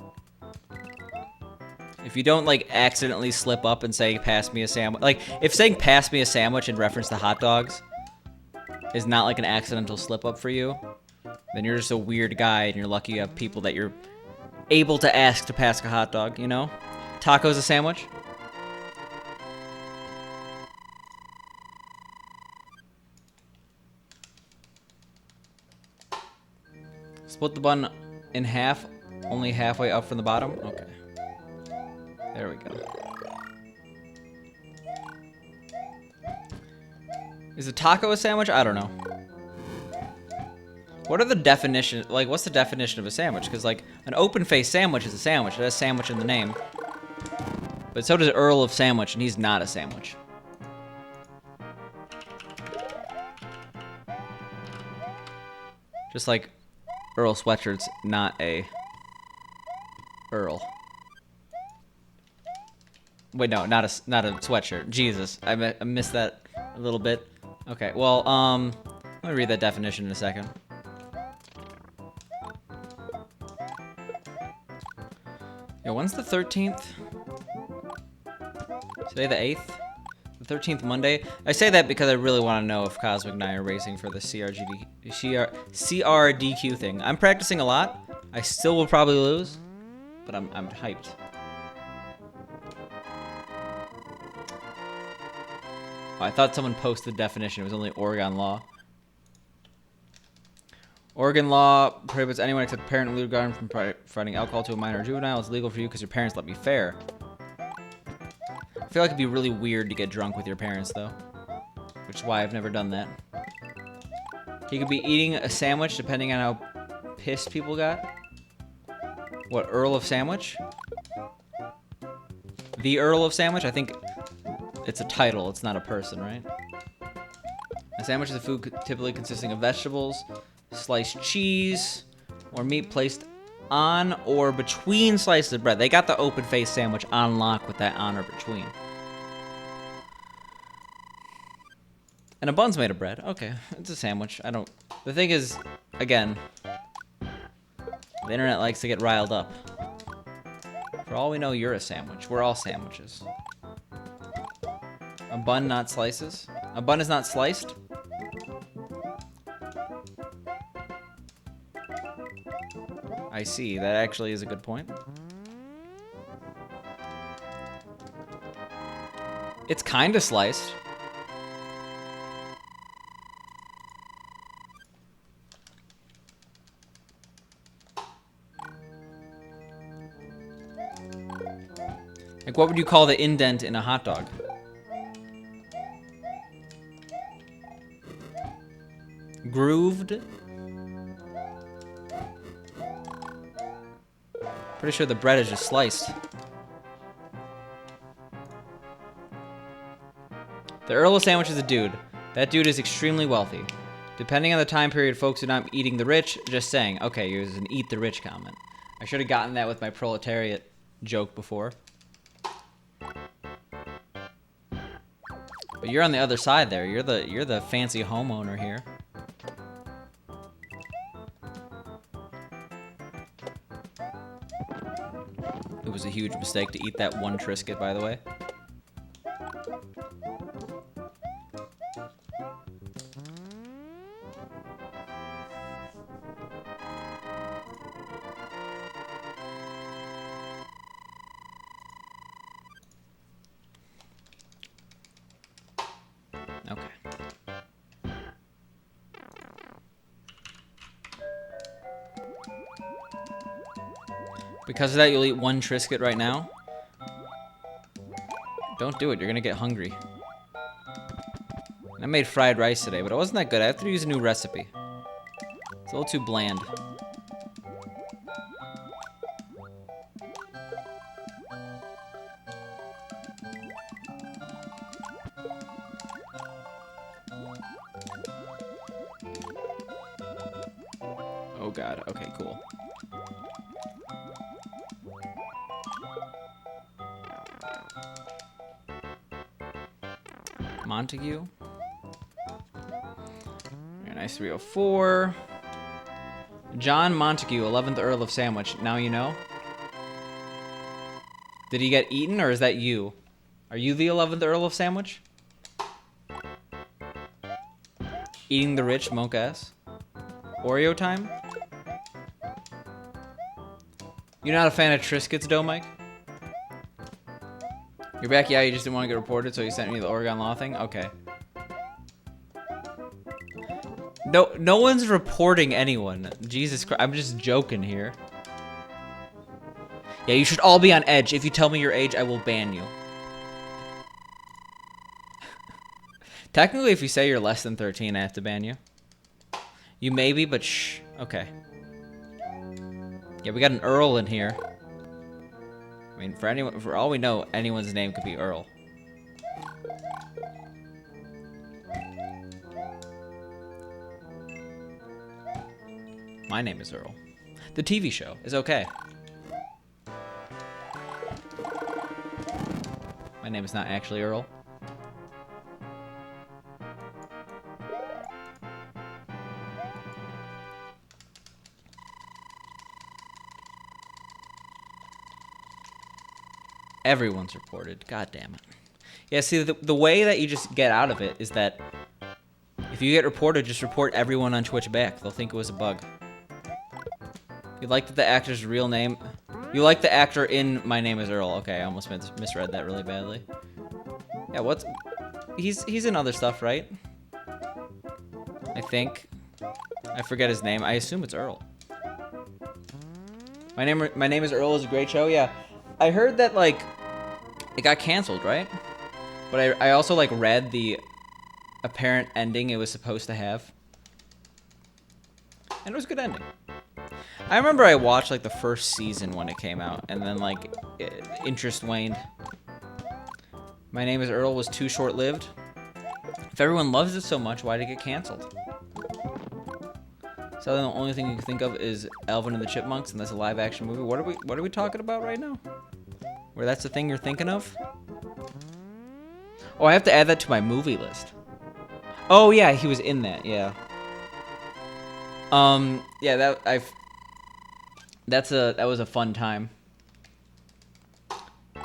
If you don't, like, accidentally slip up and say, pass me a sandwich. Like, if saying pass me a sandwich in reference to hot dogs is not like an accidental slip up for you, then you're just a weird guy and you're lucky you have people that you're able to ask to pass a hot dog, you know? Taco's a sandwich? Split the bun in half, only halfway up from the bottom? Okay. There we go. Is a taco a sandwich? I don't know. What are the definitions? Like, what's the definition of a sandwich? Because, like, an open-faced sandwich is a sandwich. It has sandwich in the name. But so does Earl of Sandwich, and he's not a sandwich. Just like Earl Sweatshirt's not a Earl. Wait, no, not a sweatshirt. Jesus, I missed that a little bit. Okay, well, let me read that definition in a second. Yo, when's the 13th? Today the 8th? The 13th Monday? I say that because I really want to know if Cosmic and I are racing for the CRDQ thing. I'm practicing a lot. I still will probably lose, but I'm hyped. Oh, I thought someone posted the definition. It was only Oregon law. Oregon law prohibits anyone except a parent and legal guardian from providing alcohol to a minor or juvenile. It's legal for you because your parents let me fair. I feel like it'd be really weird to get drunk with your parents, though. Which is why I've never done that. He could be eating a sandwich depending on how pissed people got. What, Earl of Sandwich? The Earl of Sandwich? I think it's a title, it's not a person, right? A sandwich is a food typically consisting of vegetables, sliced cheese, or meat placed on or between slices of bread. They got the open-faced sandwich on lock with that on or between. And a bun's made of bread. Okay, it's a sandwich. The thing is, again, the internet likes to get riled up. For all we know, you're a sandwich. We're all sandwiches. A bun, not slices? A bun is not sliced? I see. That actually is a good point. It's kind of sliced. Like, what would you call the indent in a hot dog? Grooved? Pretty sure the bread is just sliced. The Earl of Sandwich is a dude. That dude is extremely wealthy. Depending on the time period, folks are not eating the rich. Just saying. Okay, here's an eat the rich comment. I should have gotten that with my proletariat joke before. But you're on the other side there. You're the fancy homeowner here. It was a huge mistake to eat that one Triscuit, by the way. Okay. Because of that, you'll eat one Triscuit right now. Don't do it. You're gonna get hungry. I made fried rice today, but it wasn't that good. I have to use a new recipe. It's a little too bland. Oh god. Okay, cool. Montague. Very nice 304. John Montague, 11th Earl of Sandwich. Now you know. Did he get eaten, or is that you? Are you the 11th Earl of Sandwich? Eating the rich, monk ass. Oreo time? You're not a fan of Triscuits, though, Mike? You're back? Yeah, you just didn't want to get reported, so you sent me the Oregon law thing? Okay. No one's reporting anyone. Jesus Christ, I'm just joking here. Yeah, you should all be on edge. If you tell me your age, I will ban you. Technically, if you say you're less than 13, I have to ban you. You may be, but shh. Okay. Yeah, we got an Earl in here. I mean, for all we know, anyone's name could be Earl. My name is Earl. The TV show is okay. My name is not actually Earl. Everyone's reported. God damn it. Yeah, see, the way that you just get out of it is that if you get reported, just report everyone on Twitch back. They'll think it was a bug. You like the actor's real name? You like the actor in My Name is Earl. Okay, I almost misread that really badly. Yeah, what's... He's in other stuff, right? I think. I forget his name. I assume it's Earl. My name is Earl is a great show. Yeah, I heard that like it got canceled, right? But I also like read the apparent ending it was supposed to have, and it was a good ending. I remember I watched like the first season when it came out, and then like interest waned. My Name is Earl was too short-lived. If everyone loves it so much, why did it get canceled? So the only thing you can think of is Alvin and the Chipmunks, and that's a live-action movie. What are we talking about right now? Where that's the thing you're thinking of? Oh, I have to add that to my movie list. Oh yeah, he was in that. Yeah. Yeah, that was a fun time.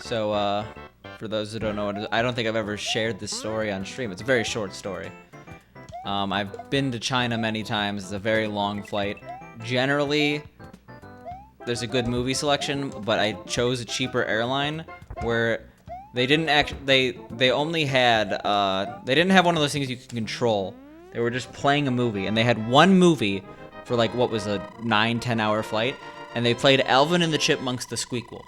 So for those who don't know, I don't think I've ever shared this story on stream. It's a very short story. I've been to China many times. It's a very long flight. Generally, there's a good movie selection, but I chose a cheaper airline where they didn't they only had they didn't have one of those things you can control. They were just playing a movie, and they had one movie for like what was a 9-10 hour flight, and they played Alvin and the Chipmunks the Squeakquel.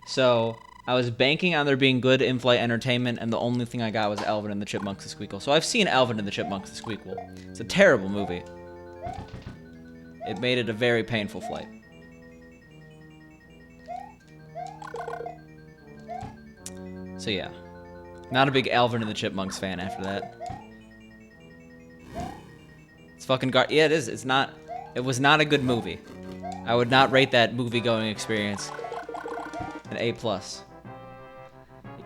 So I was banking on there being good in-flight entertainment, and the only thing I got was Alvin and the Chipmunks the Squeakquel. So I've seen Alvin and the Chipmunks the Squeakquel. It's a terrible movie. It made it a very painful flight. So yeah, not a big Alvin and the Chipmunks fan after that. It's fucking yeah, it is. It was not a good movie. I would not rate that movie-going experience an A+.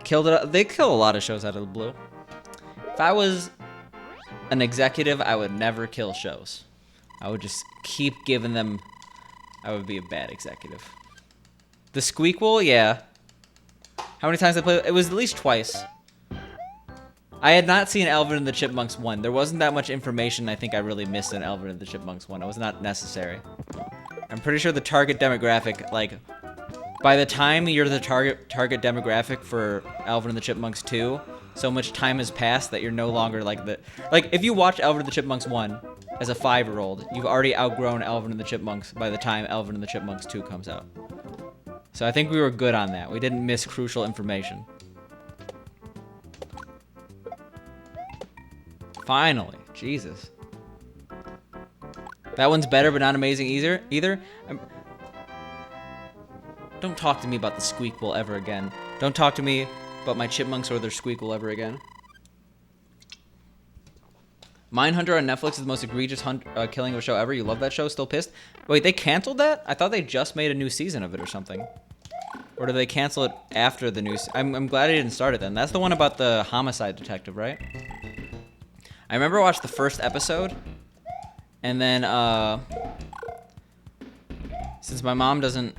Killed it. They kill a lot of shows out of the blue. If I was an executive, I would never kill shows. I would just keep giving them. I would be a bad executive. The Squeakquel, yeah. How many times I played? It was at least twice. I had not seen Alvin and the Chipmunks 1. There wasn't that much information I think I really missed in Alvin and the Chipmunks 1. It was not necessary. I'm pretty sure the target demographic, like, by the time you're the target demographic for Alvin and the Chipmunks 2, so much time has passed that you're no longer like the... Like, if you watch Alvin and the Chipmunks 1 as a 5-year-old, you've already outgrown Alvin and the Chipmunks by the time Alvin and the Chipmunks 2 comes out. So I think we were good on that. We didn't miss crucial information. Finally. Jesus. That one's better, but not amazing either. Don't talk to me about the Squeakquel ever again. Don't talk to me about my Chipmunks or their Squeakquel ever again. Mindhunter on Netflix is the most egregious killing of a show ever. You love that show? Still pissed? Wait, they canceled that? I thought they just made a new season of it or something. Or did they cancel it after the new... I'm glad I didn't start it then. That's the one about the homicide detective, right? I remember I watched the first episode. And then, since my mom doesn't...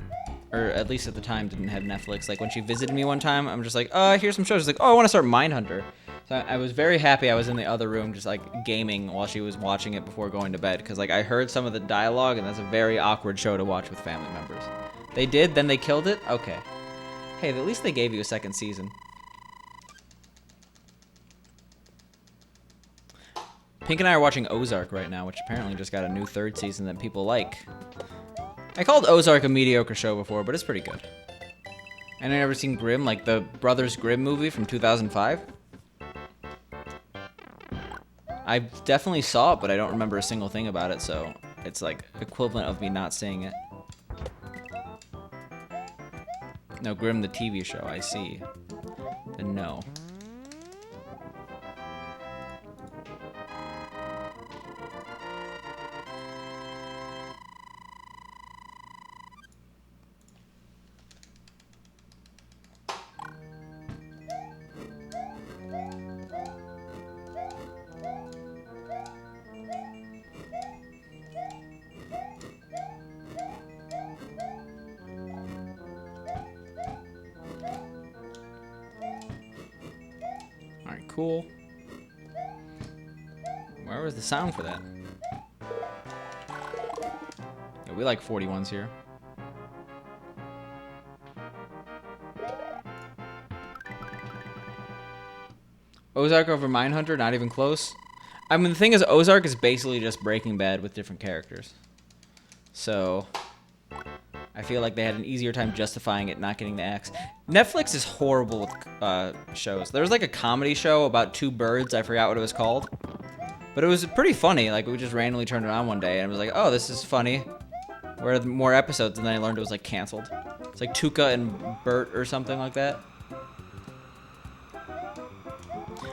Or at least at the time didn't have Netflix. Like when she visited me one time, I'm just like, oh, here's some shows. She's like, oh, I want to start Mindhunter. So I was very happy I was in the other room just like gaming while she was watching it before going to bed. Because like I heard some of the dialogue and that's a very awkward show to watch with family members. They did, then they killed it? Okay. Hey, at least they gave you a second season. Pink and I are watching Ozark right now, which apparently just got a new 3rd season that people like. I called Ozark a mediocre show before, but it's pretty good. And I never seen Grimm, like the Brothers Grimm movie from 2005. I definitely saw it, but I don't remember a single thing about it, so it's like equivalent of me not seeing it. No, Grimm the TV show, I see. And no. Cool. Where was the sound for that? Yeah, we like 41s here. Ozark over Mindhunter, not even close. I mean, the thing is, Ozark is basically just Breaking Bad with different characters. So, I feel like they had an easier time justifying it not getting the axe. Netflix is horrible with shows. There was like a comedy show about two birds. I forgot what it was called. But it was pretty funny. Like, we just randomly turned it on one day and it was like, oh, this is funny. Where are the more episodes? And then I learned it was like canceled. It's like Tuca and Bert or something like that.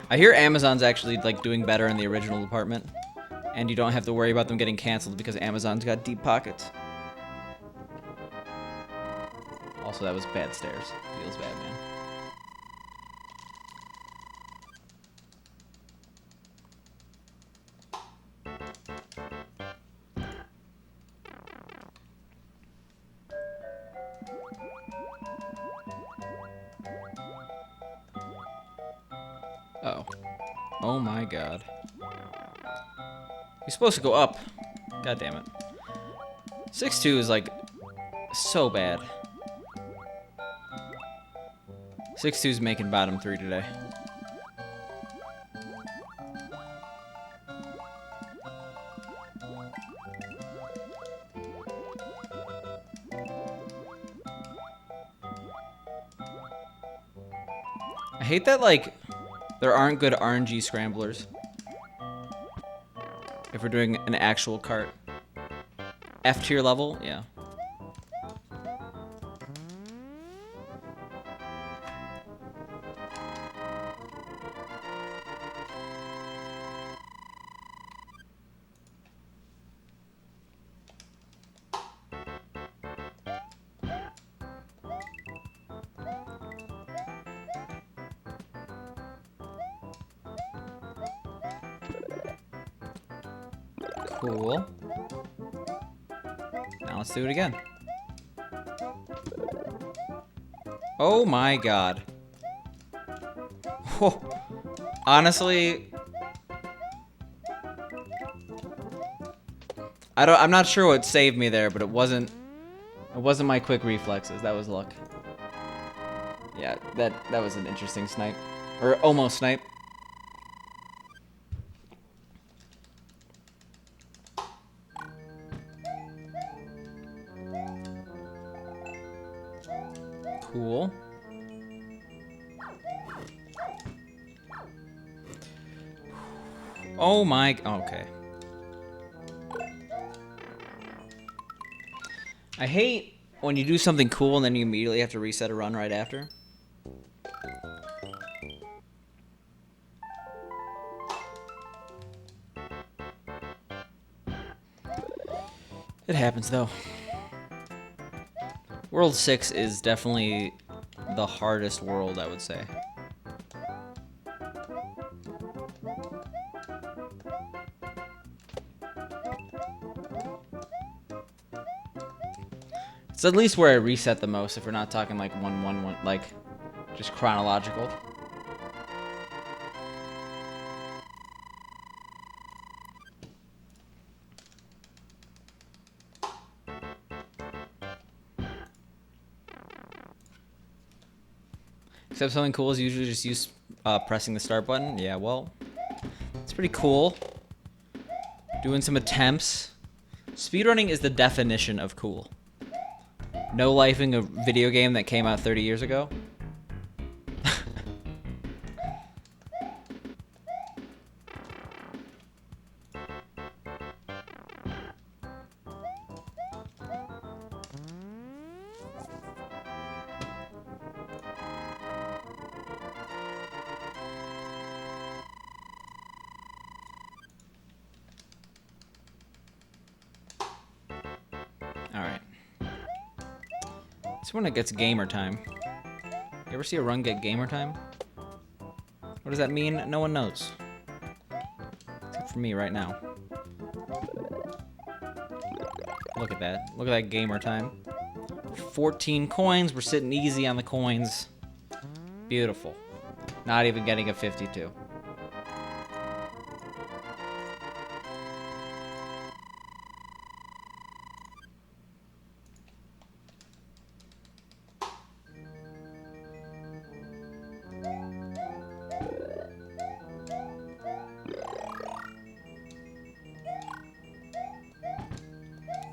I hear Amazon's actually like doing better in the original department, and you don't have to worry about them getting canceled because Amazon's got deep pockets. Also, that was bad stairs. Feels bad, man. Uh-oh. Oh my god. He's supposed to go up. God damn it. 6-2 is like so bad. 6-2's making bottom 3 today. I hate that, like, there aren't good RNG scramblers. If we're doing an actual cart. F tier level? Yeah. Cool. Now let's do it again. Oh my god. Whoa. Honestly, I'm not sure what saved me there, but it wasn't my quick reflexes. That was luck. Yeah, that was an interesting snipe. Or almost snipe. Cool. Oh my, okay. I hate when you do something cool and then you immediately have to reset a run right after. It happens though. World 6 is definitely the hardest world, I would say. It's at least where I reset the most if we're not talking like 1-1-1, like just chronological. Except something cool is usually just use pressing the start button. Yeah, well, it's pretty cool. Doing some attempts. Speedrunning is the definition of cool. No lifing a video game that came out 30 years ago. Alright. It's when it gets gamer time. You ever see a run get gamer time? What does that mean? No one knows. Except for me right now. Look at that. Look at that gamer time. 14 coins. We're sitting easy on the coins. Beautiful. Not even getting a 52.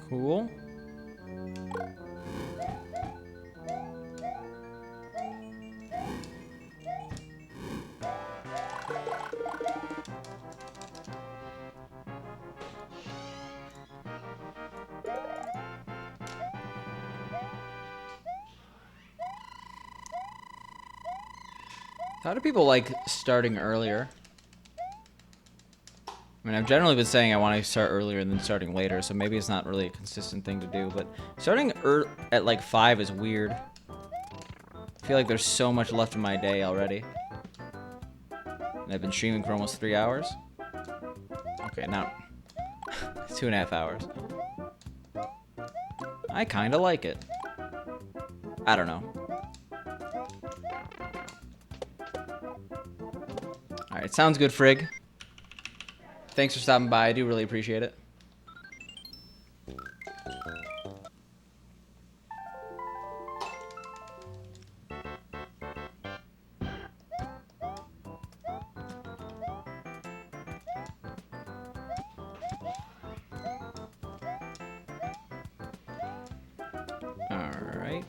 Cool. How do people like starting earlier? I mean, I've generally been saying I want to start earlier than starting later, so maybe it's not really a consistent thing to do, but starting at like 5 is weird. I feel like there's so much left in my day already. And I've been streaming for almost 3 hours. Okay, now 2.5 hours. I kind of like it. I don't know. Alright, sounds good, Frigg. Thanks for stopping by. I do really appreciate it. Alright.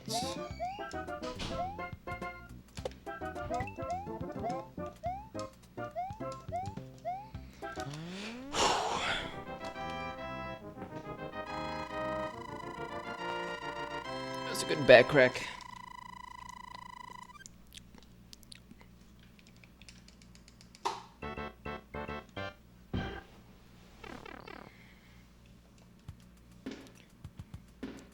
That's a good back crack.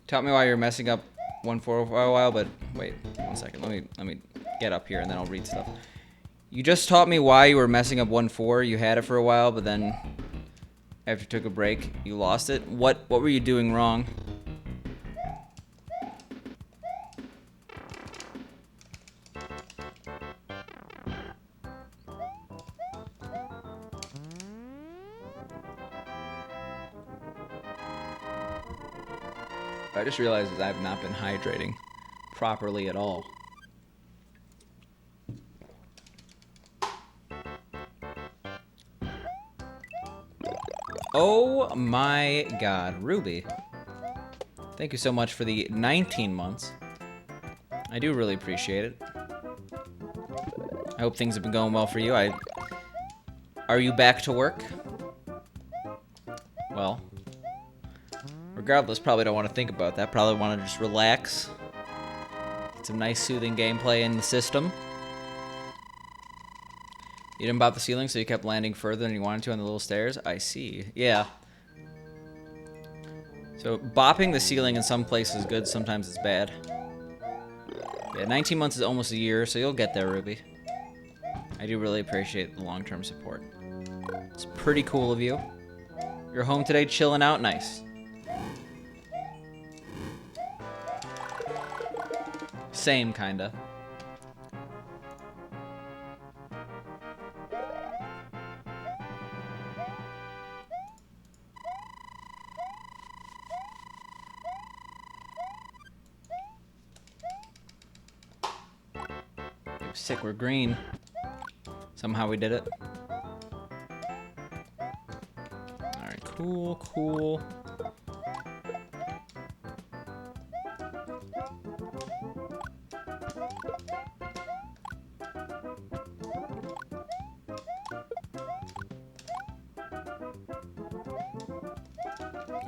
Tell me why you're messing up 1.4 for a while, but wait 1 second. Let me get up here and then I'll read stuff. You just taught me why you were messing up 1.4. You had it for a while, but then after you took a break, you lost it. What were you doing wrong? I just realized that I've not been hydrating properly at all. Oh my god, Ruby. Thank you so much for the 19 months. I do really appreciate it. I hope things have been going well for you. Are you back to work? Well, regardless, probably don't want to think about that. Probably want to just relax. Get some nice soothing gameplay in the system. You didn't bop the ceiling, so you kept landing further than you wanted to on the little stairs? I see. Yeah. So, bopping the ceiling in some places is good, sometimes it's bad. Yeah, 19 months is almost a year, so you'll get there, Ruby. I do really appreciate the long-term support. It's pretty cool of you. You're home today chilling out? Nice. Same, kinda. Sick, we're green. Somehow we did it. Alright, cool, cool.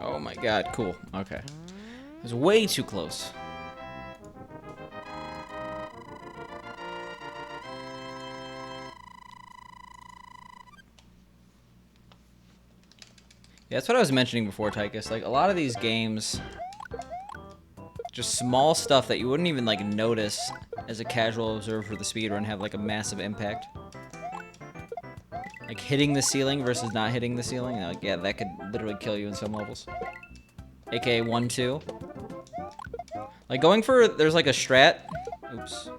Oh my god, cool. Okay. It was way too close. Yeah, that's what I was mentioning before, Tychus. Like, a lot of these games, just small stuff that you wouldn't even, like, notice as a casual observer for the speedrun have, like, a massive impact. Like, hitting the ceiling versus not hitting the ceiling. Like, yeah, that could literally kill you in some levels. AKA 1-2. Like, going for, there's, like, a strat. Oops.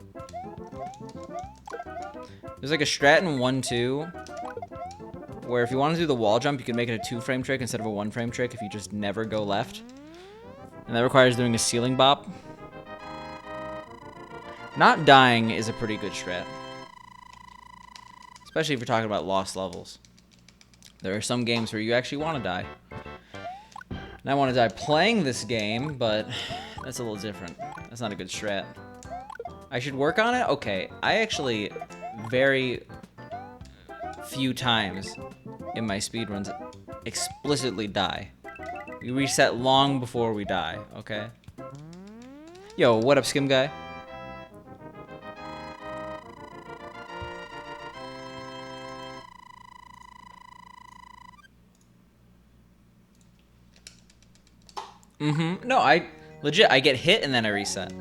There's, like, a strat in 1-2. Where if you want to do the wall jump, you can make it a 2-frame trick instead of a 1-frame trick if you just never go left. And that requires doing a ceiling bop. Not dying is a pretty good strat. Especially if you're talking about lost levels. There are some games where you actually want to die. And I want to die playing this game, but that's a little different. That's not a good strat. I should work on it? Okay, I actually very few times in my speedruns explicitly die. We reset long before we die, okay? Yo, what up, Skim Guy? No, I get hit and then I reset.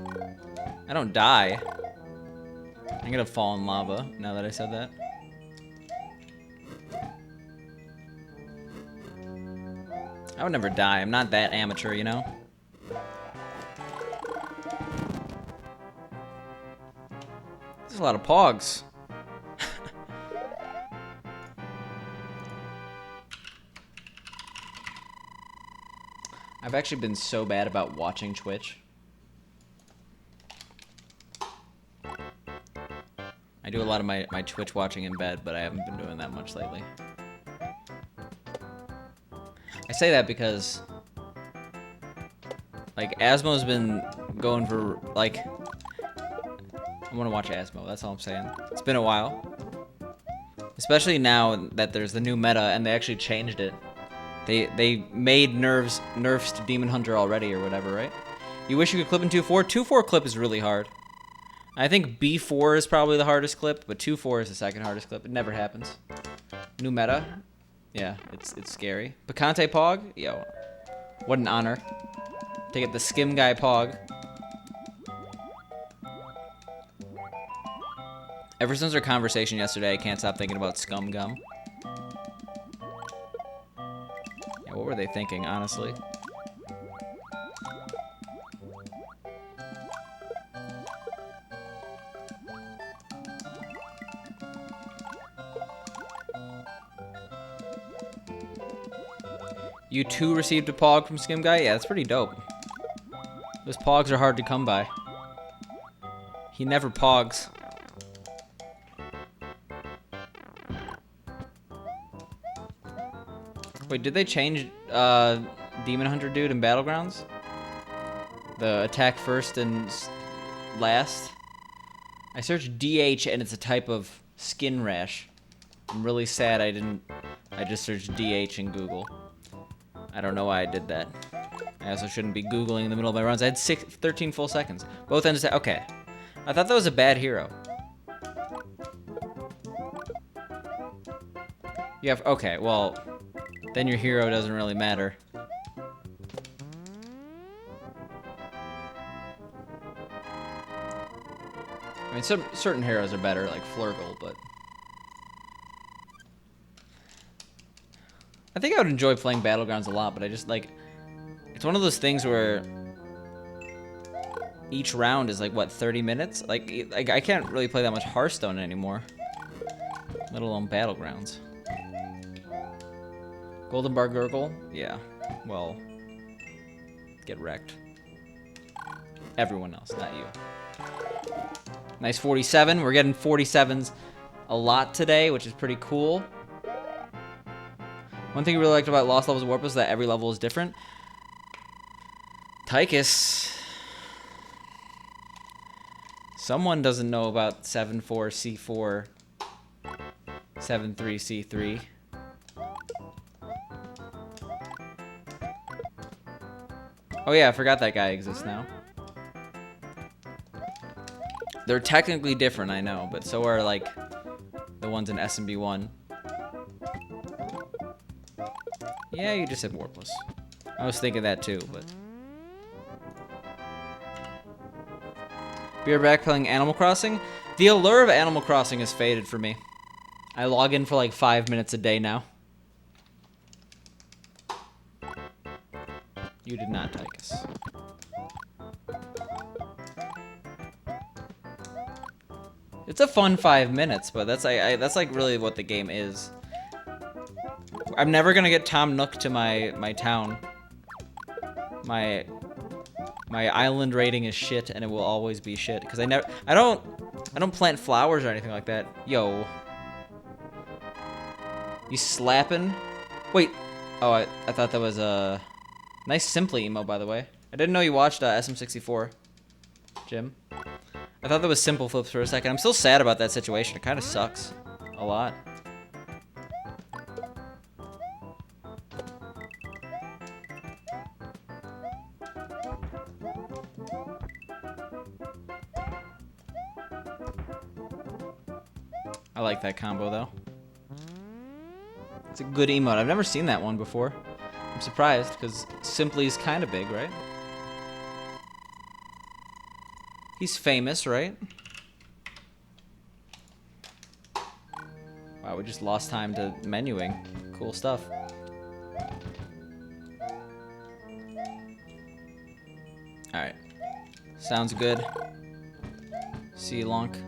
I don't die. I'm gonna fall in lava now that I said that. I would never die. I'm not that amateur, you know? There's a lot of pogs. I've actually been so bad about watching Twitch. I do a lot of my Twitch watching in bed, but I haven't been doing that much lately. I say that because, like, Asmo's been going for, like, I want to watch Asmo, that's all I'm saying. It's been a while. Especially now that there's the new meta and they actually changed it. They made nerfs to Demon Hunter already or whatever, right? You wish you could clip in 2-4? 2-4 clip is really hard. I think B4 is probably the hardest clip, but 2-4 is the second hardest clip. It never happens. New meta? Yeah, it's scary. Picante Pog? Yo, what an honor. To get the Skim Guy Pog. Ever since our conversation yesterday, I can't stop thinking about Scum Gum. Yeah, what were they thinking, honestly? You too received a Pog from Skim Guy? Yeah, that's pretty dope. Those Pogs are hard to come by. He never Pogs. Wait, did they change Demon Hunter dude in Battlegrounds? The attack first and last? I searched DH and it's a type of skin rash. I'm really sad I just searched DH in Google. I don't know why I did that. I also shouldn't be Googling in the middle of my runs. I had 13 full seconds. Both ends. Okay. I thought that was a bad hero. You have. Okay, well, then your hero doesn't really matter. I mean, certain heroes are better, like Flurgle, but I think I would enjoy playing Battlegrounds a lot, but I just, like, it's one of those things where each round is, like, what, 30 minutes? Like I can't really play that much Hearthstone anymore, let alone Battlegrounds. Golden Bar Gurgle? Yeah, well, get wrecked. Everyone else, not you. Nice 47. We're getting 47s a lot today, which is pretty cool. One thing I really liked about Lost Levels of Warpless is that every level is different. Tychus. Someone doesn't know about 7-4-C4, 7-3-C3. Oh yeah, I forgot that guy exists now. They're technically different, I know, but so are, like, the ones in SMB1. Yeah, you just said Warpless. I was thinking that too, but... Be right back playing Animal Crossing? The allure of Animal Crossing has faded for me. I log in for like 5 minutes a day now. You did not, Tychus. It's a fun 5 minutes, but that's like really what the game is. I'm never gonna get Tom Nook to my town. My island rating is shit, and it will always be shit because I don't plant flowers or anything like that. Yo, you slapping? Wait, oh I thought that was Nice Simply emo, by the way. I didn't know you watched SM64, Jim. I thought that was Simple Flips for a second. I'm still sad about that situation. It kind of sucks. A lot. I like that combo, though. It's a good emote. I've never seen that one before. I'm surprised, because Simply's kind of big, right? He's famous, right? Wow, we just lost time to menuing. Cool stuff. Alright. Sounds good. See you, Lonk.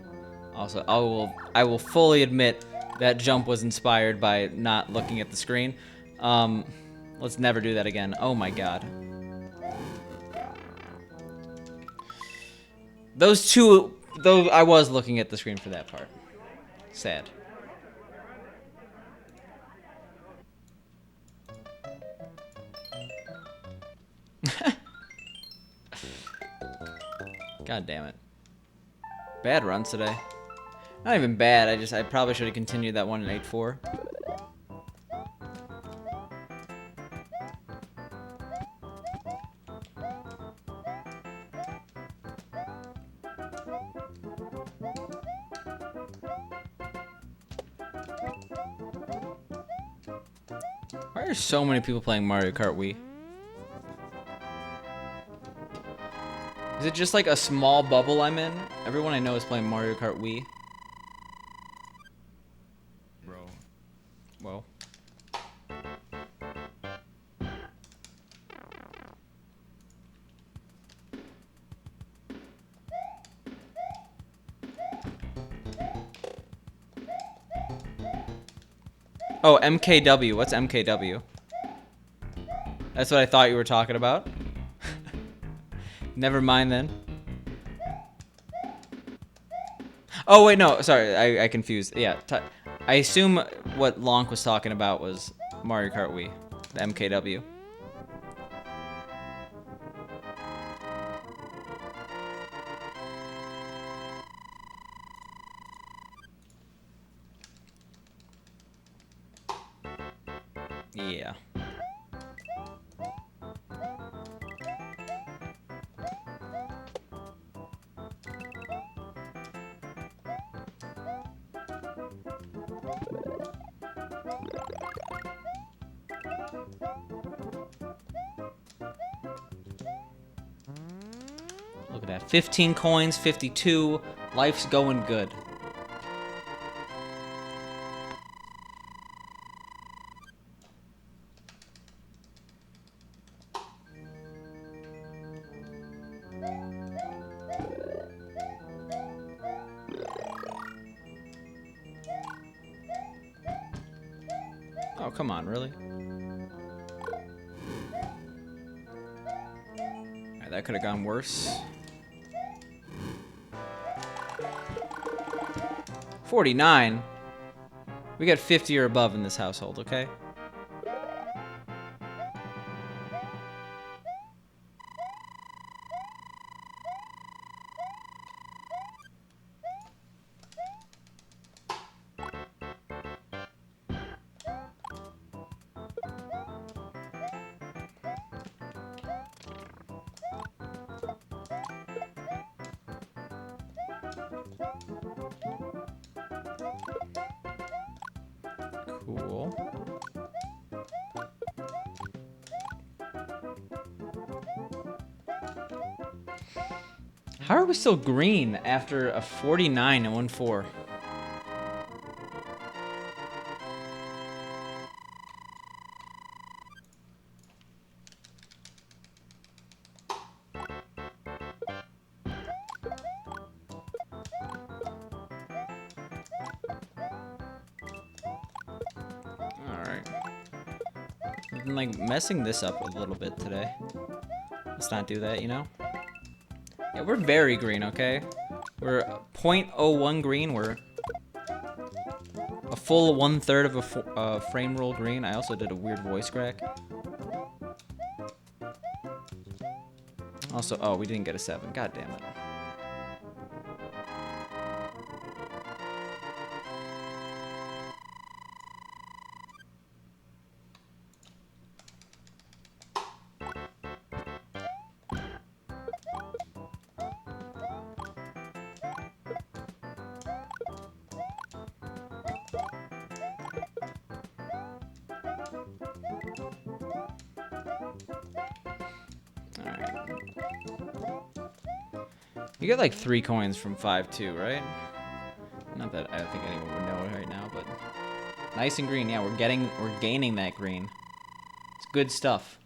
Also, I will fully admit that jump was inspired by not looking at the screen. Let's never do that again. Oh my god. Those I was looking at the screen for that part. Sad. God damn it. Bad runs today. Not even bad, I probably should have continued that one in 8-4. Why are so many people playing Mario Kart Wii? Is it just like a small bubble I'm in? Everyone I know is playing Mario Kart Wii. Bro. Whoa. Oh, MKW. What's MKW? That's what I thought you were talking about. Never mind then. Oh wait, no, sorry, I confused. Yeah, I assume what Lonk was talking about was Mario Kart Wii, the MKW. Yeah. Look at that. 15 coins, 52. Life's going good. Oh, come on, really? Alright, that could have gone worse. 49. We got 50 or above in this household, okay? Cool. How are we still green after a 49 and 1-4? I've been like messing this up a little bit today. Let's not do that, you know? Yeah, we're very green, okay? We're 0.01 green. We're a full 1/3 of a frame roll green. I also did a weird voice crack. Also, oh, we didn't get a 7. God damn it. You get like 3 coins from 5 too, right? Not that I don't think anyone would know right now, but nice and green. Yeah, we're gaining that green. It's good stuff.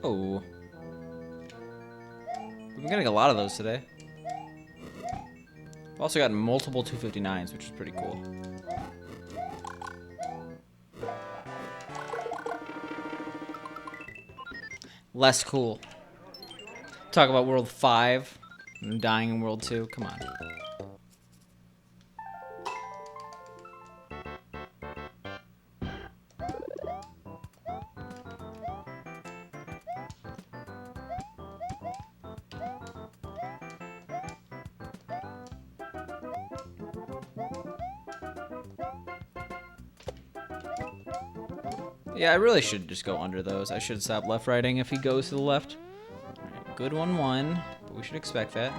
Oh, we've been getting a lot of those today. We've also gotten multiple 259s, which is pretty cool. Less cool. Talk about World 5. I'm dying in World 2. Come on. Yeah, I really should just go under those. I should stop left-righting if he goes to the left. Alright, good 1-1, but we should expect that.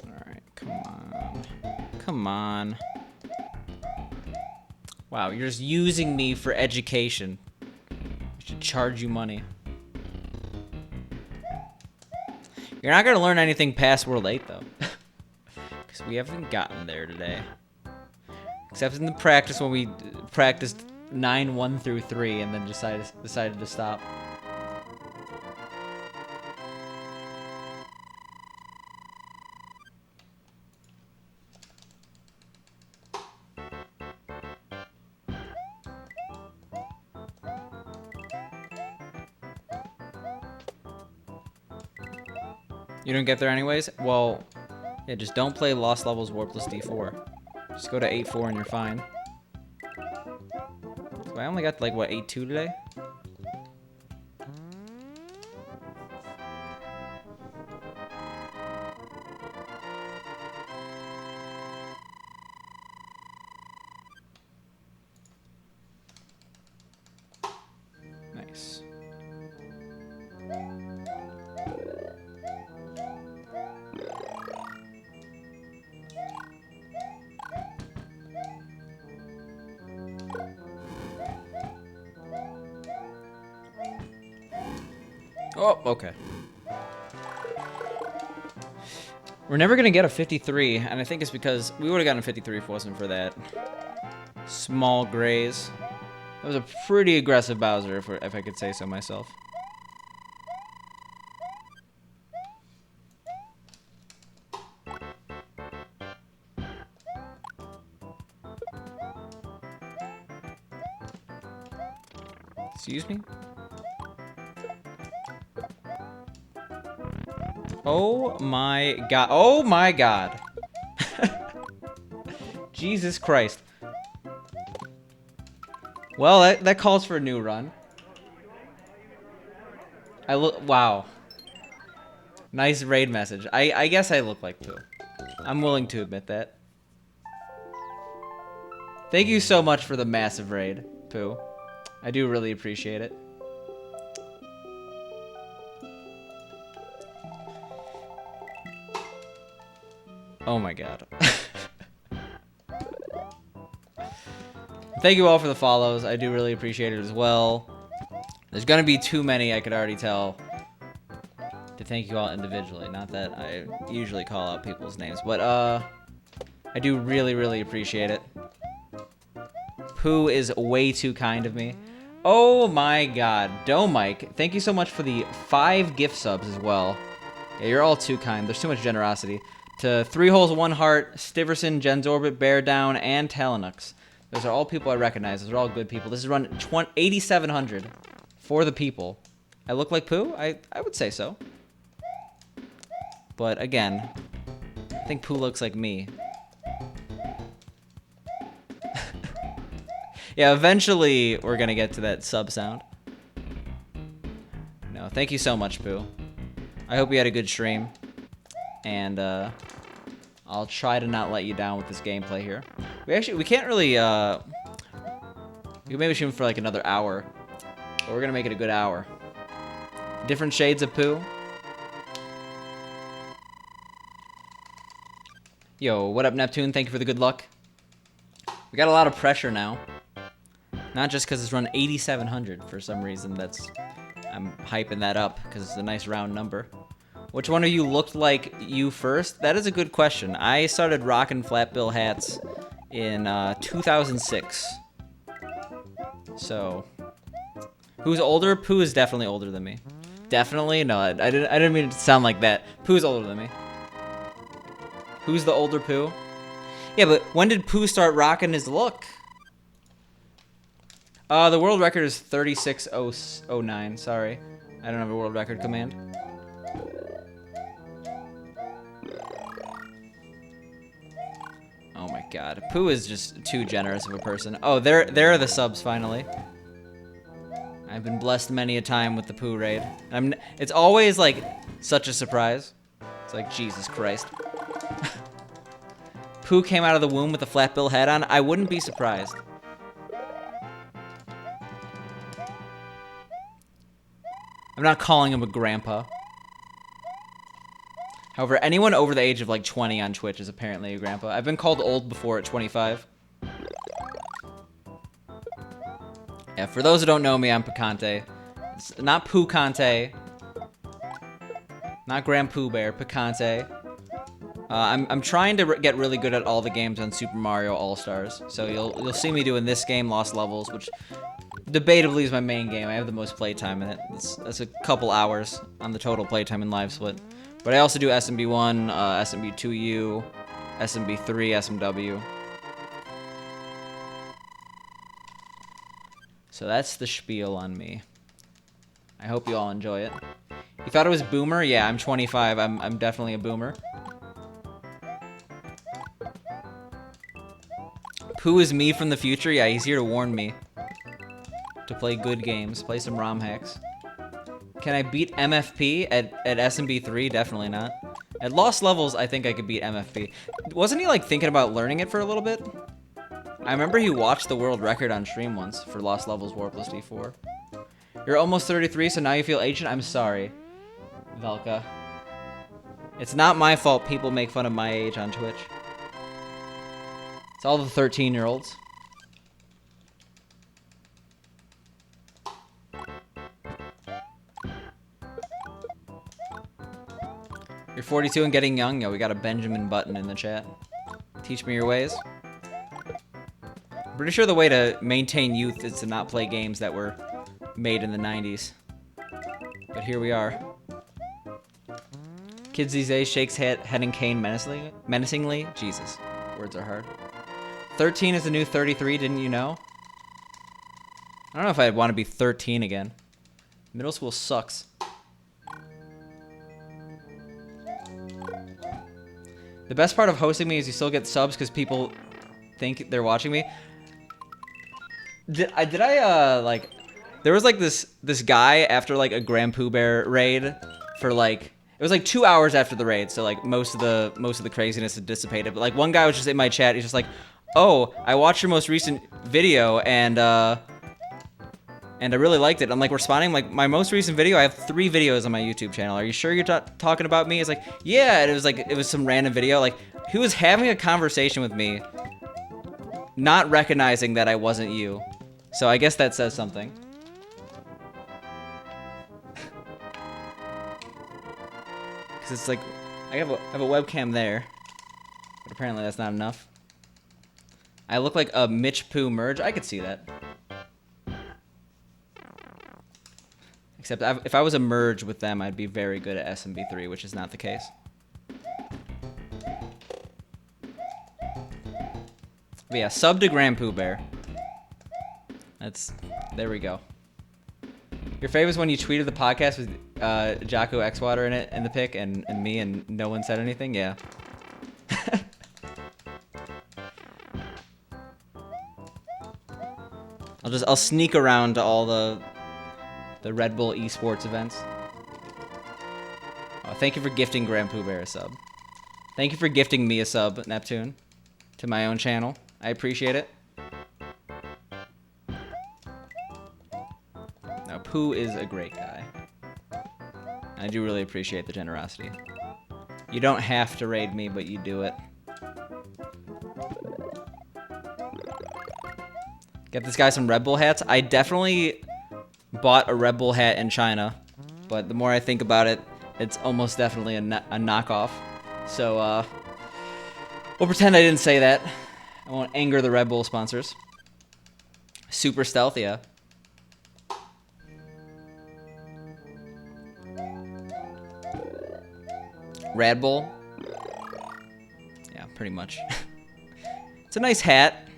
Alright, come on. Come on. Wow, you're just using me for education. I should charge you money. You're not gonna learn anything past World 8, though. Because we haven't gotten there today. Except in the practice when we practiced 9-1 through 3 and then decided to stop. You don't get there anyways? Well, yeah, just don't play Lost Levels Warpless D-4. Just go to 8-4 and you're fine. So I only got like, what, 8-2 today? Nice. Oh, okay. We're never going to get a 53, and I think it's because we would have gotten a 53 if it wasn't for that small graze. That was a pretty aggressive Bowser, if I could say so myself. Excuse me? Oh my god. Oh my god. Jesus Christ. Well, that calls for a new run. Wow. Nice raid message. I guess I look like poo. I'm willing to admit that. Thank you so much for the massive raid, Pooh. I do really appreciate it. Oh my god. Thank you all for the follows. I do really appreciate it as well. There's gonna be too many, I could already tell, to thank you all individually. Not that I usually call out people's names, but I do really, really appreciate it. Pooh is way too kind of me. Oh my god. Domike, thank you so much for the 5 gift subs as well. Yeah, you're all too kind. There's too much generosity. to 3 Holes, 1 Heart, Stiverson, Jen's Orbit, Bear Down, and Talonux. Those are all people I recognize. Those are all good people. This is run 8,700 for the people. I look like Pooh? I would say so. But again, I think Pooh looks like me. Yeah, eventually we're gonna get to that sub sound. No, thank you so much, Pooh. I hope you had a good stream. And I'll try to not let you down with this gameplay here. We can't really we maybe shoot for like another hour. But we're gonna make it a good hour. Different shades of Pooh. Yo, what up, Neptune? Thank you for the good luck. We got a lot of pressure now. Not just because it's run 8,700 for some reason. I'm hyping that up because it's a nice round number. Which one of you looked like you first? That is a good question. I started rocking flat bill hats in 2006. So, who's older? Pooh is definitely older than me. Definitely? No, I didn't mean it to sound like that. Pooh's older than me. Who's the older Pooh? Yeah, but when did Pooh start rocking his look? The world record is 36.09. Sorry. I don't have a world record command. Oh my god. Pooh is just too generous of a person. Oh, there are the subs finally. I've been blessed many a time with the Pooh raid. It's always like such a surprise. It's like, Jesus Christ. Pooh came out of the womb with a flat bill hat on. I wouldn't be surprised. I'm not calling him a grandpa. However, anyone over the age of like 20 on Twitch is apparently a grandpa. I've been called old before at 25. Yeah, for those who don't know me, I'm Picante. It's not Pooh Conte. Not Grand Pooh Bear, Picante. I'm trying to get really good at all the games on Super Mario All-Stars. So you'll see me doing this game, Lost Levels, which debatably is my main game. I have the most playtime in it. That's a couple hours on the total playtime in Live Split. But I also do SMB1, SMB2U, SMB3, SMW. So that's the spiel on me. I hope you all enjoy it. You thought it was boomer? Yeah, I'm 25. I'm definitely a boomer. Pooh is me from the future? Yeah, he's here to warn me. To play good games, play some ROM hacks. Can I beat MFP at SMB3? Definitely not. At Lost Levels, I think I could beat MFP. Wasn't he like thinking about learning it for a little bit? I remember he watched the world record on stream once for Lost Levels Warpless D-4. You're almost 33, so now you feel ancient? I'm sorry, Velka. It's not my fault people make fun of my age on Twitch. It's all the 13-year-olds. You're 42 and getting young? Yeah, we got a Benjamin Button in the chat. Teach me your ways. I'm pretty sure the way to maintain youth is to not play games that were made in the 90s. But here we are. Kids these days shakes head and cane menacingly. Jesus, words are hard. 13 is the new 33, didn't you know? I don't know if I'd want to be 13 again. Middle school sucks. The best part of hosting me is you still get subs because people think they're watching me. Did I like, there was like this guy after like a Grand Pooh Bear raid for like, it was like 2 hours after the raid, so like most of the craziness had dissipated. But like one guy was just in my chat, he's just like, "Oh, I watched your most recent video and I really liked it." I'm like responding like, "My most recent video, I have 3 videos on my YouTube channel. Are you sure you're talking about me?" It's like, "Yeah." And it was some random video. Like he was having a conversation with me, not recognizing that I wasn't you. So I guess that says something. Cause it's like I have a webcam there, but apparently that's not enough. I look like a Mitch Pooh merge. I could see that. Except if I was a merge with them, I'd be very good at SMB3, which is not the case. But yeah, sub to Grand Pooh Bear. There we go. Your favorite was when you tweeted the podcast with Jocko Xwater in it in the pic and me and no one said anything? Yeah. I'll sneak around to all the Red Bull esports events. Oh, thank you for gifting Grand Pooh Bear a sub. Thank you for gifting me a sub, Neptune, to my own channel. I appreciate it. Now, Pooh is a great guy. I do really appreciate the generosity. You don't have to raid me, but you do it. Get this guy some Red Bull hats. I definitely bought a Red Bull hat in China, but the more I think about it, it's almost definitely a knockoff. So, we'll pretend I didn't say that. I won't anger the Red Bull sponsors. Super stealth, yeah. Red Bull? Yeah, pretty much. It's a nice hat.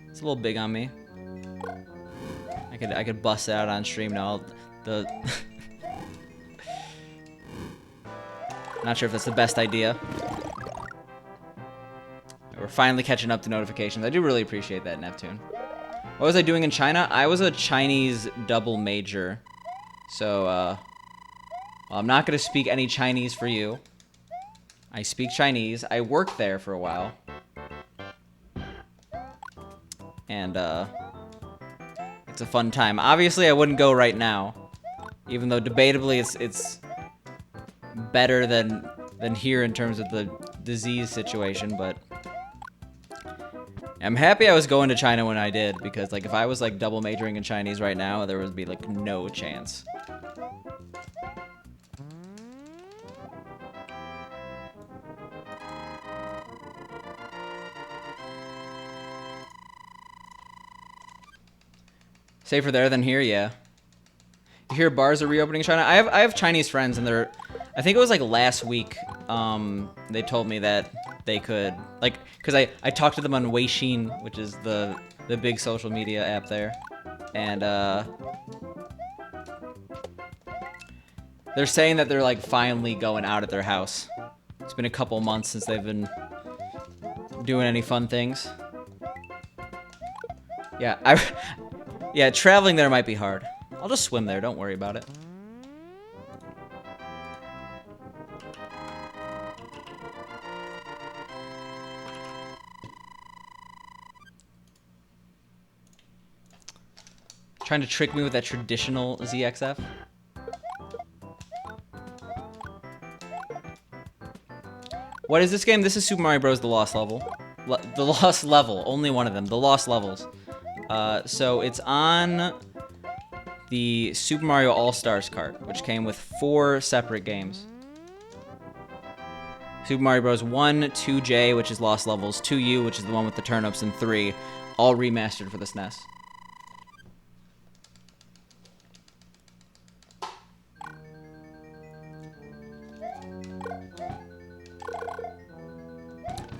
It's a little big on me. I could bust it out on stream now. Not sure if that's the best idea. We're finally catching up to notifications. I do really appreciate that, Neptune. What was I doing in China? I was a Chinese double major. So, well, I'm not going to speak any Chinese for you. I speak Chinese. I worked there for a while. And, it's a fun time. Obviously, I wouldn't go right now. Even though, debatably, it's better than here in terms of the disease situation, but I'm happy I was going to China when I did, because, like, if I was, like, double majoring in Chinese right now, there would be, like, no chance. Safer there than here, yeah. You hear bars are reopening in China? I have Chinese friends, and I think it was like last week, they told me that they could, like, because I talked to them on Weixin, which is the big social media app there, and they're saying that they're like finally going out at their house. It's been a couple months since they've been doing any fun things. Yeah, yeah, traveling there might be hard. I'll just swim there, don't worry about it. Trying to trick me with that traditional ZXF? What is this game? This is Super Mario Bros. The Lost Level. The Lost Level, only one of them. The Lost Levels. So it's on the Super Mario All-Stars cart, which came with 4 separate games. Super Mario Bros. 1, 2J, which is Lost Levels, 2U, which is the one with the turnips, and 3, all remastered for the SNES.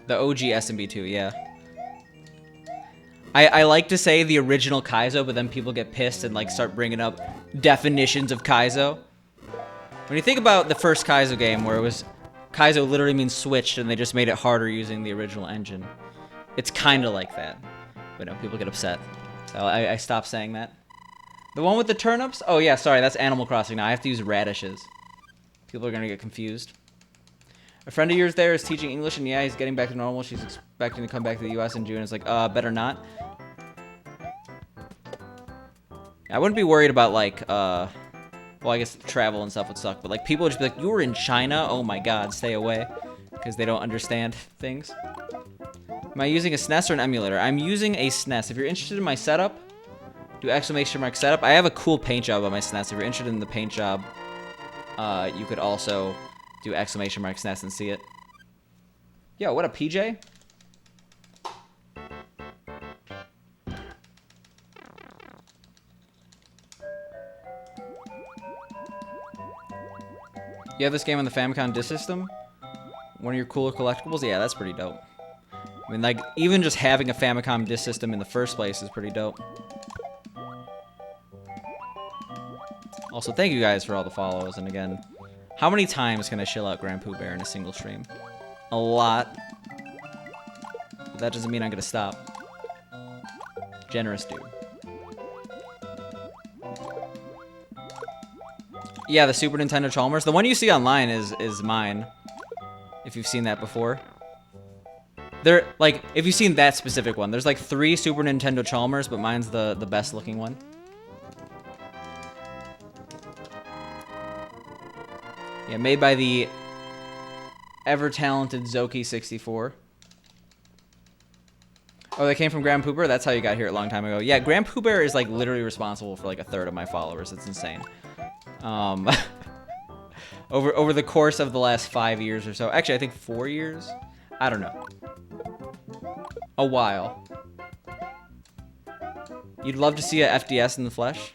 The OG SMB2, yeah. I like to say the original Kaizo, but then people get pissed and like start bringing up definitions of Kaizo. When you think about the first Kaizo game, where it was Kaizo literally means switched, and they just made it harder using the original engine. It's kind of like that, but no, people get upset. So I stopped saying that. The one with the turnips? Oh yeah, sorry, that's Animal Crossing now. I have to use radishes. People are gonna get confused. A friend of yours there is teaching English, and yeah, he's getting back to normal. She's expecting to come back to the U.S. in June. It's like, better not. I wouldn't be worried about, like, well, I guess travel and stuff would suck, but, like, people would just be like, you were in China? Oh, my God, stay away. Because they don't understand things. Am I using a SNES or an emulator? I'm using a SNES. If you're interested in my setup, do exclamation mark setup. I have a cool paint job on my SNES. If you're interested in the paint job, you could also do exclamation mark SNES and see it. Yo, what a PJ? You have this game on the Famicom Disk System? One of your cooler collectibles? Yeah, that's pretty dope. I mean, like, even just having a Famicom disc system in the first place is pretty dope. Also, thank you guys for all the follows. And again, how many times can I chill out Grand Pooh Bear in a single stream? A lot. But that doesn't mean I'm gonna stop. Generous dude. Yeah, the Super Nintendo Chalmers. The one you see online is mine. If you've seen that before. There, like, if you've seen that specific one, there's like 3 Super Nintendo Chalmers, but mine's the best looking one. Yeah, made by the ever-talented Zoki64. Oh, they came from Grand Pooh Bear? That's how you got here a long time ago. Yeah, Grand Pooh Bear is like literally responsible for like a third of my followers. It's insane. Over the course of the last 5 years or so. Actually, I think 4 years. I don't know. A while. You'd love to see a FDS in the flesh?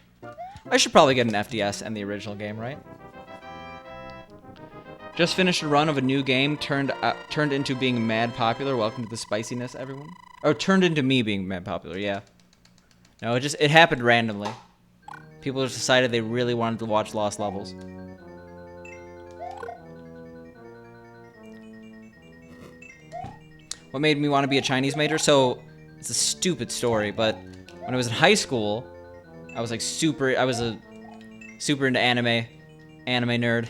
I should probably get an FDS and the original game, right? Just finished a run of a new game, turned into being mad popular. Welcome to the spiciness, everyone. Oh, turned into me being mad popular, yeah. No, it happened randomly. People just decided they really wanted to watch Lost Levels. What made me want to be a Chinese major? So, it's a stupid story, but when I was in high school, I was like super into anime nerd.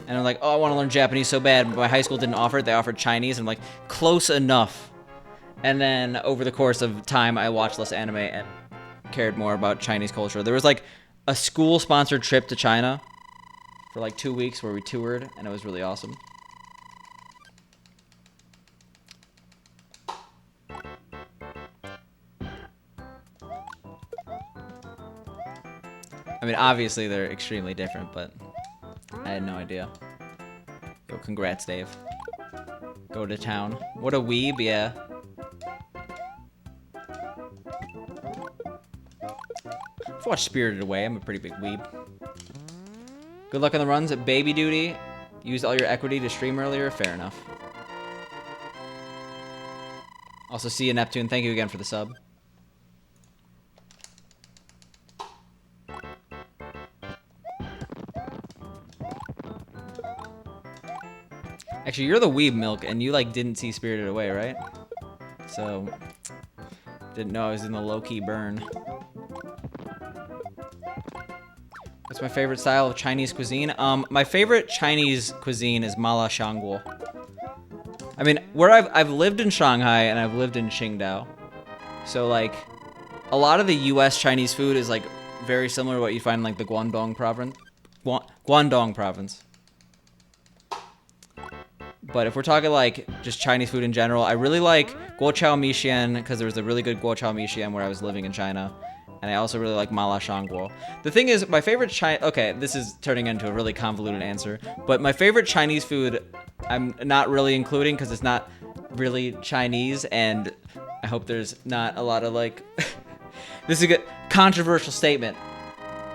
And I'm like, oh, I want to learn Japanese so bad, but my high school didn't offer it. They offered Chinese. I'm like, close enough. And then over the course of time, I watched less anime and cared more about Chinese culture. There was like a school-sponsored trip to China for like 2 weeks where we toured, and it was really awesome. I mean, obviously they're extremely different, but I had no idea. Yo, congrats, Dave. Go to town. What a weeb, yeah. I've watched Spirited Away. I'm a pretty big weeb. Good luck on the runs at Baby Duty. Used all your equity to stream earlier. Fair enough. Also, see you, Neptune. Thank you again for the sub. Actually, you're the weeb, Milk, and you, like, didn't see Spirited Away, right? So, didn't know I was in the low-key burn. What's my favorite style of Chinese cuisine? My favorite Chinese cuisine is mala shangguo. I mean, where I've lived in Shanghai, and I've lived in Qingdao. So, like, a lot of the U.S. Chinese food is, like, very similar to what you find in, like, the Guangdong province. Guangdong province. But if we're talking, like, just Chinese food in general, I really like guoqiao mixian, because there was a really good guoqiao mixian where I was living in China. And I also really like mala shangguo. The thing is, my favorite okay, this is turning into a really convoluted answer. But my favorite Chinese food, I'm not really including, because it's not really Chinese. And I hope there's not a lot of, like... This is a good controversial statement.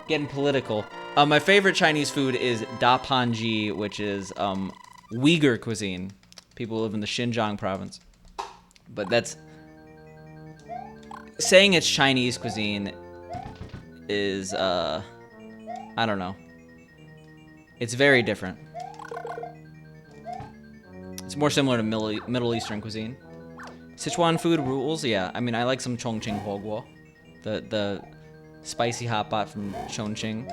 Getting political. My favorite Chinese food is da panji, which is... Uyghur cuisine. People who live in the Xinjiang province. But that's... Saying it's Chinese cuisine is, I don't know. It's very different. It's more similar to Middle Eastern cuisine. Sichuan food rules? Yeah, I mean, I like some Chongqing huoguo. The spicy hot pot from Chongqing.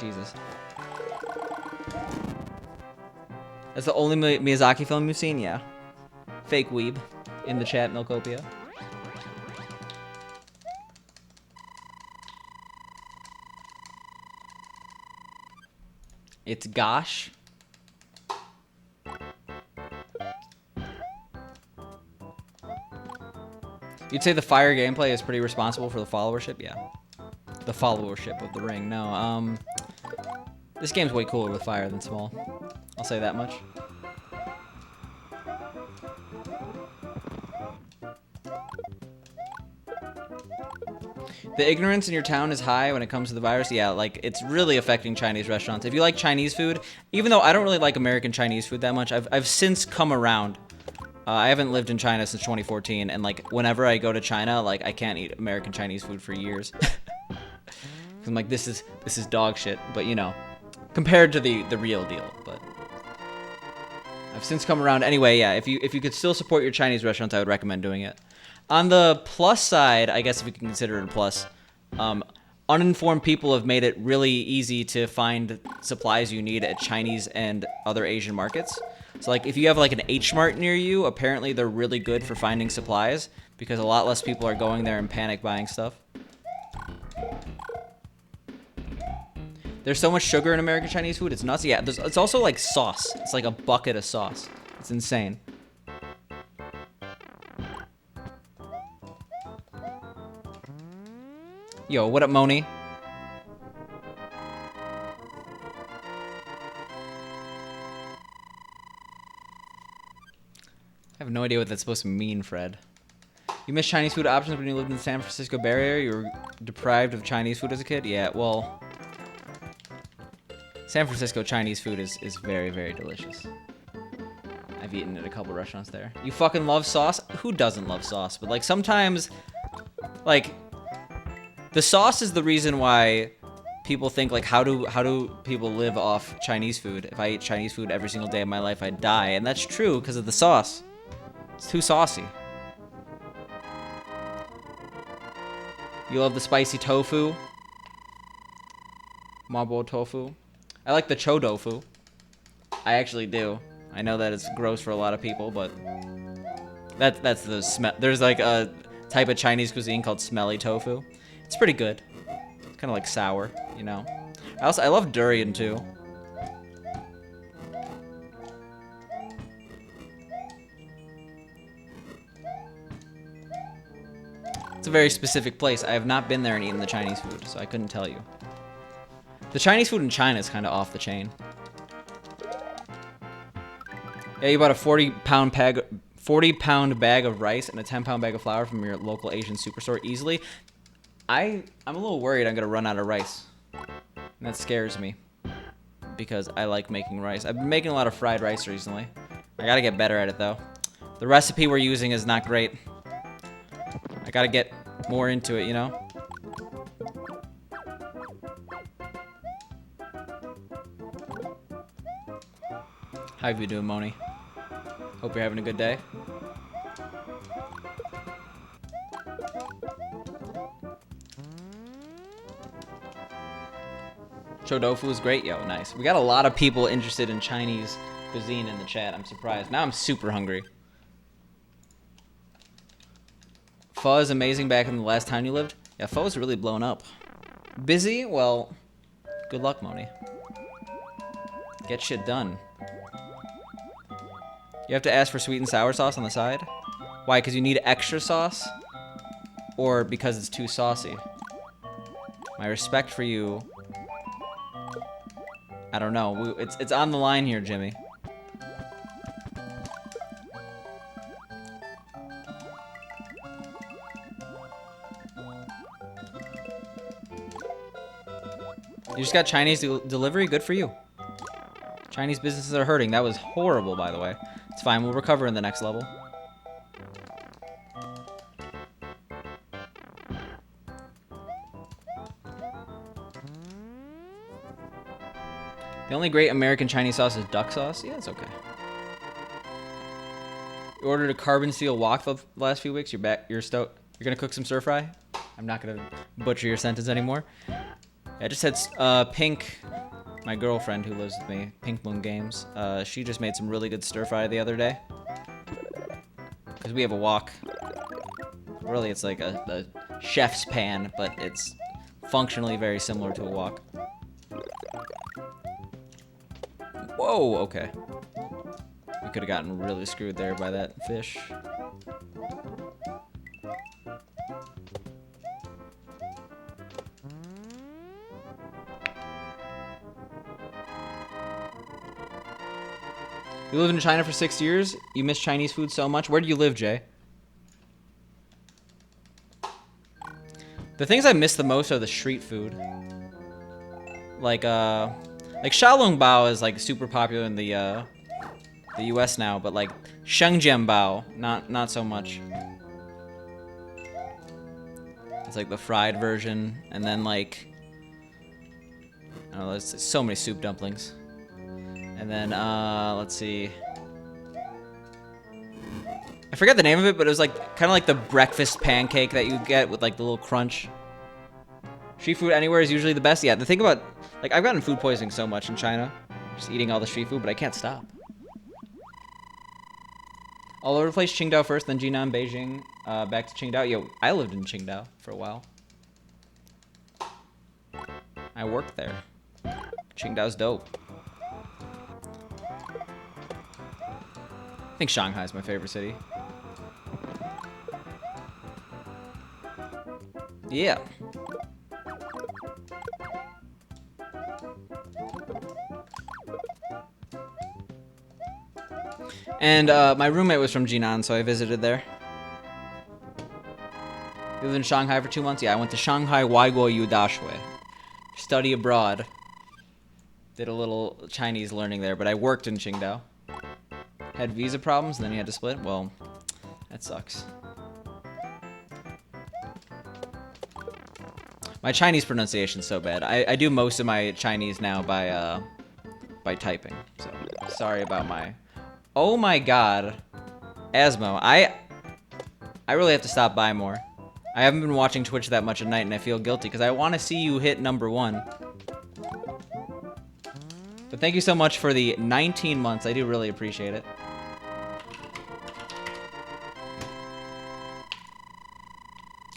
Jesus. That's the only Miyazaki film you've seen? Yeah. Fake weeb. In the chat, Milkopia. It's gosh. You'd say the fire gameplay is pretty responsible for the followership? Yeah. The followership of the ring. No, this game's way cooler with fire than small. I'll say that much. The ignorance in your town is high when it comes to the virus. Yeah, like, it's really affecting Chinese restaurants. If you like Chinese food, even though I don't really like American Chinese food that much, I've since come around. I haven't lived in China since 2014, and like whenever I go to China, like I can't eat American Chinese food for years. I'm like, this is dog shit, but you know, compared to the real deal. But I've since come around. Anyway, yeah, if you could still support your Chinese restaurants, I would recommend doing it. On the plus side, I guess if you can consider it a plus, uninformed people have made it really easy to find supplies you need at Chinese and other Asian markets. So like if you have like an H Mart near you, apparently they're really good for finding supplies because a lot less people are going there and panic buying stuff. There's so much sugar in American Chinese food, it's nuts. Yeah, it's also like sauce. It's like a bucket of sauce. It's insane. Yo, what up, Moni? I have no idea what that's supposed to mean, Fred. You missed Chinese food options when you lived in the San Francisco Bay Area? You were deprived of Chinese food as a kid? Yeah, well... San Francisco Chinese food is very, very delicious. I've eaten at a couple restaurants there. You fucking love sauce? Who doesn't love sauce? But like sometimes... Like... The sauce is the reason why people think like how do people live off Chinese food? If I ate Chinese food every single day of my life, I'd die. And that's true because of the sauce. It's too saucy. You love the spicy tofu? Mabo tofu? I like the cho tofu. I actually do. I know that it's gross for a lot of people, but that's the smell. There's like a type of Chinese cuisine called smelly tofu. It's pretty good. It's kind of like sour, you know. I love durian too. It's a very specific place. I have not been there and eaten the Chinese food, so I couldn't tell you. The Chinese food in China is kind of off the chain. Yeah, you bought a 40-pound bag of rice and a 10-pound bag of flour from your local Asian superstore easily. I'm a little worried I'm gonna run out of rice. And that scares me. Because I like making rice. I've been making a lot of fried rice recently. I gotta get better at it though. The recipe we're using is not great. I gotta get more into it, you know? How you doing, Moni? Hope you're having a good day. Cho tofu is great. Yo, nice. We got a lot of people interested in Chinese cuisine in the chat. I'm surprised. Now I'm super hungry. Pho is amazing back in the last time you lived. Yeah, Pho is really blown up. Busy? Well, good luck, Moni. Get shit done. You have to ask for sweet and sour sauce on the side? Why? Because you need extra sauce? Or because it's too saucy? My respect for you... I don't know. It's on the line here, Jimmy. You just got Chinese delivery? Good for you. Chinese businesses are hurting. That was horrible, by the way. It's fine. We'll recover in the next level. The only great American Chinese sauce is duck sauce. Yeah, it's okay. You ordered a carbon steel wok the last few weeks. You're back. You're stoked. You're gonna cook some stir fry. I'm not gonna butcher your sentence anymore. I just had Pink, my girlfriend who lives with me, Pink Moon Games. She just made some really good stir fry the other day. Cause we have a wok. Really, it's like a chef's pan, but it's functionally very similar to a wok. Whoa, okay. We could have gotten really screwed there by that fish. You lived in China for 6 years? You miss Chinese food so much? Where do you live, Jay? The things I miss the most are the street food. Like Xiaolongbao is like super popular in the US now, but like Shengjianbao, not so much. It's like the fried version, and then like, I don't know, there's so many soup dumplings. And then, let's see. I forget the name of it, but it was like kind of like the breakfast pancake that you get with like the little crunch. Street food anywhere is usually the best. Yeah, the thing about, like, I've gotten food poisoning so much in China, just eating all the street food, but I can't stop. All over the place, Qingdao first, then Jinan, Beijing, back to Qingdao. Yo, I lived in Qingdao for a while. I worked there. Qingdao's dope. I think Shanghai's my favorite city. Yeah. And my roommate was from Jinan, so I visited there. You lived in Shanghai for 2 months? Yeah, I went to Shanghai Waiguo Yu Dashui. Study abroad. Did a little Chinese learning there, but I worked in Qingdao. Had visa problems, and then you had to split? Well, that sucks. My Chinese pronunciation's so bad. I do most of my Chinese now by typing. So, sorry about my... Oh my god. Asmo, I really have to stop by more. I haven't been watching Twitch that much at night, and I feel guilty, because I want to see you hit #1. But thank you so much for the 19 months. I do really appreciate it.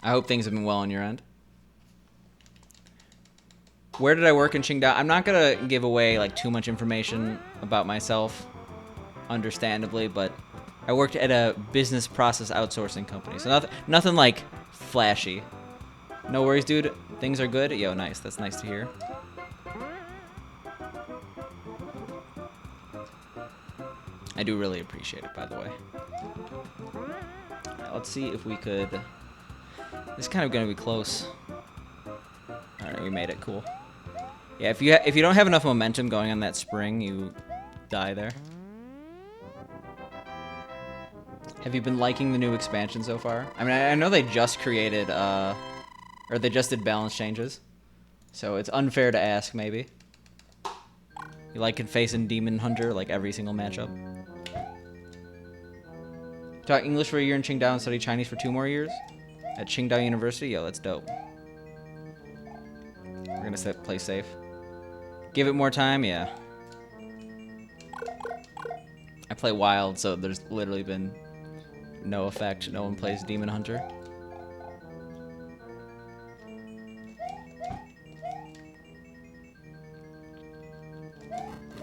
I hope things have been well on your end. Where did I work in Qingdao? I'm not going to give away like too much information about myself, understandably, but I worked at a business process outsourcing company. So nothing like flashy. No worries, dude. Things are good. Yo, nice. That's nice to hear. I do really appreciate it, by the way. Alright, let's see if we could... This is kind of going to be close. Alright, we made it. Cool. Yeah, if you don't have enough momentum going on that spring, you die there. Have you been liking the new expansion so far? I mean, I know they just created, or they just did balance changes. So it's unfair to ask, maybe. You like facing Demon Hunter, like, every single matchup? Taught English for a year in Qingdao and studied Chinese for 2 more years? At Qingdao University? Yo, that's dope. We're gonna play safe. Give it more time? Yeah. I play Wild, so there's literally been no effect. No one plays Demon Hunter.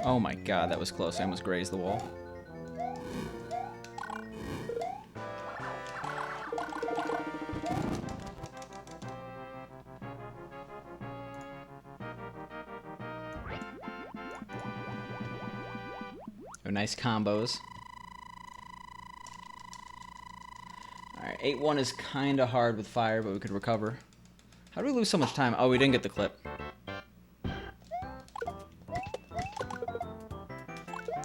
Oh my god, that was close. I almost grazed the wall. Oh, nice combos. Alright, 8-1 is kind of hard with fire, but we could recover. How do we lose so much time? Oh, we didn't get the clip.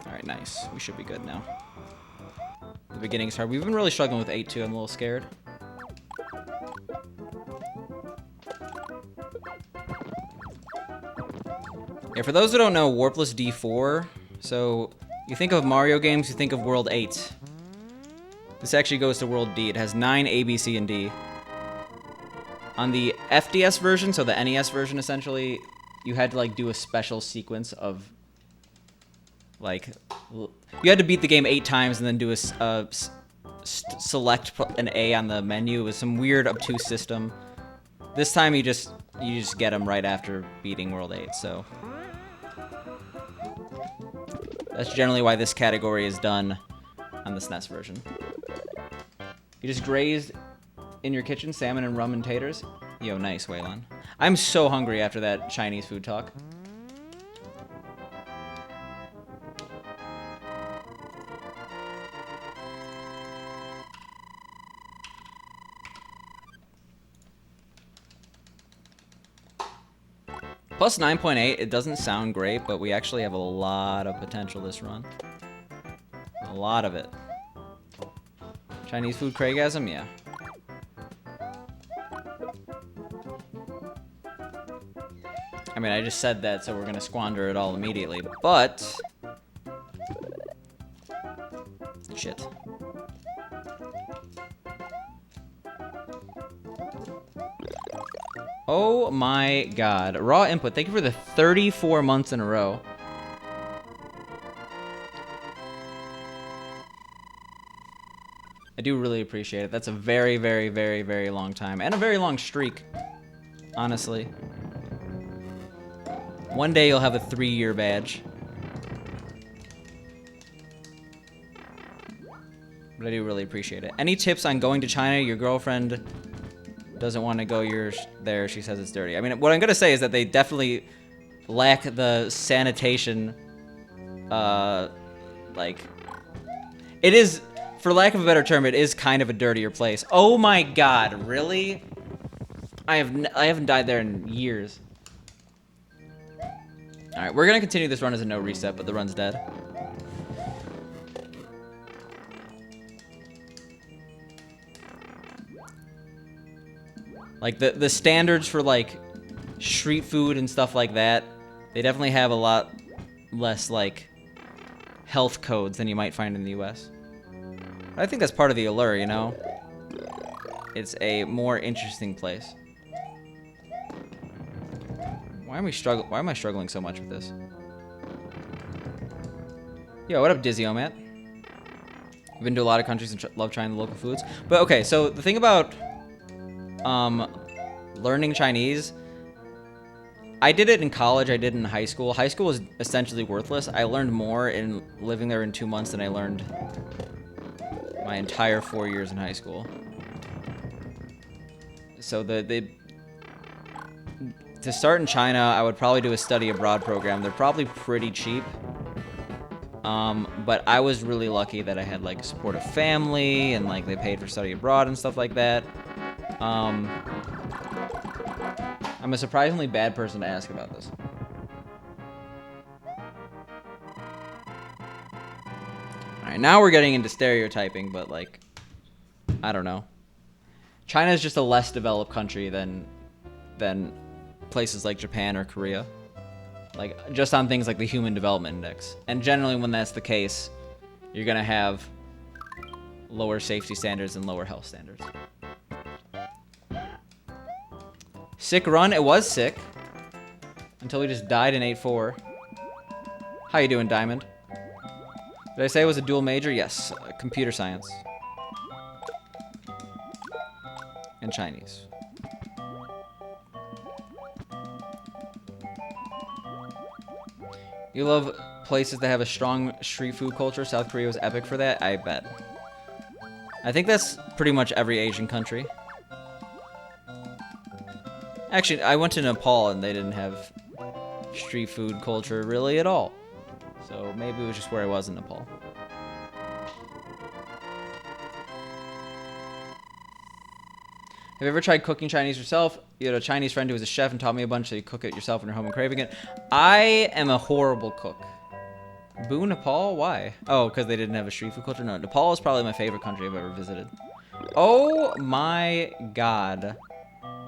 Alright, nice. We should be good now. The beginning's hard. We've been really struggling with 8-2. I'm a little scared. Yeah, for those who don't know, Warpless D-4. So, you think of Mario games, you think of World 8. This actually goes to World D. It has 9 A, B, C, and D. On the FDS version, so the NES version, essentially, you had to, like, do a special sequence of, like... You had to beat the game 8 times and then do a... select an A on the menu. It was some weird, obtuse system. This time, you just get them right after beating World 8, so... That's generally why this category is done on the SNES version. You just grazed in your kitchen salmon and rum and taters? Yo, nice, Waylon. I'm so hungry after that Chinese food talk. Plus 9.8, it doesn't sound great, but we actually have a lot of potential this run. A lot of it. Chinese food Craigasm? Yeah. I mean, I just said that, so we're gonna squander it all immediately, but... Shit. Oh my god. Raw input, thank you for the 34 months in a row. I do really appreciate it. That's a very, very, very, very long time. And a very long streak, honestly. One day you'll have a 3-year badge. But I do really appreciate it. Any tips on going to China? Your girlfriend doesn't want to go there. She says it's dirty. I mean, what I'm going to say is that they definitely lack the sanitation. Like, it is, for lack of a better term, it is kind of a dirtier place. Oh my god, really? I haven't died there in years. Alright, we're going to continue this run as a no reset, but the run's dead. Like, the standards for, like, street food and stuff like that, they definitely have a lot less, like, health codes than you might find in the US. I think that's part of the allure, you know? It's a more interesting place. Why am I struggling so much with this? Yo, what up, Dizzy-O-Mat? I've been to a lot of countries and love trying the local foods. But okay, so the thing about learning Chinese, I did it in college, I did it in high school. High school was essentially worthless. I learned more in living there in 2 months than I learned my entire 4 years in high school. So to start in China, I would probably do a study abroad program. They're probably pretty cheap. But I was really lucky that I had like a supportive family and like they paid for study abroad and stuff like that. I'm a surprisingly bad person to ask about this. Alright, now we're getting into stereotyping, but like, I don't know. China is just a less developed country than places like Japan or Korea. Like, just on things like the Human Development Index. And generally when that's the case, you're gonna have lower safety standards and lower health standards. Sick run, it was sick. Until we just died in 8-4. How you doing, Diamond? Did I say it was a dual major? Yes, computer science. And Chinese. You love places that have a strong street food culture. South Korea was epic for that, I bet. I think that's pretty much every Asian country. Actually, I went to Nepal and they didn't have street food culture really at all. So maybe it was just where I was in Nepal. Have you ever tried cooking Chinese yourself? You had a Chinese friend who was a chef and taught me a bunch, so you cook it yourself in your home and craving it. I am a horrible cook. Boo, Nepal? Why? Oh, because they didn't have a street food culture? No, Nepal is probably my favorite country I've ever visited. Oh my god.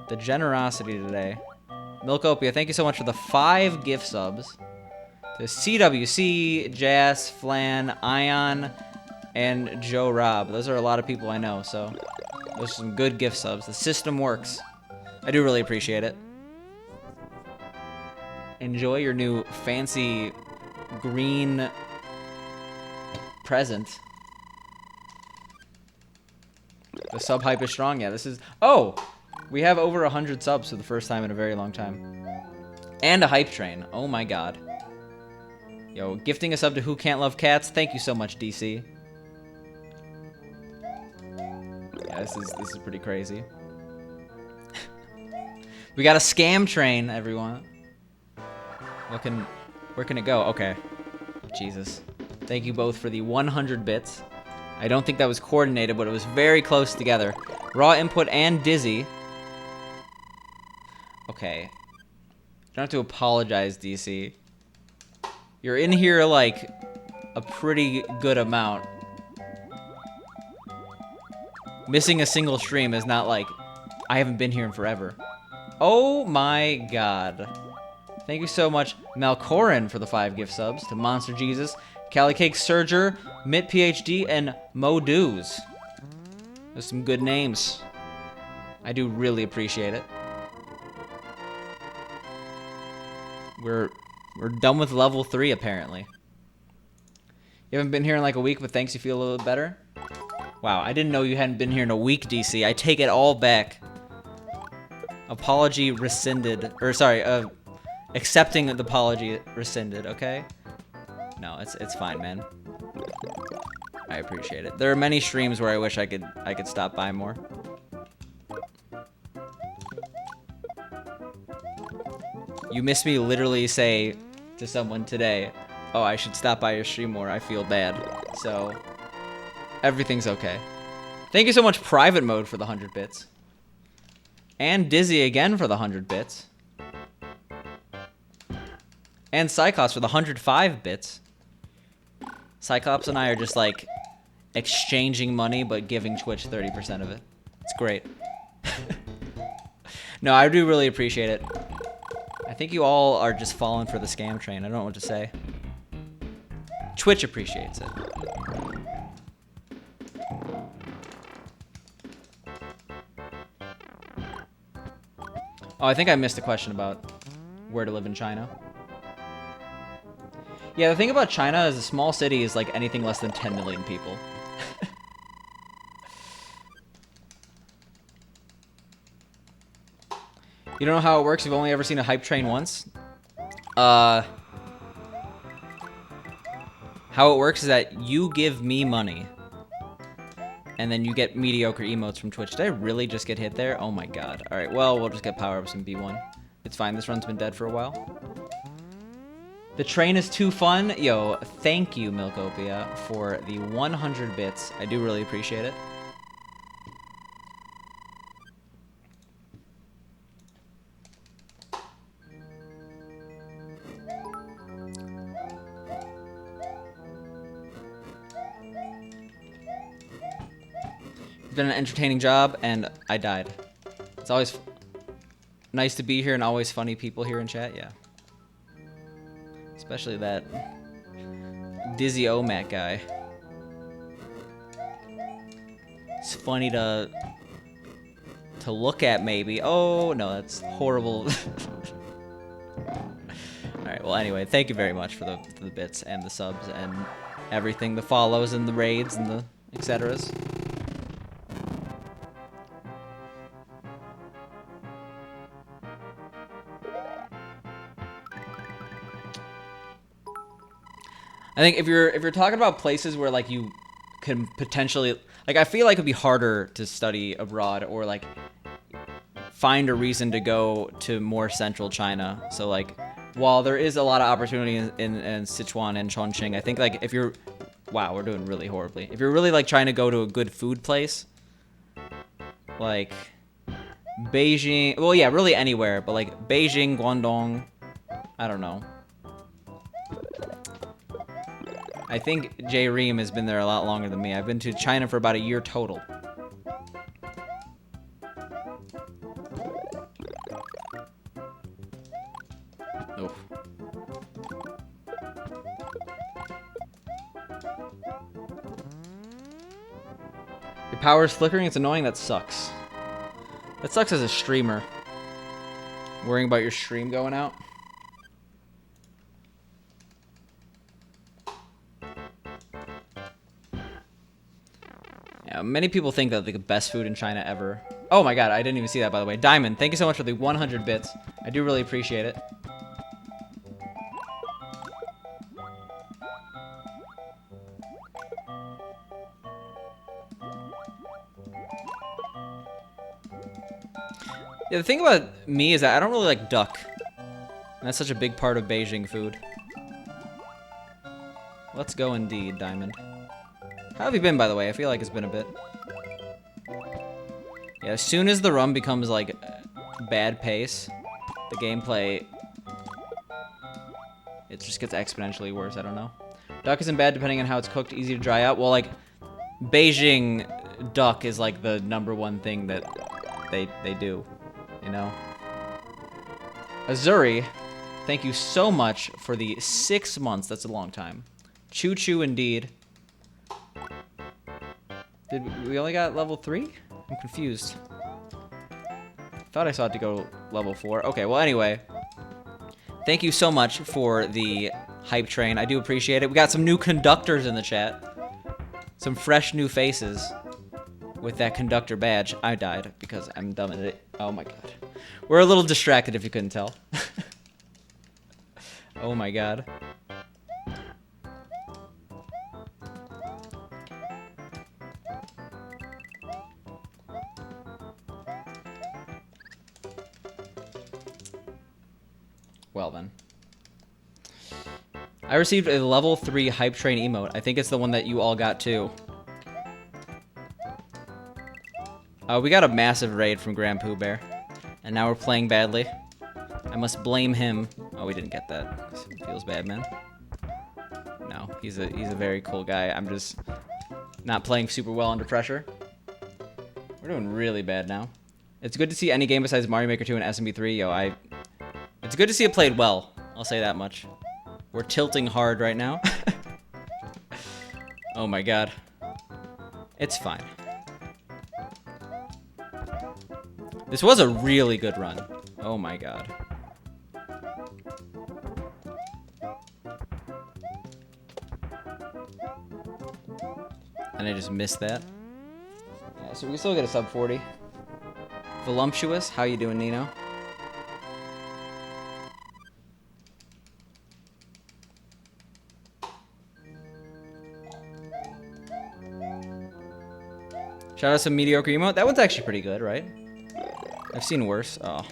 The generosity today. Milkopia, thank you so much for the 5 gift subs. To CWC, Jazz, Flan, Ion, and Joe Rob. Those are a lot of people I know, so those are some good gift subs. The system works. I do really appreciate it. Enjoy your new fancy green present. The sub hype is strong. Yeah, this is... Oh! We have over 100 subs for the first time in a very long time. And a hype train. Oh my god. Yo, gifting a sub to Who Can't Love Cats. Thank you so much, DC. Yeah, this is pretty crazy. We got a scam train, everyone. Where can it go? Okay. Jesus. Thank you both for the 100 bits. I don't think that was coordinated, but it was very close together. Raw input and Dizzy. Okay. You don't have to apologize, DC. You're in here, like, a pretty good amount. Missing a single stream is not like, I haven't been here in forever. Oh my god. Thank you so much, Malcorin, for the 5 gift subs, to Monster Jesus, Cali Cake Surger, Mitt PhD, and Mo Doos. Those some good names. I do really appreciate it. We're done with level 3, apparently. You haven't been here in like a week, but thanks, you feel a little better? Wow, I didn't know you hadn't been here in a week, DC. I take it all back. Apology rescinded. Or, sorry, accepting the apology rescinded, okay? No, it's fine, man. I appreciate it. There are many streams where I wish I could stop by more. You missed me literally say to someone today, oh, I should stop by your stream more. I feel bad. So, everything's okay. Thank you so much, Private Mode, for the 100 bits. And Dizzy again for the 100 bits. And Cyclops for the 105 bits. Cyclops and I are just like exchanging money, but giving Twitch 30% of it. It's great. No, I do really appreciate it. I think you all are just falling for the scam train. I don't know what to say. Twitch appreciates it. Oh, I think I missed a question about where to live in China. Yeah, the thing about China is a small city is like anything less than 10 million people. You don't know how it works? You've only ever seen a hype train once? How it works is that you give me money. And then you get mediocre emotes from Twitch. Did I really just get hit there? Oh my god. Alright, well, we'll just get power-ups in B1. It's fine, this run's been dead for a while. The train is too fun. Yo, thank you, Milkopia, for the 100 bits. I do really appreciate it. Been an entertaining job, and I died. It's always nice to be here, and always funny people here in chat, yeah. Especially that Dizzy Omac guy. It's funny to look at, maybe. Oh, no, that's horrible. Alright, well, anyway, thank you very much for the bits and the subs and everything, the follows and the raids and the etceteras. I think if you're talking about places where like you can potentially, like, I feel like it'd be harder to study abroad or like find a reason to go to more central China. So like, while there is a lot of opportunity in Sichuan and Chongqing, I think like if you're, wow, we're doing really horribly. If you're really like trying to go to a good food place, like Beijing, well, yeah, really anywhere, but like Beijing, Guangdong, I don't know. I think Jay Reem has been there a lot longer than me. I've been to China for about a year total. Oof. Your power is flickering, it's annoying, that sucks. That sucks as a streamer. Worrying about your stream going out. Yeah, many people think that the best food in China ever. Oh my god, I didn't even see that, by the way. Diamond, thank you so much for the 100 bits. I do really appreciate it. Yeah, the thing about me is that I don't really like duck. And that's such a big part of Beijing food. Let's go indeed, Diamond. How have you been, by the way? I feel like it's been a bit. Yeah, as soon as the run becomes, like, bad pace, the gameplay, it just gets exponentially worse, I don't know. Duck isn't bad depending on how it's cooked, easy to dry out. Well, like, Beijing duck is like the #1 thing that they do, you know? Azuri, thank you so much for the 6 months. That's a long time. Choo choo indeed. Did we only got level 3? I'm confused. Thought I saw it to go level 4. Okay, well anyway. Thank you so much for the hype train. I do appreciate it. We got some new conductors in the chat. Some fresh new faces with that conductor badge. I died because I'm dumb at it. Oh my god. We're a little distracted if you couldn't tell. Oh my god. Well then. I received a level 3 hype train emote. I think it's the one that you all got too. We got a massive raid from Grand Pooh Bear. And now we're playing badly. I must blame him. Oh, we didn't get that. Feels bad, man. No, he's a very cool guy. I'm just not playing super well under pressure. We're doing really bad now. It's good to see any game besides Mario Maker 2 and SMB 3. Yo, it's good to see it played well. I'll say that much. We're tilting hard right now. Oh my god. It's fine. This was a really good run. Oh my god. And I just missed that. Yeah, so we can still get a sub 40. Voluptuous, how you doing, Nino? Shout out some mediocre emote. That one's actually pretty good, right? I've seen worse. Oh.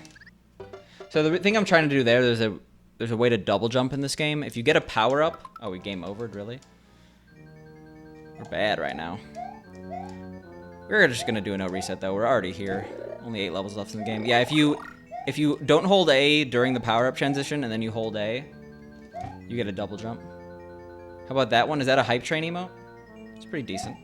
So the thing I'm trying to do there's a way to double jump in this game. If you get a power up, oh, we game overed, really? We're bad right now. We're just gonna do a no reset though. We're already here. Only 8 levels left in the game. Yeah, if you don't hold A during the power up transition and then you hold A, you get a double jump. How about that one? Is that a hype train emote? It's pretty decent.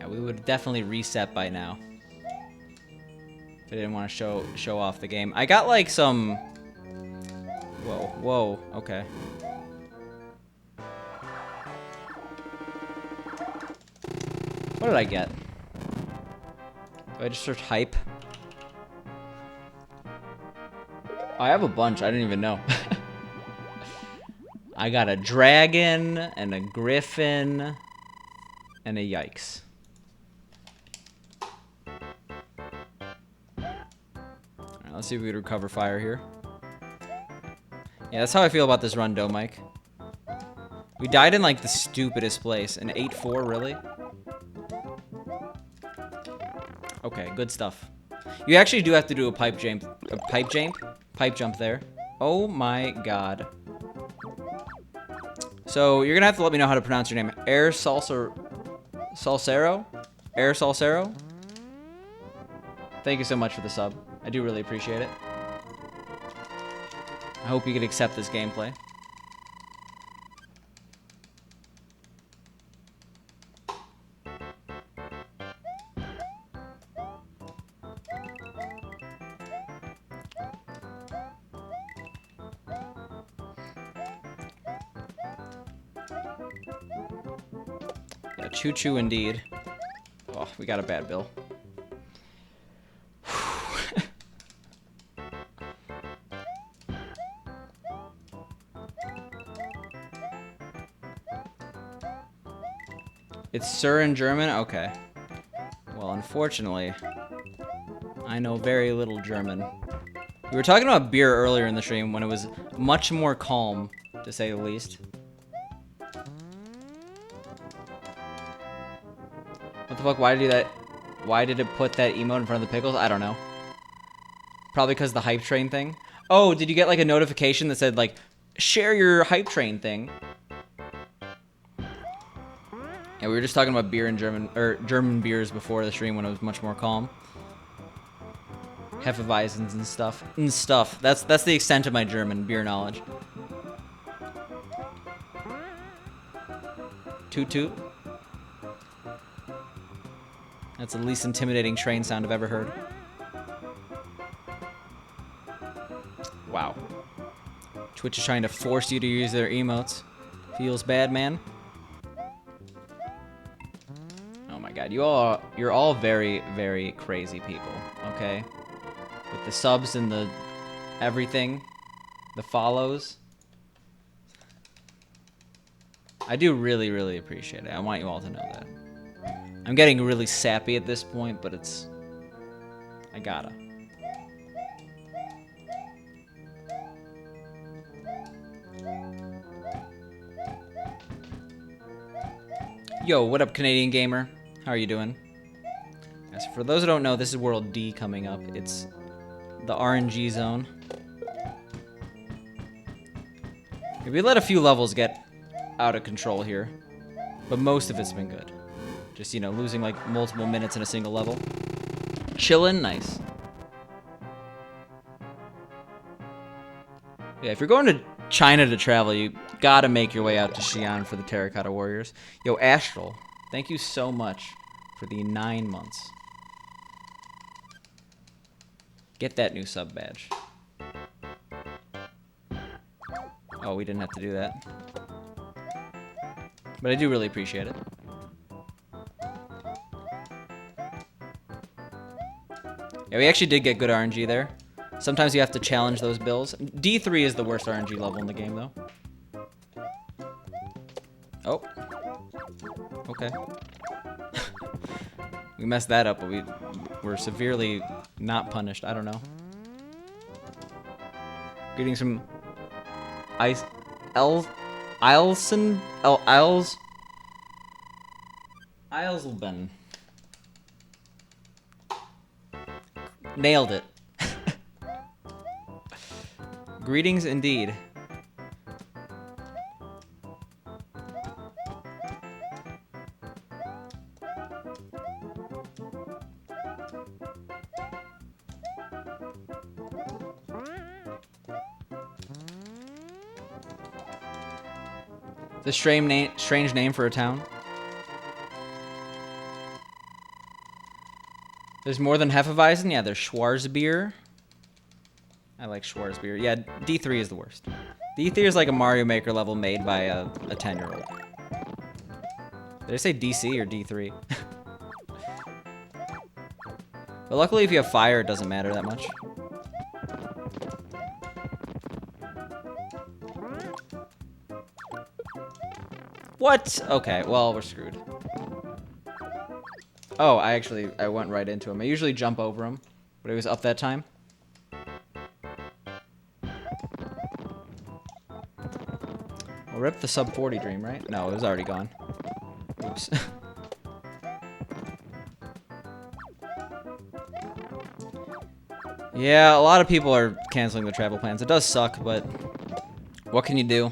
We would definitely reset by now if I didn't want to show off the game. I got like some... Whoa, okay. What did I get? Do I just search hype? I have a bunch, I didn't even know. I got a dragon, and a griffin, and a yikes. Let's see if we can recover fire here. Yeah, that's how I feel about this run, Doe Mike. We died in like the stupidest place. An 8-4, really? Okay, good stuff. You actually do have to do a pipe jump there. Oh my god. So you're gonna have to let me know how to pronounce your name. Air Salsero? Air Salsero? Thank you so much for the sub. I do really appreciate it. I hope you can accept this gameplay. Yeah, choo-choo indeed. Oh, we got a bad bill. It's Sir in German? Okay. Well, unfortunately, I know very little German. We were talking about beer earlier in the stream when it was much more calm, to say the least. What the fuck? Why did it do that? Why did it put that emote in front of the pickles? I don't know. Probably because the hype train thing. Oh, did you get like a notification that said like, share your hype train thing? Yeah, we were just talking about beer in German, or German beers before the stream when it was much more calm. Hefeweizens and stuff. That's the extent of my German beer knowledge. Toot toot. That's the least intimidating train sound I've ever heard. Wow. Twitch is trying to force you to use their emotes. Feels bad, man. Oh my god, you're all very, very crazy people, okay? With the subs and the everything, the follows. I do really, really appreciate it. I want you all to know that. I'm getting really sappy at this point, but it's... I gotta. Yo, what up, Canadian gamer? How are you doing? Yes, for those who don't know, this is World D coming up. It's the RNG zone. We let a few levels get out of control here, but most of it's been good. Just, you know, losing like multiple minutes in a single level. Chillin', nice. Yeah, if you're going to China to travel, you gotta make your way out to Xi'an for the Terracotta Warriors. Yo, Astral, thank you so much for the 9 months. Get that new sub badge. Oh, we didn't have to do that. But I do really appreciate it. Yeah, we actually did get good RNG there. Sometimes you have to challenge those bills. D3 is the worst RNG level in the game, though. Oh. Okay. We messed that up, but we were severely not punished. I don't know. Getting some ice... Isleben. Nailed it. Greetings indeed. The strange name for a town. There's more than Hefeweizen? Yeah, there's Schwarzbier. I like Schwarzbier. Yeah, D3 is the worst. D3 is like a Mario Maker level made by a 10-year-old. Did I say DC or D3? But luckily if you have fire, it doesn't matter that much. What? Okay, well, we're screwed. Oh, I went right into him. I usually jump over him, but it was up that time. Well, rip the sub 40 dream, right? No, it was already gone. Oops. Yeah, a lot of people are canceling their travel plans. It does suck, but what can you do?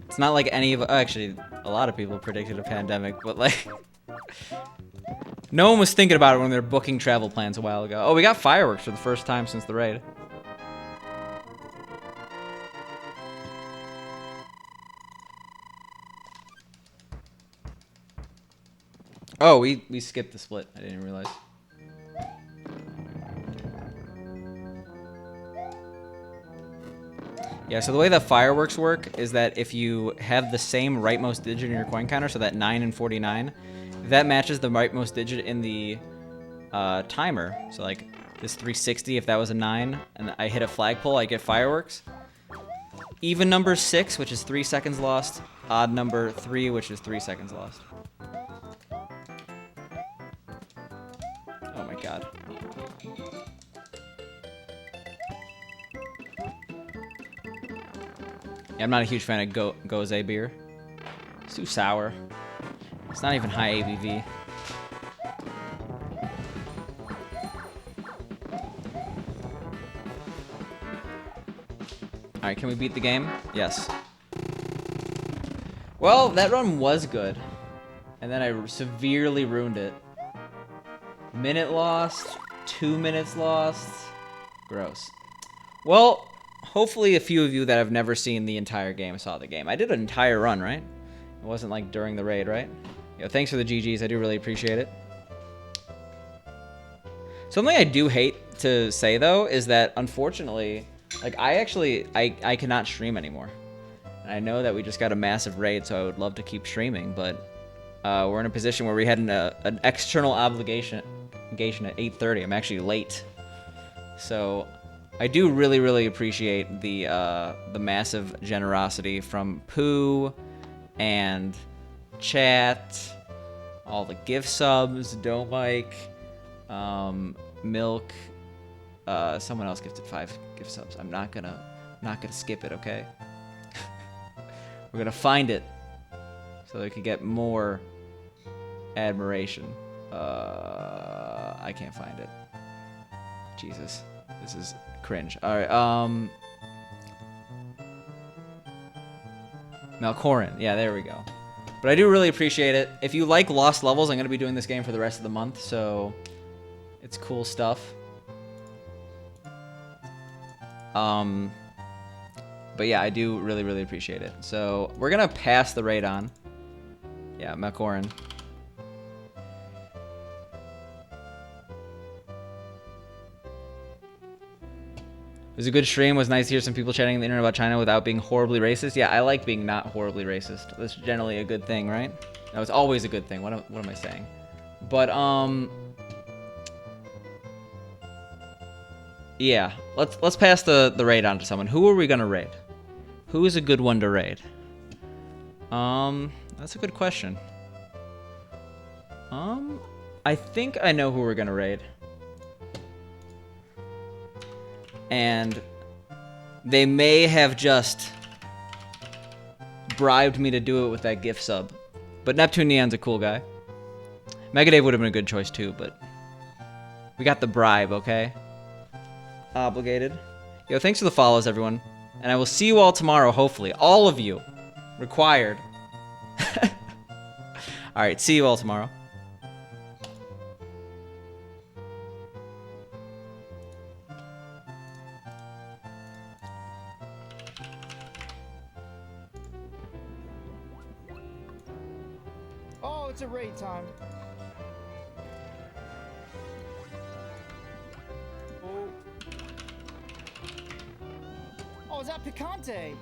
It's not like any of... Actually, a lot of people predicted a pandemic, but like... No one was thinking about it when they were booking travel plans a while ago. Oh, we got fireworks for the first time since the raid. Oh, we skipped the split. I didn't realize. Yeah, so the way that fireworks work is that if you have the same rightmost digit in your coin counter, so that 9 and 49, if that matches the rightmost digit in the timer, so like this 360, if that was a 9, and I hit a flagpole, I get fireworks. Even number 6, which is 3 seconds lost. Odd number 3, which is 3 seconds lost. Oh my god. Yeah, I'm not a huge fan of Gose beer. It's too sour. It's not even high ABV. Alright, can we beat the game? Yes. Well, that run was good. And then I severely ruined it. Minute lost, 2 minutes lost. Gross. Well, hopefully a few of you that have never seen the entire game saw the game. I did an entire run, right? It wasn't like during the raid, right? Yo, thanks for the GGs. I do really appreciate it. Something I do hate to say though is that unfortunately, like I cannot stream anymore. And I know that we just got a massive raid, so I would love to keep streaming, but we're in a position where we had an external obligation at 8:30. I'm actually late, so I do really appreciate the massive generosity from Pooh and chat, all the gift subs, Don't Mike, Milk. Someone else gifted 5 gift subs. I'm not gonna skip it, okay? We're gonna find it so they could get more admiration. I can't find it. Jesus, this is cringe. All right, Malcorin. Yeah, there we go. But I do really appreciate it. If you like Lost Levels, I'm gonna be doing this game for the rest of the month, so it's cool stuff. But yeah, I do really appreciate it. So we're gonna pass the raid on. Yeah, Malcorin. It was a good stream. It was nice to hear some people chatting on the internet about China without being horribly racist. Yeah, I like being not horribly racist. That's generally a good thing, right? No, it's always a good thing. What am I saying? But yeah, let's pass the raid on to someone. Who are we gonna raid? Who is a good one to raid? That's a good question. I think I know who we're gonna raid. And they may have just bribed me to do it with that gift sub. But Neptune Neon's a cool guy. Megadave would have been a good choice too, but we got the bribe, okay? Obligated. Yo, thanks for the follows, everyone. And I will see you all tomorrow, hopefully. All of you. Required. Alright, see you all tomorrow. Oh, it's a raid time. Oh, is that Picante?